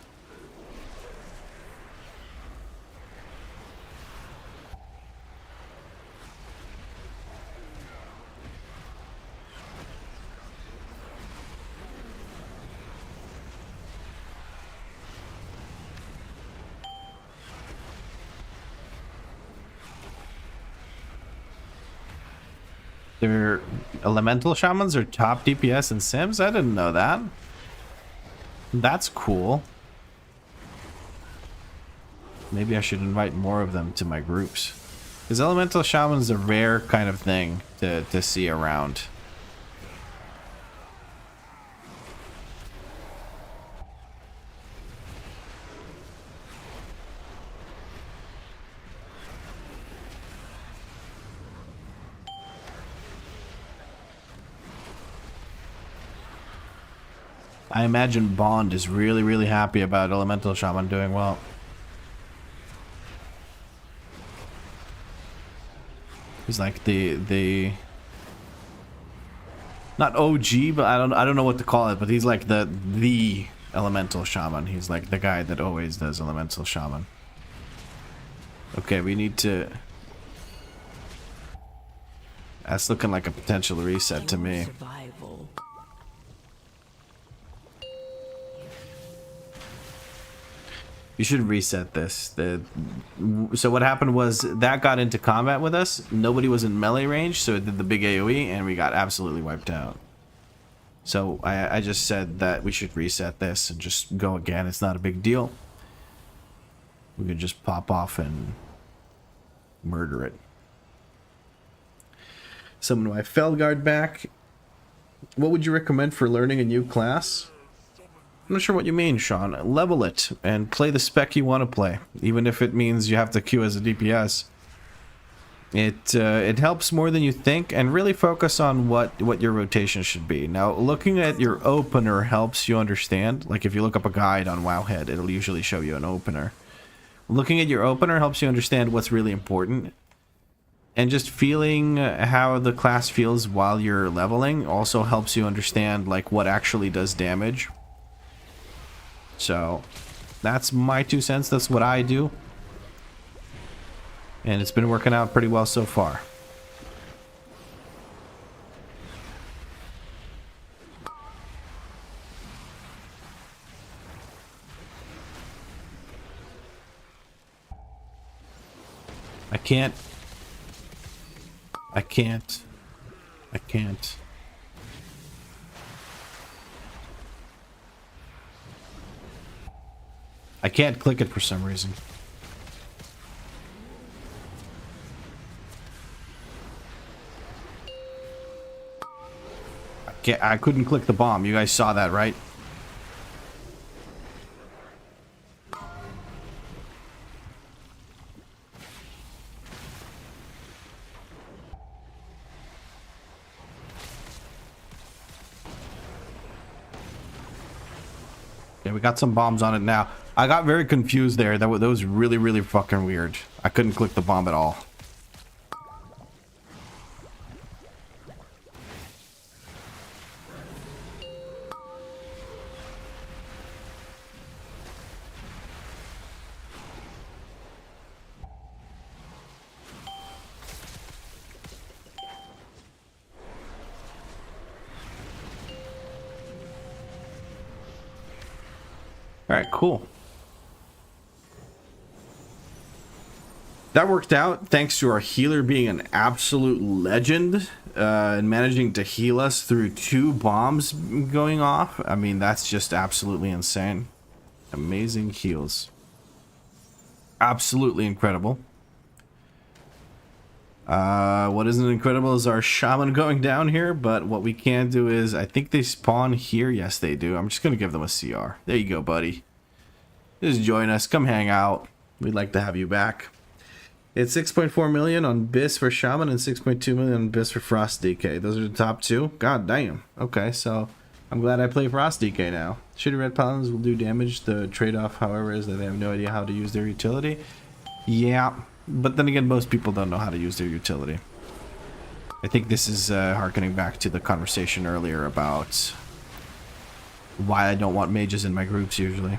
Speaker 1: Their elemental shamans are top DPS in Sims? I didn't know that. That's cool. Maybe I should invite more of them to my groups. Because elemental shamans are a rare kind of thing to see around. I imagine Bond is really, really happy about Elemental Shaman doing well. He's like the not OG, but I don't know what to call it, but he's like the Elemental Shaman. He's like the guy that always does Elemental Shaman. Okay, we need to... That's looking like a potential reset to me.
Speaker 4: Survival.
Speaker 1: You should reset this. So what happened was that got into combat with us. Nobody was in melee range, so it did the big AoE, and we got absolutely wiped out. So I just said that we should reset this and just go again. It's not a big deal. We could just pop off and murder it. Summon my Felguard back. What would you recommend for learning a new class? I'm not sure what you mean, Sean. Level it and play the spec you want to play, even if it means you have to queue as a DPS. It helps more than you think, and really focus on what your rotation should be. Now, looking at your opener helps you understand. Like if you look up a guide on Wowhead, it'll usually show you an opener. Looking at your opener helps you understand what's really important. And just feeling how the class feels while you're leveling also helps you understand like what actually does damage So that's my 2 cents. That's what I do. And it's been working out pretty well so far. I can't. I can't. I can't. I can't click it for some reason. I couldn't click the bomb. You guys saw that, right? Okay, we got some bombs on it now. I got very confused there. That was really, really fucking weird. I couldn't click the bomb at all. Alright, cool. That worked out thanks to our healer being an absolute legend and managing to heal us through 2 bombs going off. I mean, that's just absolutely insane. Amazing heals. Absolutely incredible. What isn't incredible is our shaman going down here, but what we can do is, I think they spawn here. Yes, they do. I'm just going to give them a CR. There you go, buddy. Just join us. Come hang out. We'd like to have you back. It's 6.4 million on BIS for shaman and 6.2 million on BIS for Frost DK. Those are the top 2. God damn. Okay, so I'm glad I play Frost DK now. Shitty red paladins will do damage. The trade-off, however, is that they have no idea how to use their utility. Yeah. But then again, most people don't know how to use their utility. I think this is harkening back to the conversation earlier about why I don't want mages in my groups usually.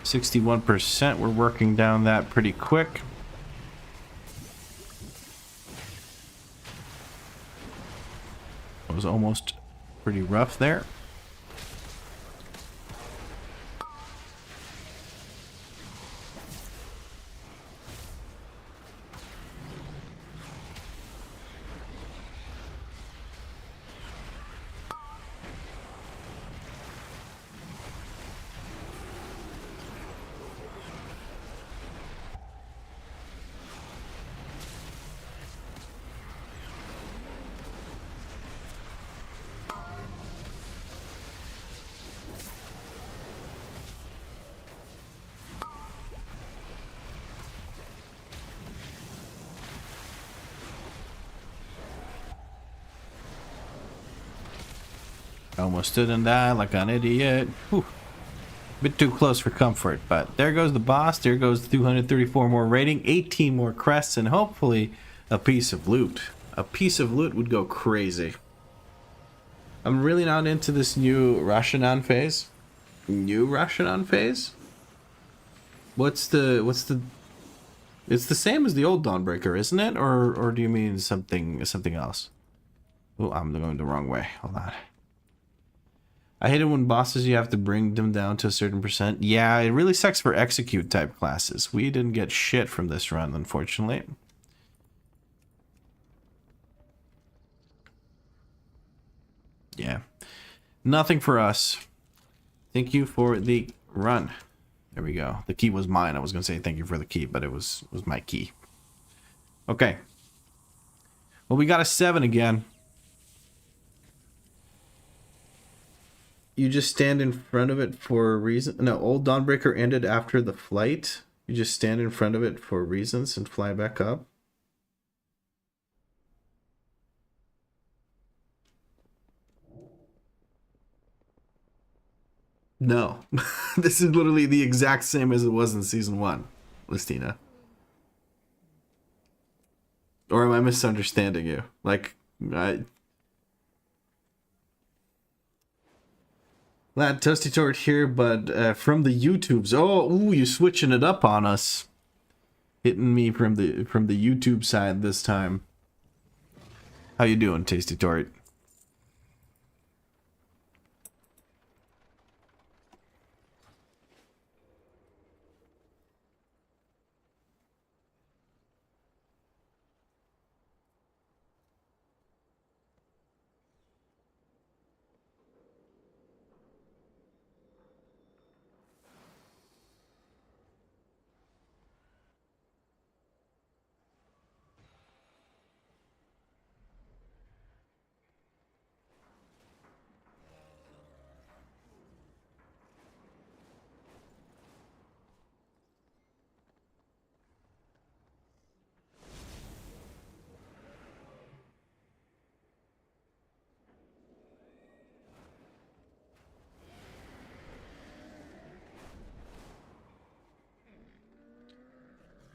Speaker 1: %. We're working down that pretty quick. It was almost pretty rough there. Almost stood and died like an idiot. Whew. Bit too close for comfort, but there goes the boss. There goes 234 more rating, 18 more crests, and hopefully a piece of loot. A piece of loot would go crazy. I'm really not into this new Rashanan phase. New Rashanan phase? What's the... It's the same as the old Dawnbreaker, isn't it? Or do you mean something else? Oh, I'm going the wrong way. Hold on. I hate it when bosses you have to bring them down to a certain %. Yeah, it really sucks for execute type classes. We didn't get shit from this run, unfortunately. Yeah. Nothing for us. Thank you for the run. There we go. The key was mine. I was going to say thank you for the key, but it was my key. Okay. Well, we got a 7 again. You just stand in front of it for a reason. No, old Dawnbreaker ended after the flight. You just stand in front of it for reasons and fly back up. No. This is literally the exact same as it was in season 1, Listina. Or am I misunderstanding you? Like, Lad, Toasty Tort here, but from the YouTubes. Oh, ooh, you're switching it up on us. Hitting me from the YouTube side this time. How you doing, Tasty Tort?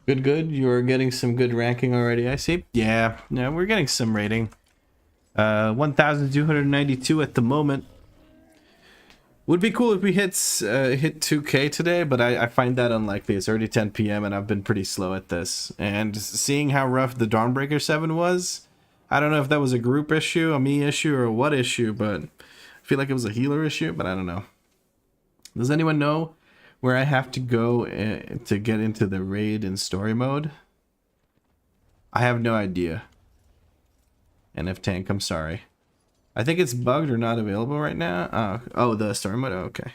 Speaker 1: Good. You're getting some good ranking already, I see. Yeah, we're getting some rating. 1,292 at the moment. Would be cool if we hit 2K today, but I find that unlikely. It's already 10 p.m. and I've been pretty slow at this. And seeing how rough the Dawnbreaker 7 was, I don't know if that was a group issue, a me issue, or what issue, but I feel like it was a healer issue, but I don't know. Does anyone know where I have to go to get into the raid in story mode? I have no idea. NF Tank, I'm sorry. I think it's bugged or not available right now. Oh, the story mode? Oh, okay.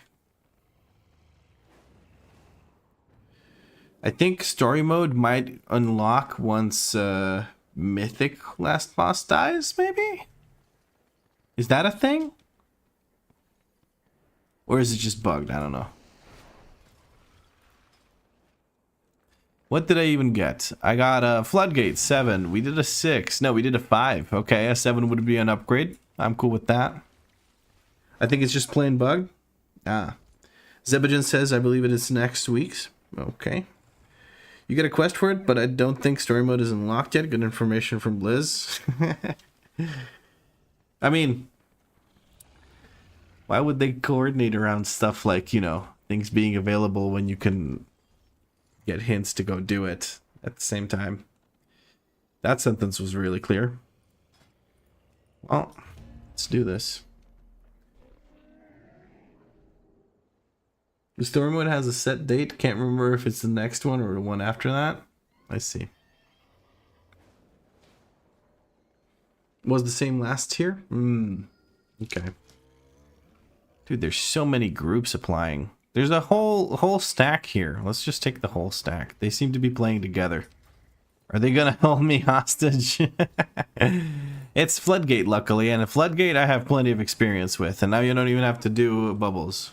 Speaker 1: I think story mode might unlock once Mythic last boss dies, maybe? Is that a thing? Or is it just bugged? I don't know. What did I even get? I got a Floodgate 7. We did a 6. No, we did a 5. Okay, a 7 would be an upgrade. I'm cool with that. I think it's just plain bug. Zebajan says, I believe it is next week's. Okay. You get a quest for it, but I don't think story mode is unlocked yet. Good information from Blizz. I mean, why would they coordinate around stuff like, you know, things being available when you can get hints to go do it at the same time? That sentence was really clear. Well, let's do this. The story mode has a set date. Can't remember if it's the next one or the one after that. I see. Was the same last tier? Okay. Dude, there's so many groups applying. There's a whole stack here. Let's just take the whole stack. They seem to be playing together. Are they gonna hold me hostage? It's Floodgate, luckily, and a Floodgate I have plenty of experience with, and now you don't even have to do bubbles.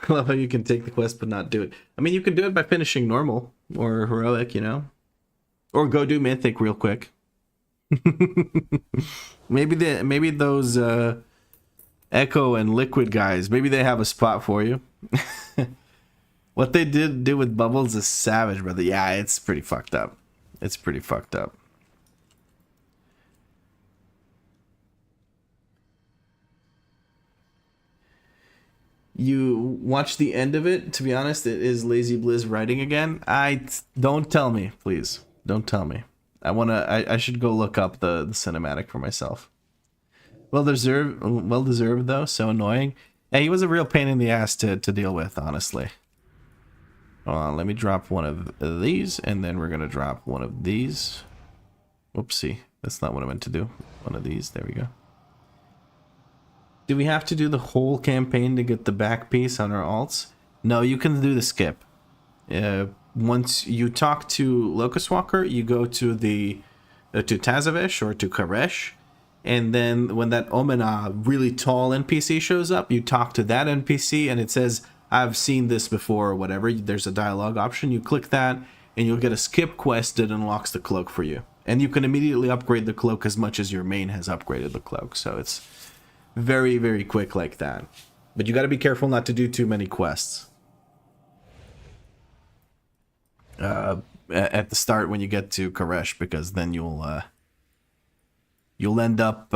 Speaker 1: I love how you can take the quest but not do it. I mean, you can do it by finishing normal or heroic, you know, or go do mythic real quick. maybe those Echo and Liquid guys, maybe they have a spot for you. What they did do with bubbles is savage, brother. Yeah, it's pretty fucked up. It's pretty fucked up. You watch the end of it. To be honest, it is Lazy Blizz writing again. Don't tell me, please. Don't tell me. I should go look up the cinematic for myself. Well deserved though. So annoying. Yeah, he was a real pain in the ass to deal with, honestly. Hold on, let me drop one of these, and then we're gonna drop one of these. Whoopsie, that's not what I meant to do. One of these. There we go. Do we have to do the whole campaign to get the back piece on our alts? No, you can do the skip. Once you talk to Locust Walker, you go to the to Tazavesh or to Karesh, And then when that Omena really tall NPC shows up, you talk to that NPC and it says, I've seen this before or whatever. There's a dialogue option. You click that and you'll get a skip quest that unlocks the cloak for you. And you can immediately upgrade the cloak as much as your main has upgraded the cloak. So it's very, very quick like that. But you got to be careful not to do too many quests. At the start when you get to Koresh, because then you'll end up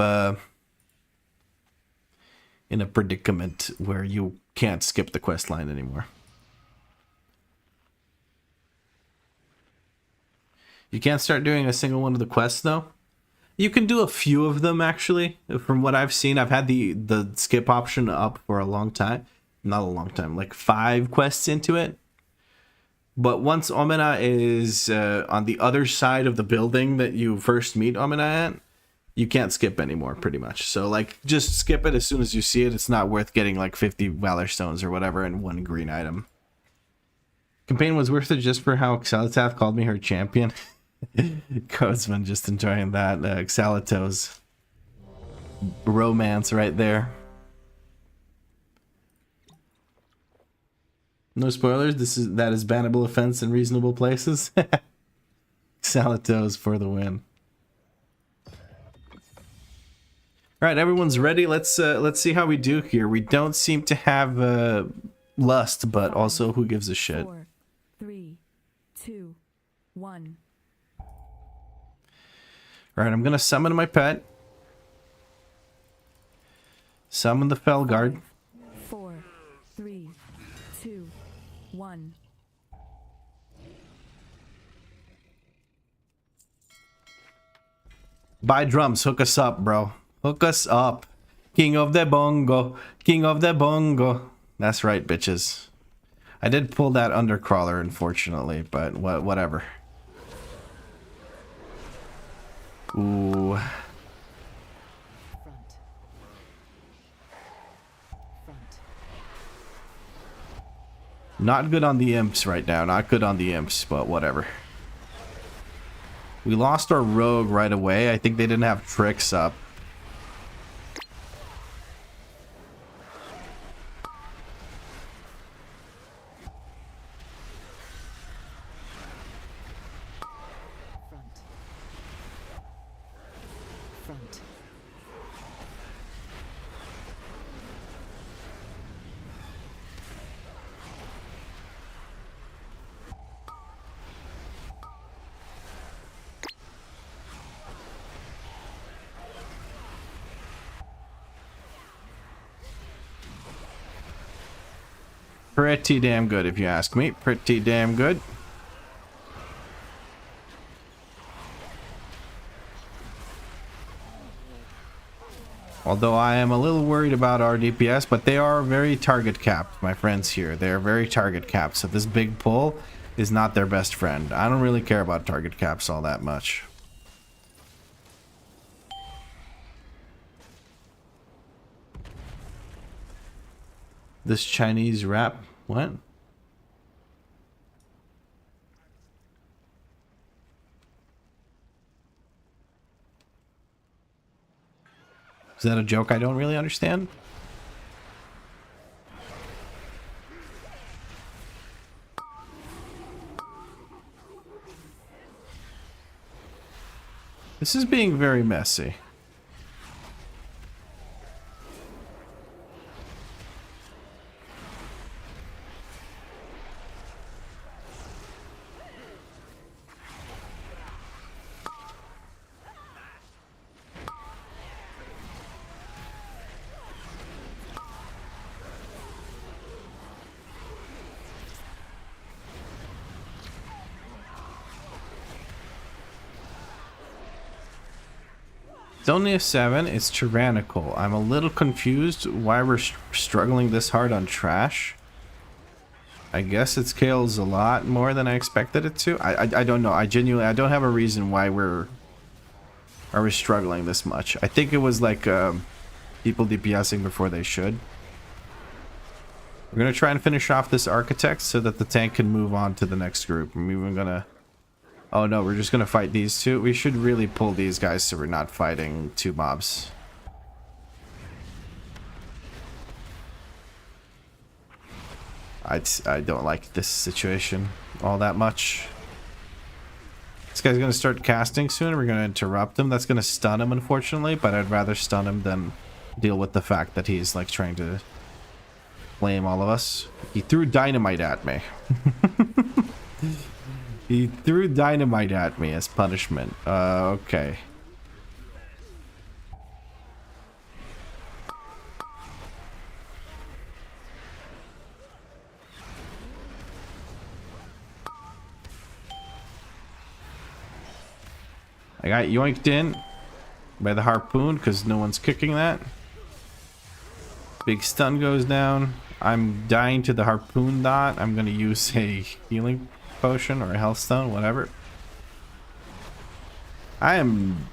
Speaker 1: in a predicament where you can't skip the quest line anymore. You can't start doing a single one of the quests though. You can do a few of them actually. From what I've seen, I've had the skip option up for a long time. Not a long time, like 5 quests into it. But once Omena is on the other side of the building that you first meet Omena at, you can't skip anymore, pretty much. So, like, just skip it as soon as you see it. It's not worth getting, like, 50 Valor Stones or whatever and 1 green item. Campaign was worth it just for how Xalatath called me her champion. Codesman just enjoying that. Xalato's romance right there. No spoilers. That is bannable offense in reasonable places. Xalato's for the win. All right, everyone's ready. Let's see how we do here. We don't seem to have lust, but also who gives a shit?
Speaker 5: 4, 3, 2, 1.
Speaker 1: All right, I'm gonna summon my pet. Summon the Felguard.
Speaker 5: 4, 3, 2, 1.
Speaker 1: Buy drums. Hook us up, bro. Hook us up. King of the bongo. King of the bongo. That's right, bitches. I did pull that undercrawler, unfortunately, but whatever. Ooh. Not good on the imps right now. Not good on the imps, but whatever. We lost our rogue right away. I think they didn't have tricks up. Pretty damn good, if you ask me. Pretty damn good. Although I am a little worried about our DPS, but they are very target capped, my friends here. They're very target capped, so this big pull is not their best friend. I don't really care about target caps all that much. This Chinese rap, what? Is that a joke I don't really understand? This is being very messy. It's only a 7. It's tyrannical. I'm a little confused why we're struggling this hard on trash. I guess it scales a lot more than I expected it to. I don't know. I don't have a reason why we're struggling this much. I think it was like people DPSing before they should. We're gonna try and finish off this architect so that the tank can move on to the next group. I'm even gonna Oh no, we're just gonna fight these two. We should really pull these guys so we're not fighting two mobs. I don't like this situation all that much. This guy's gonna start casting soon. We're gonna interrupt him. That's gonna stun him, unfortunately, but I'd rather stun him than deal with the fact that he's like trying to flame all of us. He threw dynamite at me. He threw dynamite at me as punishment. Okay. I got yoinked in by the harpoon because no one's kicking that. Big stun goes down. I'm dying to the harpoon dot. I'm going to use a healing potion or a health stone, whatever. I am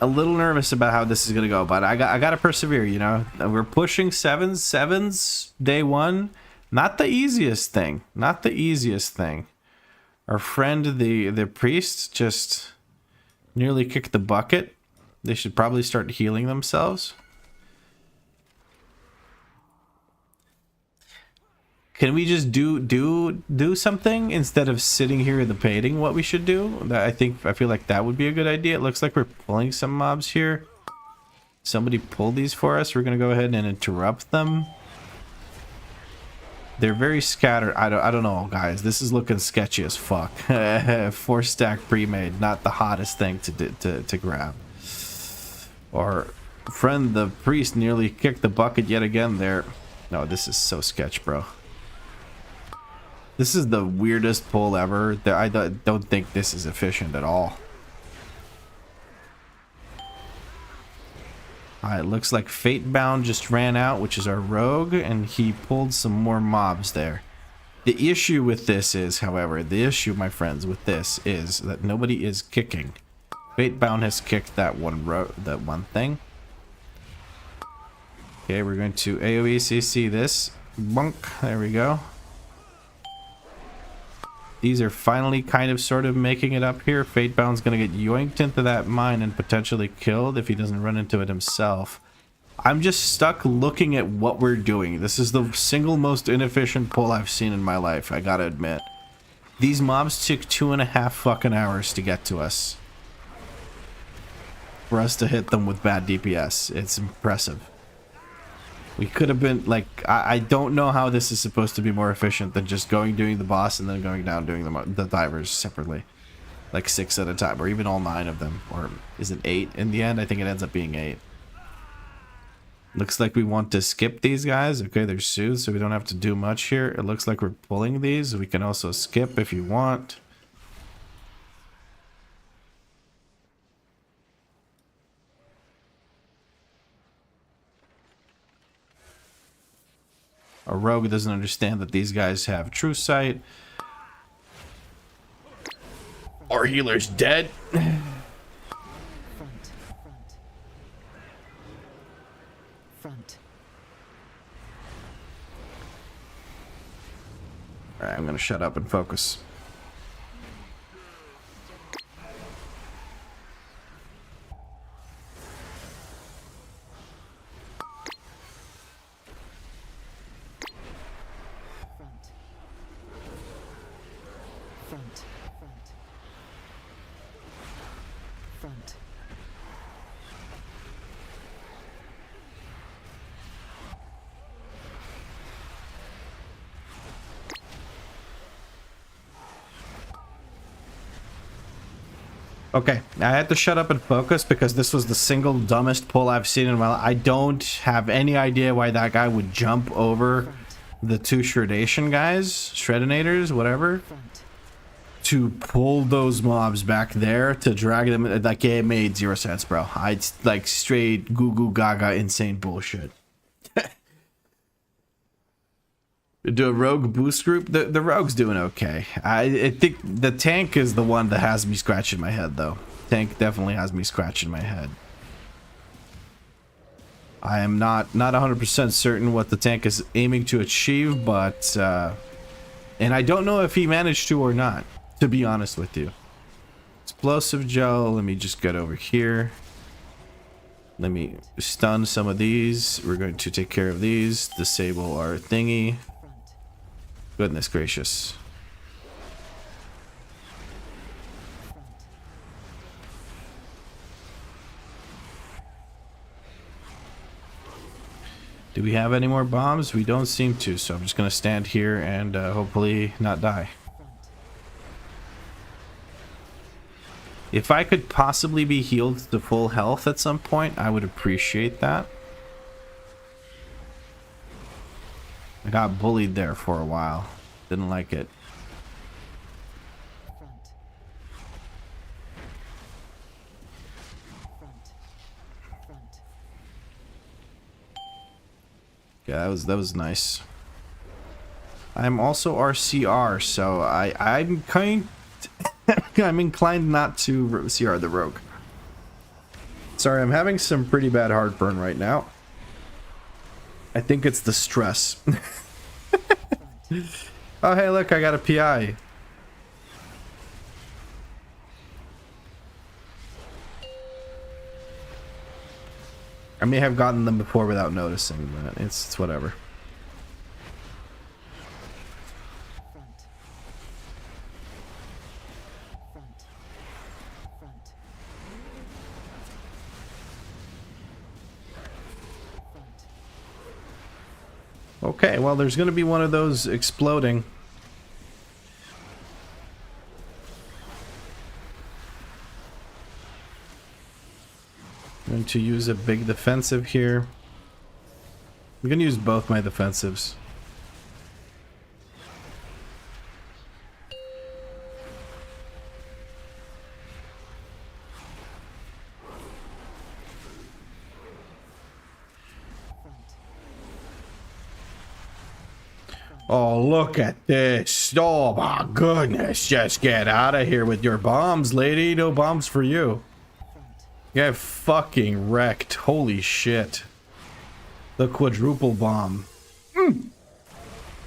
Speaker 1: a little nervous about how this is going to go, but I got to persevere, you know. We're pushing sevens day one. Not the easiest thing. Not the easiest thing. Our friend, the priest, just nearly kicked the bucket. They should probably start healing themselves. Can we just do something instead of sitting here debating what we should do? I feel like that would be a good idea. It looks like we're pulling some mobs here. Somebody pull these for us. We're gonna go ahead and interrupt them. They're very scattered. I don't know, guys. This is looking sketchy as fuck. 4-stack pre-made, not the hottest thing to grab. Or friend, the priest nearly kicked the bucket yet again there. No, this is so sketch, bro. This is the weirdest pull ever. I don't think this is efficient at all. Alright, looks like Fatebound just ran out, which is our rogue, and he pulled some more mobs there. The issue with this is, however, the issue, my friends, with this is that nobody is kicking. Fatebound has kicked that one thing. Okay, we're going to AoE CC this. Bunk. There we go. These are finally kind of sort of making it up here. Fatebound's gonna get yoinked into that mine and potentially killed if he doesn't run into it himself. I'm just stuck looking at what we're doing. This is the single most inefficient pull I've seen in my life, I gotta admit. These mobs took 2.5 fucking hours to get to us. For us to hit them with bad DPS. It's impressive. We could have been, like, I don't know how this is supposed to be more efficient than just doing the boss and then going down doing the divers separately. Like 6 at a time, or even all 9 of them. Or is it 8 in the end? I think it ends up being 8. Looks like we want to skip these guys. Okay, they're soothed, so we don't have to do much here. It looks like we're pulling these. We can also skip if you want. A rogue doesn't understand that these guys have true sight. Our healer's dead.
Speaker 4: Front.
Speaker 1: Alright, I'm gonna shut up and focus.
Speaker 4: Front.
Speaker 1: Okay, I had to shut up and focus because this was the single dumbest pull I've seen in my life. I don't have any idea why that guy would jump over the 2 Shredation guys, Shredinators, whatever, to pull those mobs back there to drag them. Like, it made 0 sense, bro. It's like straight goo goo gaga insane bullshit. Do a rogue boost group? The rogue's doing okay. I think the tank is the one that has me scratching my head, though. Tank definitely has me scratching my head. I am not 100% certain what the tank is aiming to achieve, but and I don't know if he managed to or not, to be honest with you. Explosive gel. Let me just get over here. Let me stun some of these. We're going to take care of these. Disable our thingy. Goodness gracious. Do we have any more bombs? We don't seem to, so I'm just going to stand here and hopefully not die. If I could possibly be healed to full health at some point, I would appreciate that. I got bullied there for a while. Didn't like it. Yeah, that was nice. I'm also RCR, so I'm I'm inclined not to CR the rogue. Sorry, I'm having some pretty bad heartburn right now. I think it's the stress. Oh, hey, look, I got a PI. I may have gotten them before without noticing, but it's whatever. Okay, well, there's going to be one of those exploding. I'm going to use a big defensive here. I'm going to use both my defensives. Oh, look at this. Oh my goodness. Just get out of here with your bombs, lady. No bombs for you. You got fucking wrecked. Holy shit. The quadruple bomb.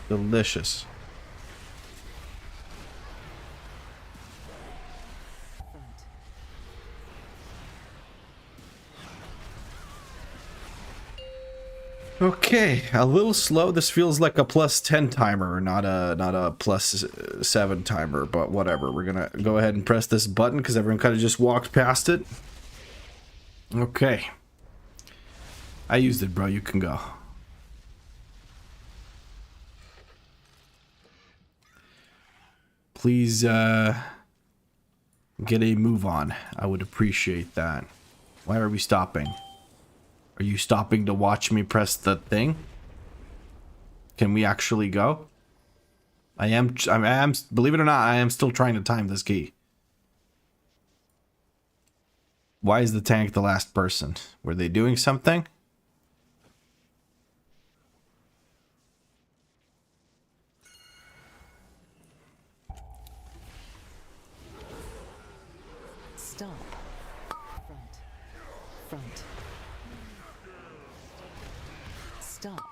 Speaker 1: Delicious. Okay, a little slow. This feels like a +10 timer, not a +7 timer, but whatever. We're gonna go ahead and press this button because everyone kind of just walked past it. Okay. I used it, bro. You can go. Please, get a move on. I would appreciate that. Why are we stopping? Are you stopping to watch me press the thing? Can we actually go? I am, believe it or not, I am still trying to time this key. Why is the tank the last person? Were they doing something?
Speaker 4: Stop. Front. Stop.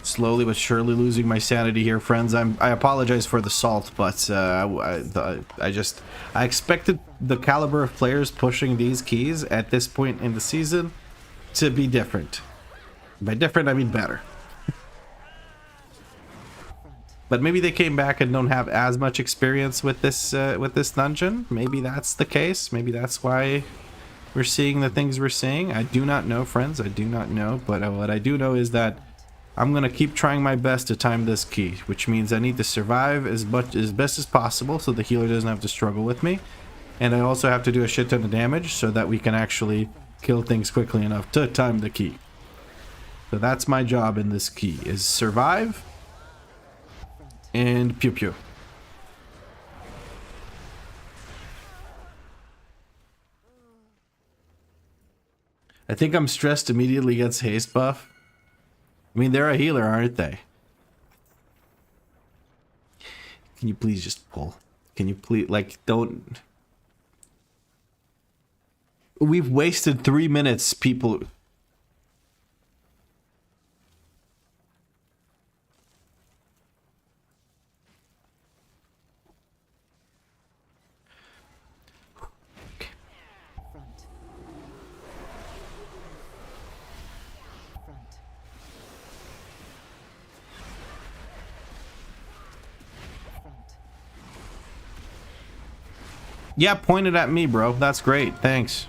Speaker 1: Slowly but surely losing my sanity here, friends. I apologize for the salt, but I expected the caliber of players pushing these keys at this point in the season to be different. By different, I mean better. But maybe they came back and don't have as much experience with this dungeon. Maybe that's the case. Maybe that's why we're seeing the things we're seeing. I do not know, friends. I do not know. But what I do know is that I'm gonna keep trying my best to time this key, which means I need to survive as best as possible so the healer doesn't have to struggle with me. And I also have to do a shit ton of damage so that we can actually kill things quickly enough to time the key. So that's my job in this key, is survive and pew pew. I think I'm stressed immediately gets haste buff. I mean, they're a healer, aren't they? Can you please just pull? Can you please, like, don't... We've wasted 3 minutes, people. Yeah, point it at me, bro. That's great. Thanks.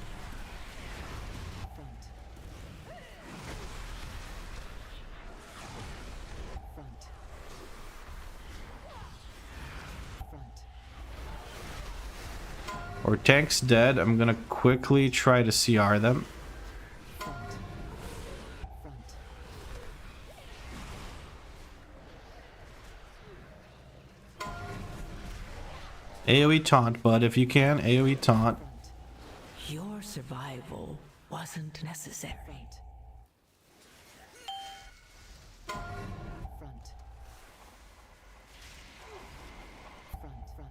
Speaker 1: Or tank's dead. I'm gonna quickly try to CR them. AoE taunt, bud, if you can. AoE taunt.
Speaker 4: Your survival wasn't necessary. Front. Front.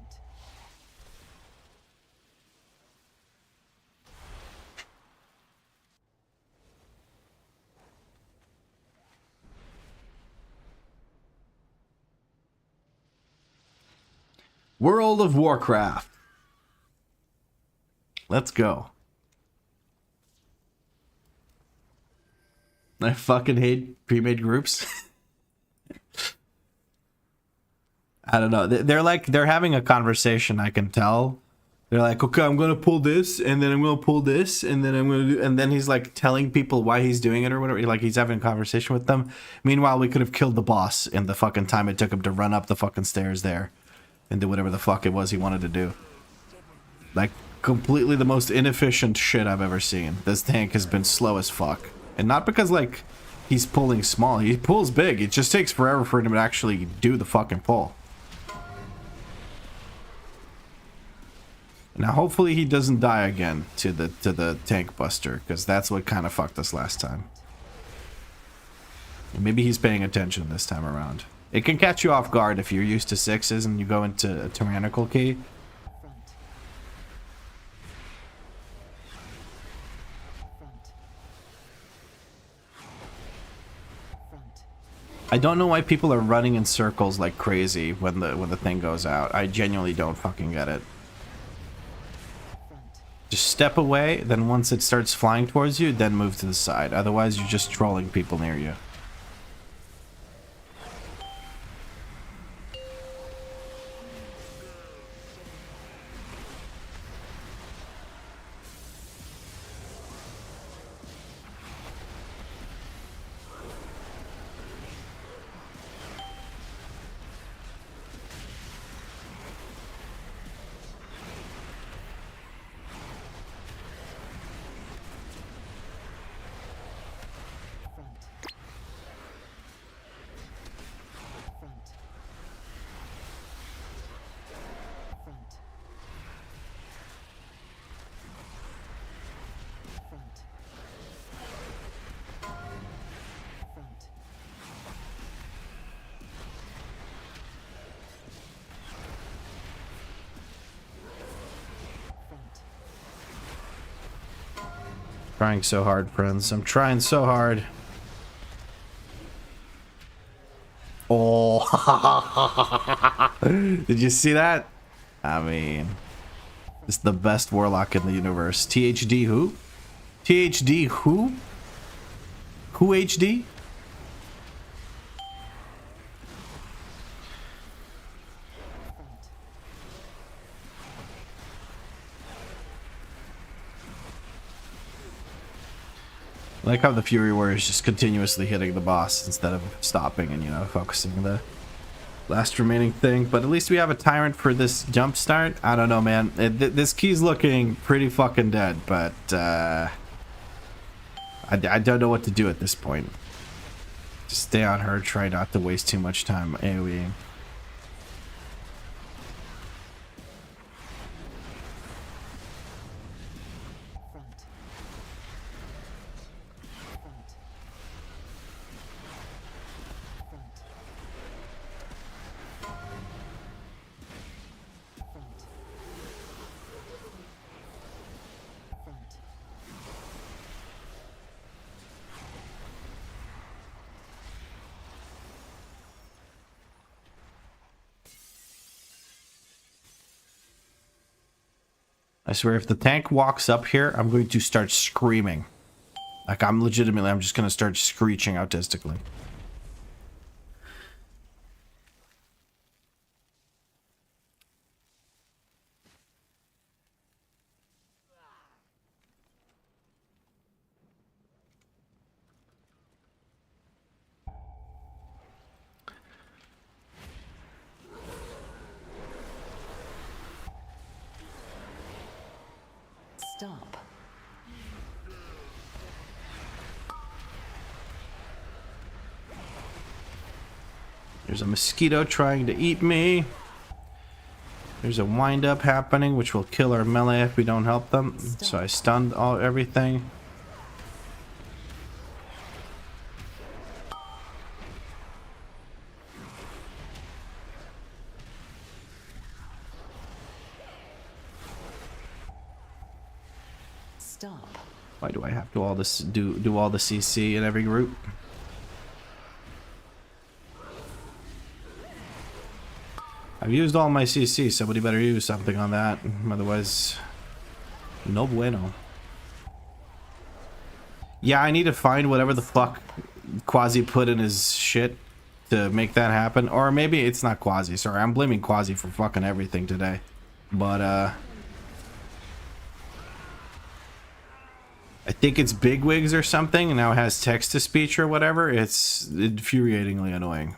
Speaker 1: World of Warcraft. Let's go. I fucking hate pre-made groups. I don't know. They're having a conversation, I can tell. They're like, okay, I'm gonna pull this, and then I'm gonna pull this, and then I'm gonna do, and then he's like telling people why he's doing it or whatever. Like he's having a conversation with them. Meanwhile, we could have killed the boss in the fucking time it took him to run up the fucking stairs there and do whatever the fuck it was he wanted to do. Like, completely the most inefficient shit I've ever seen. This tank has been slow as fuck. And not because, like, he's pulling small. He pulls big. It just takes forever for him to actually do the fucking pull. Now, hopefully he doesn't die again to the tank buster, because that's what kind of fucked us last time. Maybe he's paying attention this time around. It can catch you off guard if you're used to sixes and you go into a tyrannical key. I don't know why people are running in circles like crazy when the thing goes out. I genuinely don't fucking get it. Just step away, then once it starts flying towards you, then move to the side. Otherwise, you're just trolling people near you. Trying so hard, friends. I'm trying so hard. Oh. Did you see that? I mean, it's the best Warlock in the universe. THD who? THD who? Who HD? I like how the Fury Warrior is just continuously hitting the boss instead of stopping and, you know, focusing the last remaining thing. But at least we have a Tyrant for this jump start. I don't know, man. This key's looking pretty fucking dead, but I don't know what to do at this point. Just stay on her, try not to waste too much time AoEing. I swear, if the tank walks up here, I'm going to start screaming. Like, I'm just going to start screeching autistically.
Speaker 4: Stop.
Speaker 1: There's a mosquito trying to eat me. There's a wind-up happening, which will kill our melee if we don't help them. So I stunned everything.
Speaker 4: Stop.
Speaker 1: Why do I have to do all the CC in every group? I've used all my CC. Somebody better use something on that. Otherwise, no bueno. Yeah, I need to find whatever the fuck Quasi put in his shit to make that happen. Or maybe it's not Quasi. Sorry, I'm blaming Quasi for fucking everything today. But, I think it's Bigwigs or something, and now it has text-to-speech or whatever. It's infuriatingly annoying.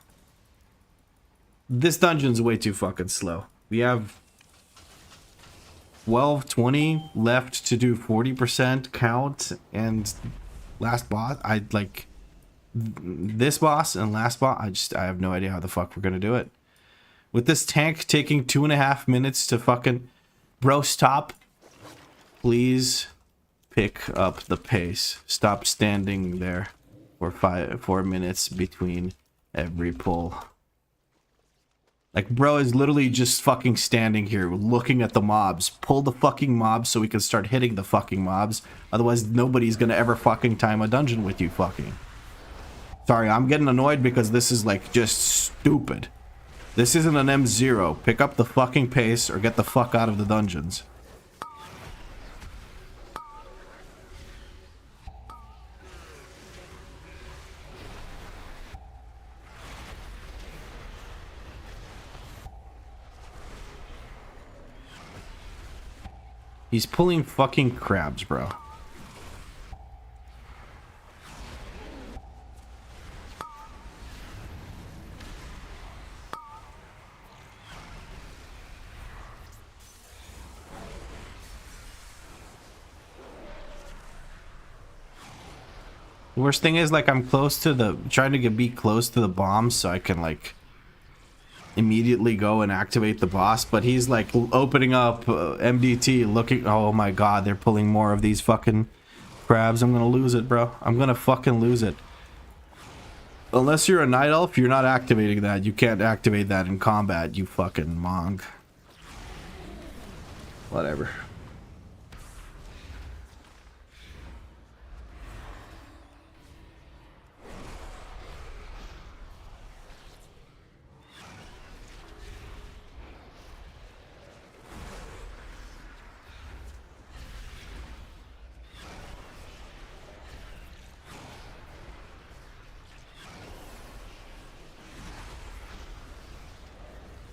Speaker 1: This dungeon's way too fucking slow. We have 12-20 left to do 40% count, and last boss, this boss and last boss, I have no idea how the fuck we're gonna do it. With this tank taking 2.5 minutes to fucking... Bro, stop. Please pick up the pace. Stop standing there for 4 minutes between every pull. Like, bro is literally just fucking standing here looking at the mobs. Pull the fucking mobs so we can start hitting the fucking mobs. Otherwise, nobody's gonna ever fucking time a dungeon with you fucking. Sorry, I'm getting annoyed because this is, like, just stupid. This isn't an M0. Pick up the fucking pace or get the fuck out of the dungeons. He's pulling fucking crabs, bro. The worst thing is, like, I'm close to the... trying to be close to the bombs so I can, like... immediately go and activate the boss, but he's like opening up MDT looking. Oh my god, they're pulling more of these fucking crabs. I'm gonna lose it, bro. I'm gonna fucking lose it. Unless you're a night elf, you're not activating that. You can't activate that in combat, you fucking monk. Whatever.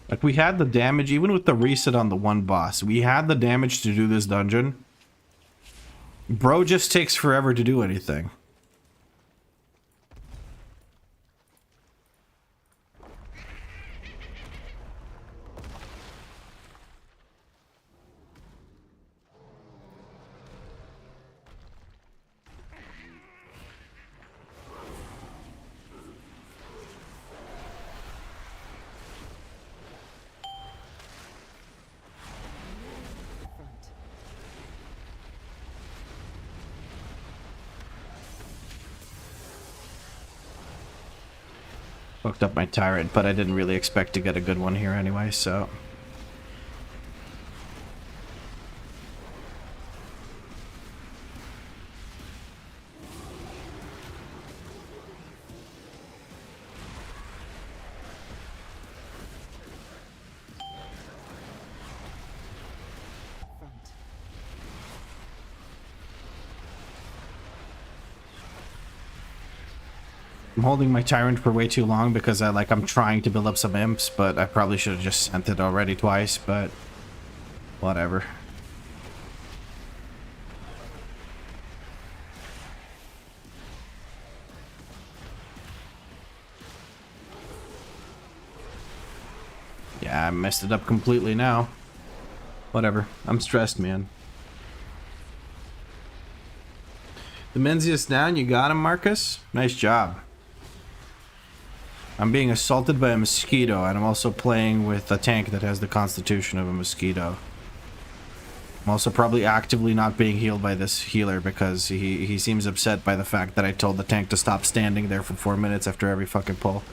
Speaker 1: Like, we had the damage, even with the reset on the one boss. We had the damage to do this dungeon. Bro just takes forever to do anything. Fucked up my tyrant, but I didn't really expect to get a good one here anyway, so... I'm holding my tyrant for way too long because I'm trying to build up some imps, but I probably should have just sent it already twice, but whatever. Yeah, I messed it up completely now. Whatever. I'm stressed, man. The Menzies down. You got him, Marcus. Nice job. I'm being assaulted by a mosquito, and I'm also playing with a tank that has the constitution of a mosquito. I'm also probably actively not being healed by this healer because he seems upset by the fact that I told the tank to stop standing there for 4 minutes after every fucking pull.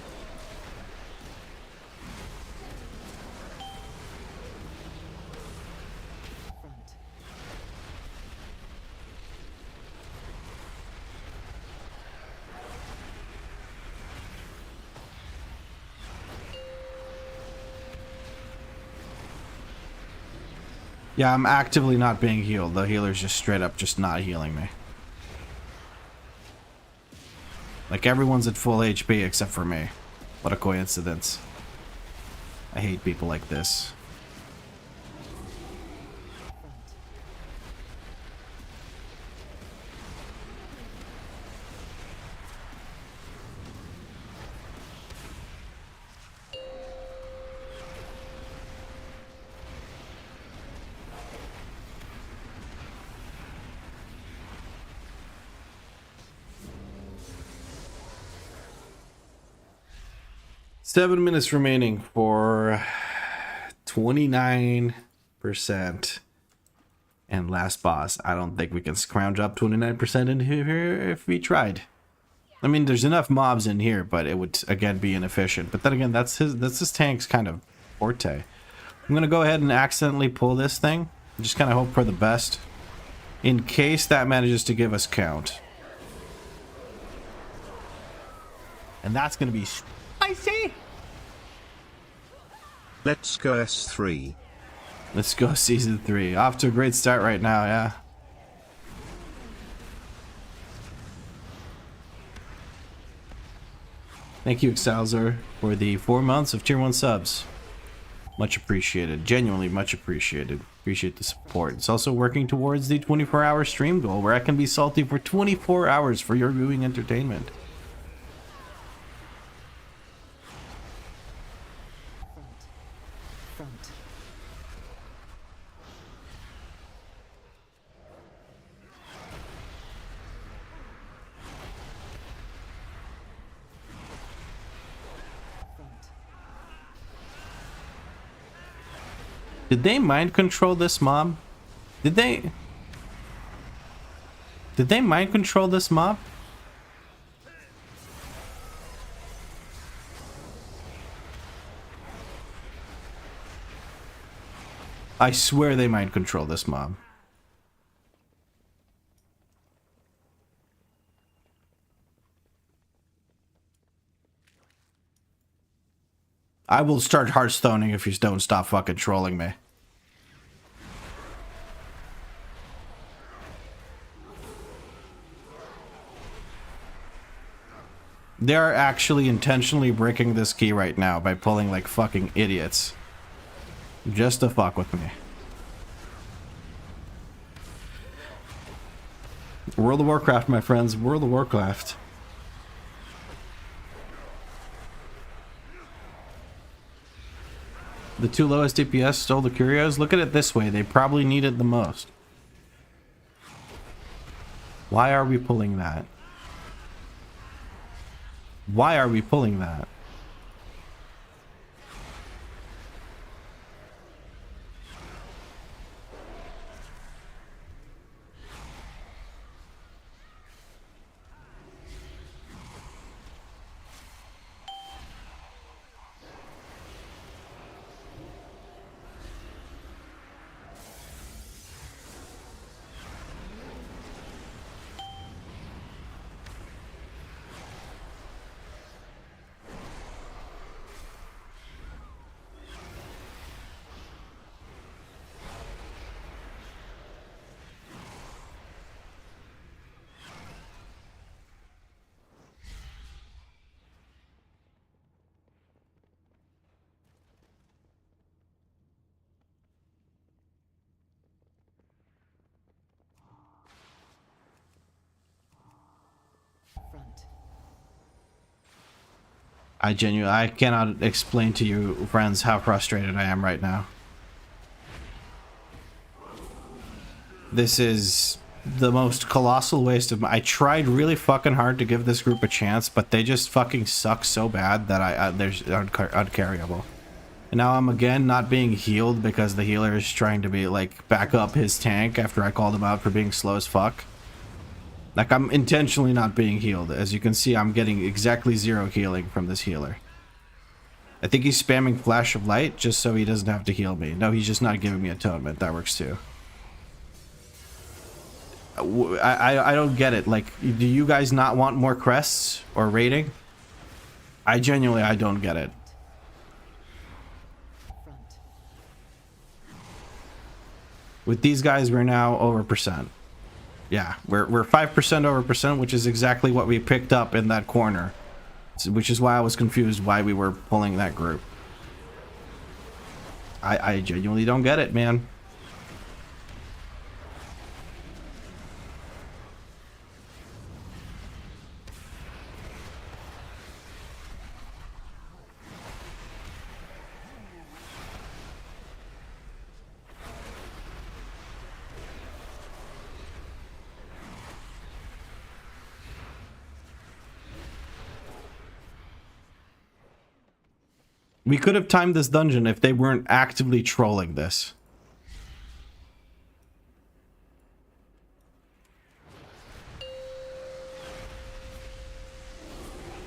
Speaker 4: Front.
Speaker 1: 'Yeah, I'm actively not being healed. The healer's just straight up just not healing me. Like, everyone's at full HP except for me. What a coincidence. I hate people like this. 7 minutes remaining for 29%. And last boss. I don't think we can scrounge up 29% in here if we tried. I mean, there's enough mobs in here, but it would, again, be inefficient. But then again, that's his tank's kind of forte. I'm going to go ahead and accidentally pull this thing. Just kind of hope for the best. In case that manages to give us count. And that's going to be spicy.
Speaker 2: Let's go S3.
Speaker 1: Let's go season 3. Off to a great start right now, yeah. Thank you, Excelzor, for the 4 months of tier 1 subs. Much appreciated. Genuinely much appreciated. Appreciate the support. It's also working towards the 24-hour stream goal where I can be salty for 24 hours for your viewing entertainment.
Speaker 4: Front.
Speaker 1: Did they mind control this mob? Did they mind control this mob? I swear they mind control this mob. I will start Hearthstoning if you don't stop fucking trolling me. They are actually intentionally breaking this key right now by pulling like fucking idiots. Just to fuck with me. World of Warcraft, my friends. World of Warcraft. The 2 lowest DPS stole the curios. Look at it this way. They probably need it the most. Why are we pulling that? Why are we pulling that?
Speaker 4: Front.
Speaker 1: I cannot explain to you, friends, how frustrated I am right now. This is the most colossal waste of my... I tried really fucking hard to give this group a chance, but they just fucking suck so bad that there's uncarryable. And now I'm again not being healed because the healer is trying to be like back up his tank after I called him out for being slow as fuck. Like, I'm intentionally not being healed. As you can see, I'm getting exactly 0 healing from this healer. I think he's spamming Flash of Light just so he doesn't have to heal me. No, he's just not giving me Atonement. That works too. I don't get it. Like, do you guys not want more crests or rating? I don't get it.
Speaker 4: Front.
Speaker 1: With these guys, we're now over percent. Yeah, we're 5% over percent, which is exactly what we picked up in that corner. Which is why I was confused why we were pulling that group. I genuinely don't get it, man. We could have timed this dungeon if they weren't actively trolling this.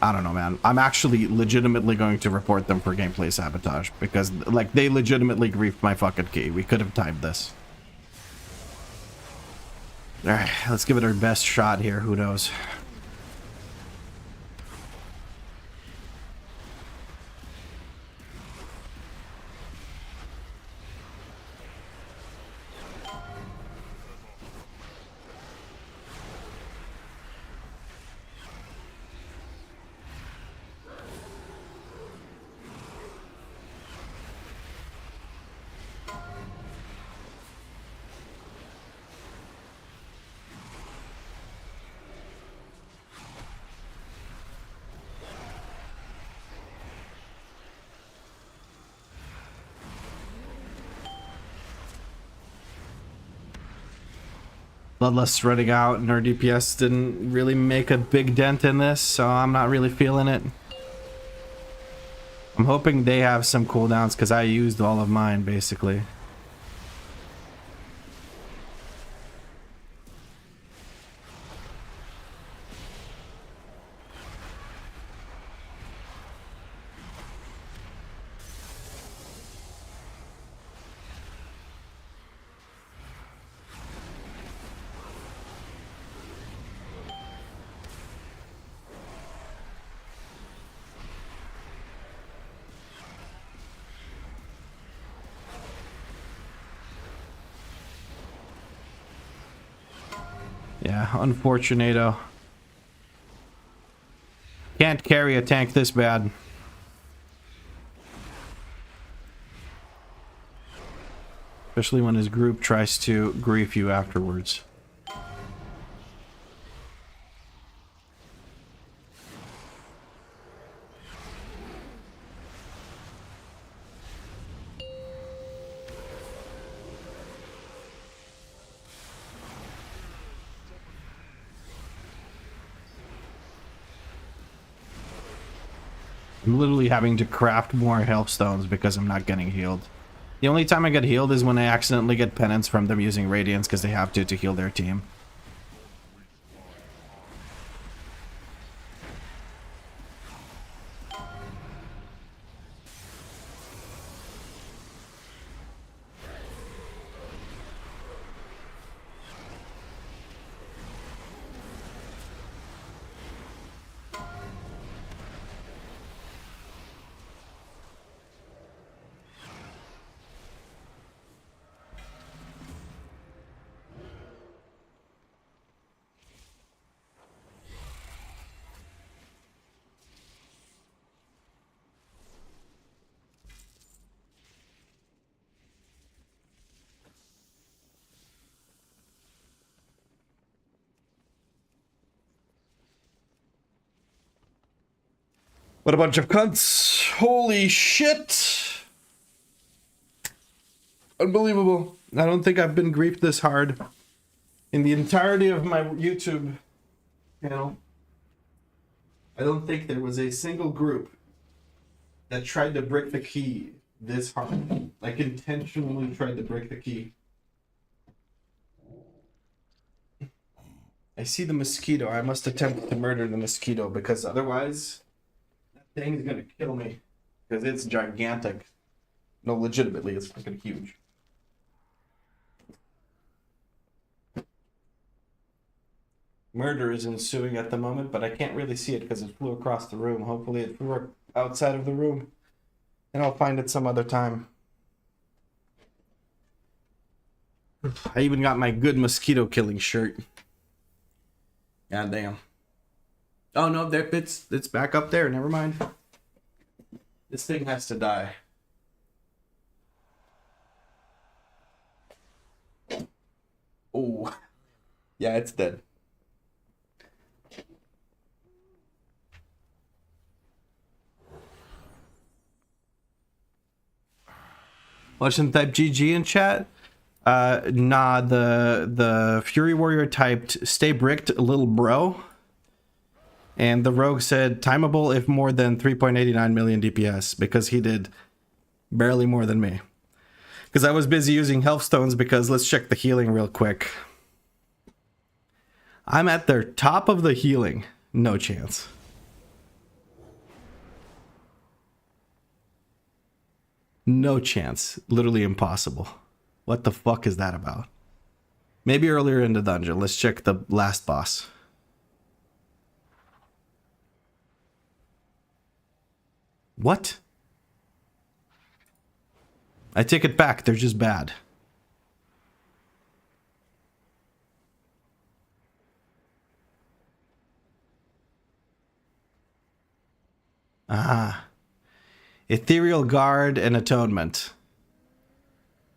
Speaker 1: I don't know, man. I'm actually legitimately going to report them for gameplay sabotage because, like, they legitimately griefed my fucking key. We could have timed this. Alright, let's give it our best shot here. Who knows? Bloodlust running out and our DPS didn't really make a big dent in this, so I'm not really feeling it. I'm hoping they have some cooldowns because I used all of mine basically. Yeah, unfortunato. Can't carry a tank this bad. Especially when his group tries to grief you afterwards. I'm literally having to craft more health stones because I'm not getting healed. The only time I get healed is when I accidentally get penance from them using radiance because they have to heal their team. What a bunch of cunts. Holy shit. Unbelievable. I don't think I've been griefed this hard In the entirety of my YouTube channel, I don't think there was a single group that tried to break the key this hard. Like, intentionally tried to break the key. I see the mosquito. I must attempt to murder the mosquito, because otherwise that thing is gonna kill me. Because it's gigantic. No, legitimately, it's fucking huge. Murder is ensuing at the moment, but I can't really see it because it flew across the room. Hopefully it flew outside of the room. And I'll find it some other time. I even got my good mosquito killing shirt. God damn. Oh no, there it's back up there. Never mind. This thing has to die. Oh. Yeah, it's dead. Watching type GG in chat? Nah, the Fury Warrior typed stay bricked, little bro. And the rogue said timeable if more than 3.89 million DPS, because he did barely more than me. Because I was busy using health stones, because let's check the healing real quick. I'm at the top of the healing. No chance. No chance. Literally impossible. What the fuck is that about? Maybe earlier in the dungeon. Let's check the last boss. What? I take it back. They're just bad. Ah. Ethereal Guard and Atonement.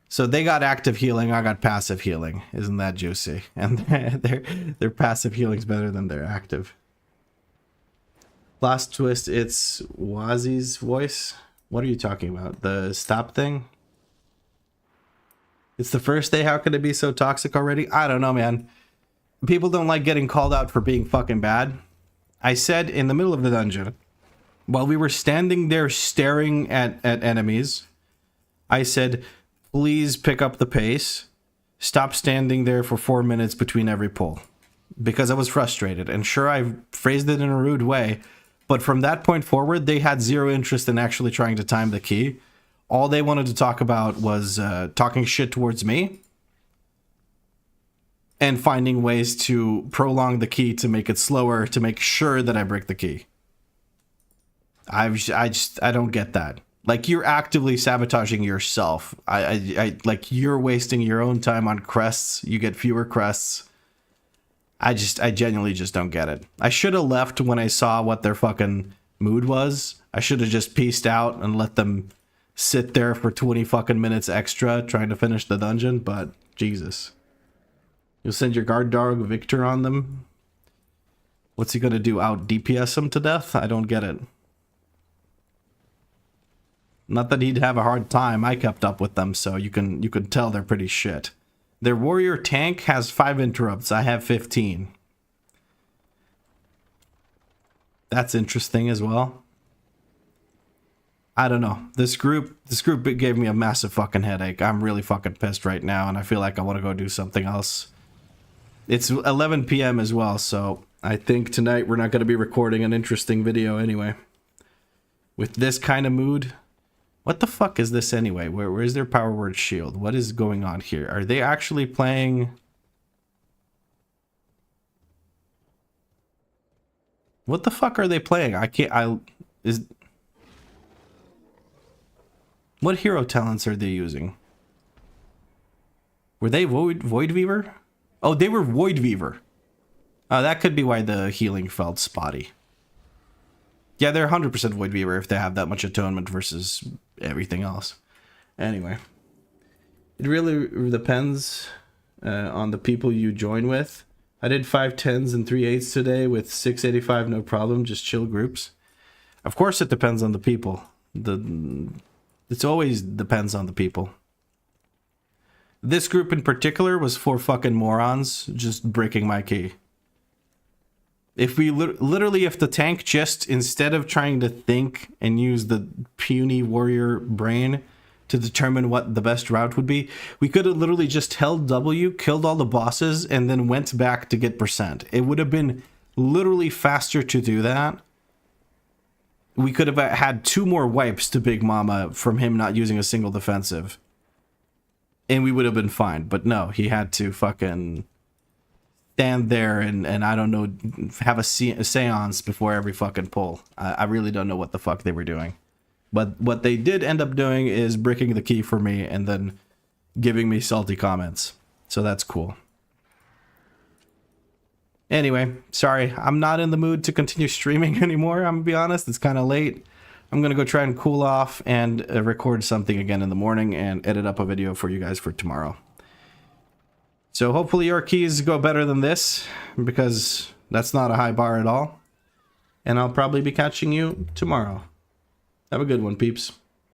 Speaker 1: So they got active healing, I got passive healing. Isn't that juicy? And their passive healing's better than their active. Last twist, it's Wazi's voice. What are you talking about? The stop thing? It's the first day, how could it be so toxic already? I don't know, man. People don't like getting called out for being fucking bad. I said in the middle of the dungeon, while we were standing there staring at enemies, I said, please pick up the pace. Stop standing there for 4 minutes between every pull. Because I was frustrated. And sure, I phrased it in a rude way. But from that point forward, they had zero interest in actually trying to time the key. All they wanted to talk about was talking shit towards me. And finding ways to prolong the key to make it slower, to make sure that I break the key. I don't get that. Like, you're actively sabotaging yourself. Like, you're wasting your own time on crests. You get fewer crests. I genuinely just don't get it. I should have left when I saw what their fucking mood was. I should have just peaced out and let them sit there for 20 fucking minutes extra trying to finish the dungeon, but Jesus. You'll send your guard dog Victor on them? What's he gonna do, out DPS them to death? I don't get it. Not that he'd have a hard time. I kept up with them, so you can tell they're pretty shit. Their warrior tank has 5 interrupts. I have 15. That's interesting as well. I don't know. This group gave me a massive fucking headache. I'm really fucking pissed right now, and I feel like I want to go do something else. It's 11 p.m. as well, so I think tonight we're not going to be recording an interesting video anyway. With this kind of mood. What the fuck is this anyway? Where's their power word shield? What is going on here? Are they actually playing? What the fuck are they playing? What hero talents are they using? Were they Void Weaver? Oh, they were Void Weaver. That could be why the healing felt spotty. Yeah, they're 100% Void Weaver if they have that much atonement versus everything else. Anyway. It really depends on the people you join with. I did 5 10s and 3 8s today with 685, no problem, just chill groups. Of course it depends on the people. It always depends on the people. This group in particular was for fucking morons just breaking my key. If we literally, if the tank just, instead of trying to think and use the puny warrior brain to determine what the best route would be, we could have literally just held W, killed all the bosses, and then went back to get percent. It would have been literally faster to do that. We could have had 2 more wipes to Big Mama from him not using a single defensive. And we would have been fine. But no, he had to fucking stand there and I don't know, have a seance before every fucking pull. I really don't know what the fuck they were doing. But what they did end up doing is breaking the key for me and then giving me salty comments. So that's cool. Anyway, sorry, I'm not in the mood to continue streaming anymore, I'm gonna be honest. It's kind of late. I'm gonna go try and cool off and record something again in the morning and edit up a video for you guys for tomorrow. So hopefully your keys go better than this, because that's not a high bar at all. And I'll probably be catching you tomorrow. Have a good one, peeps.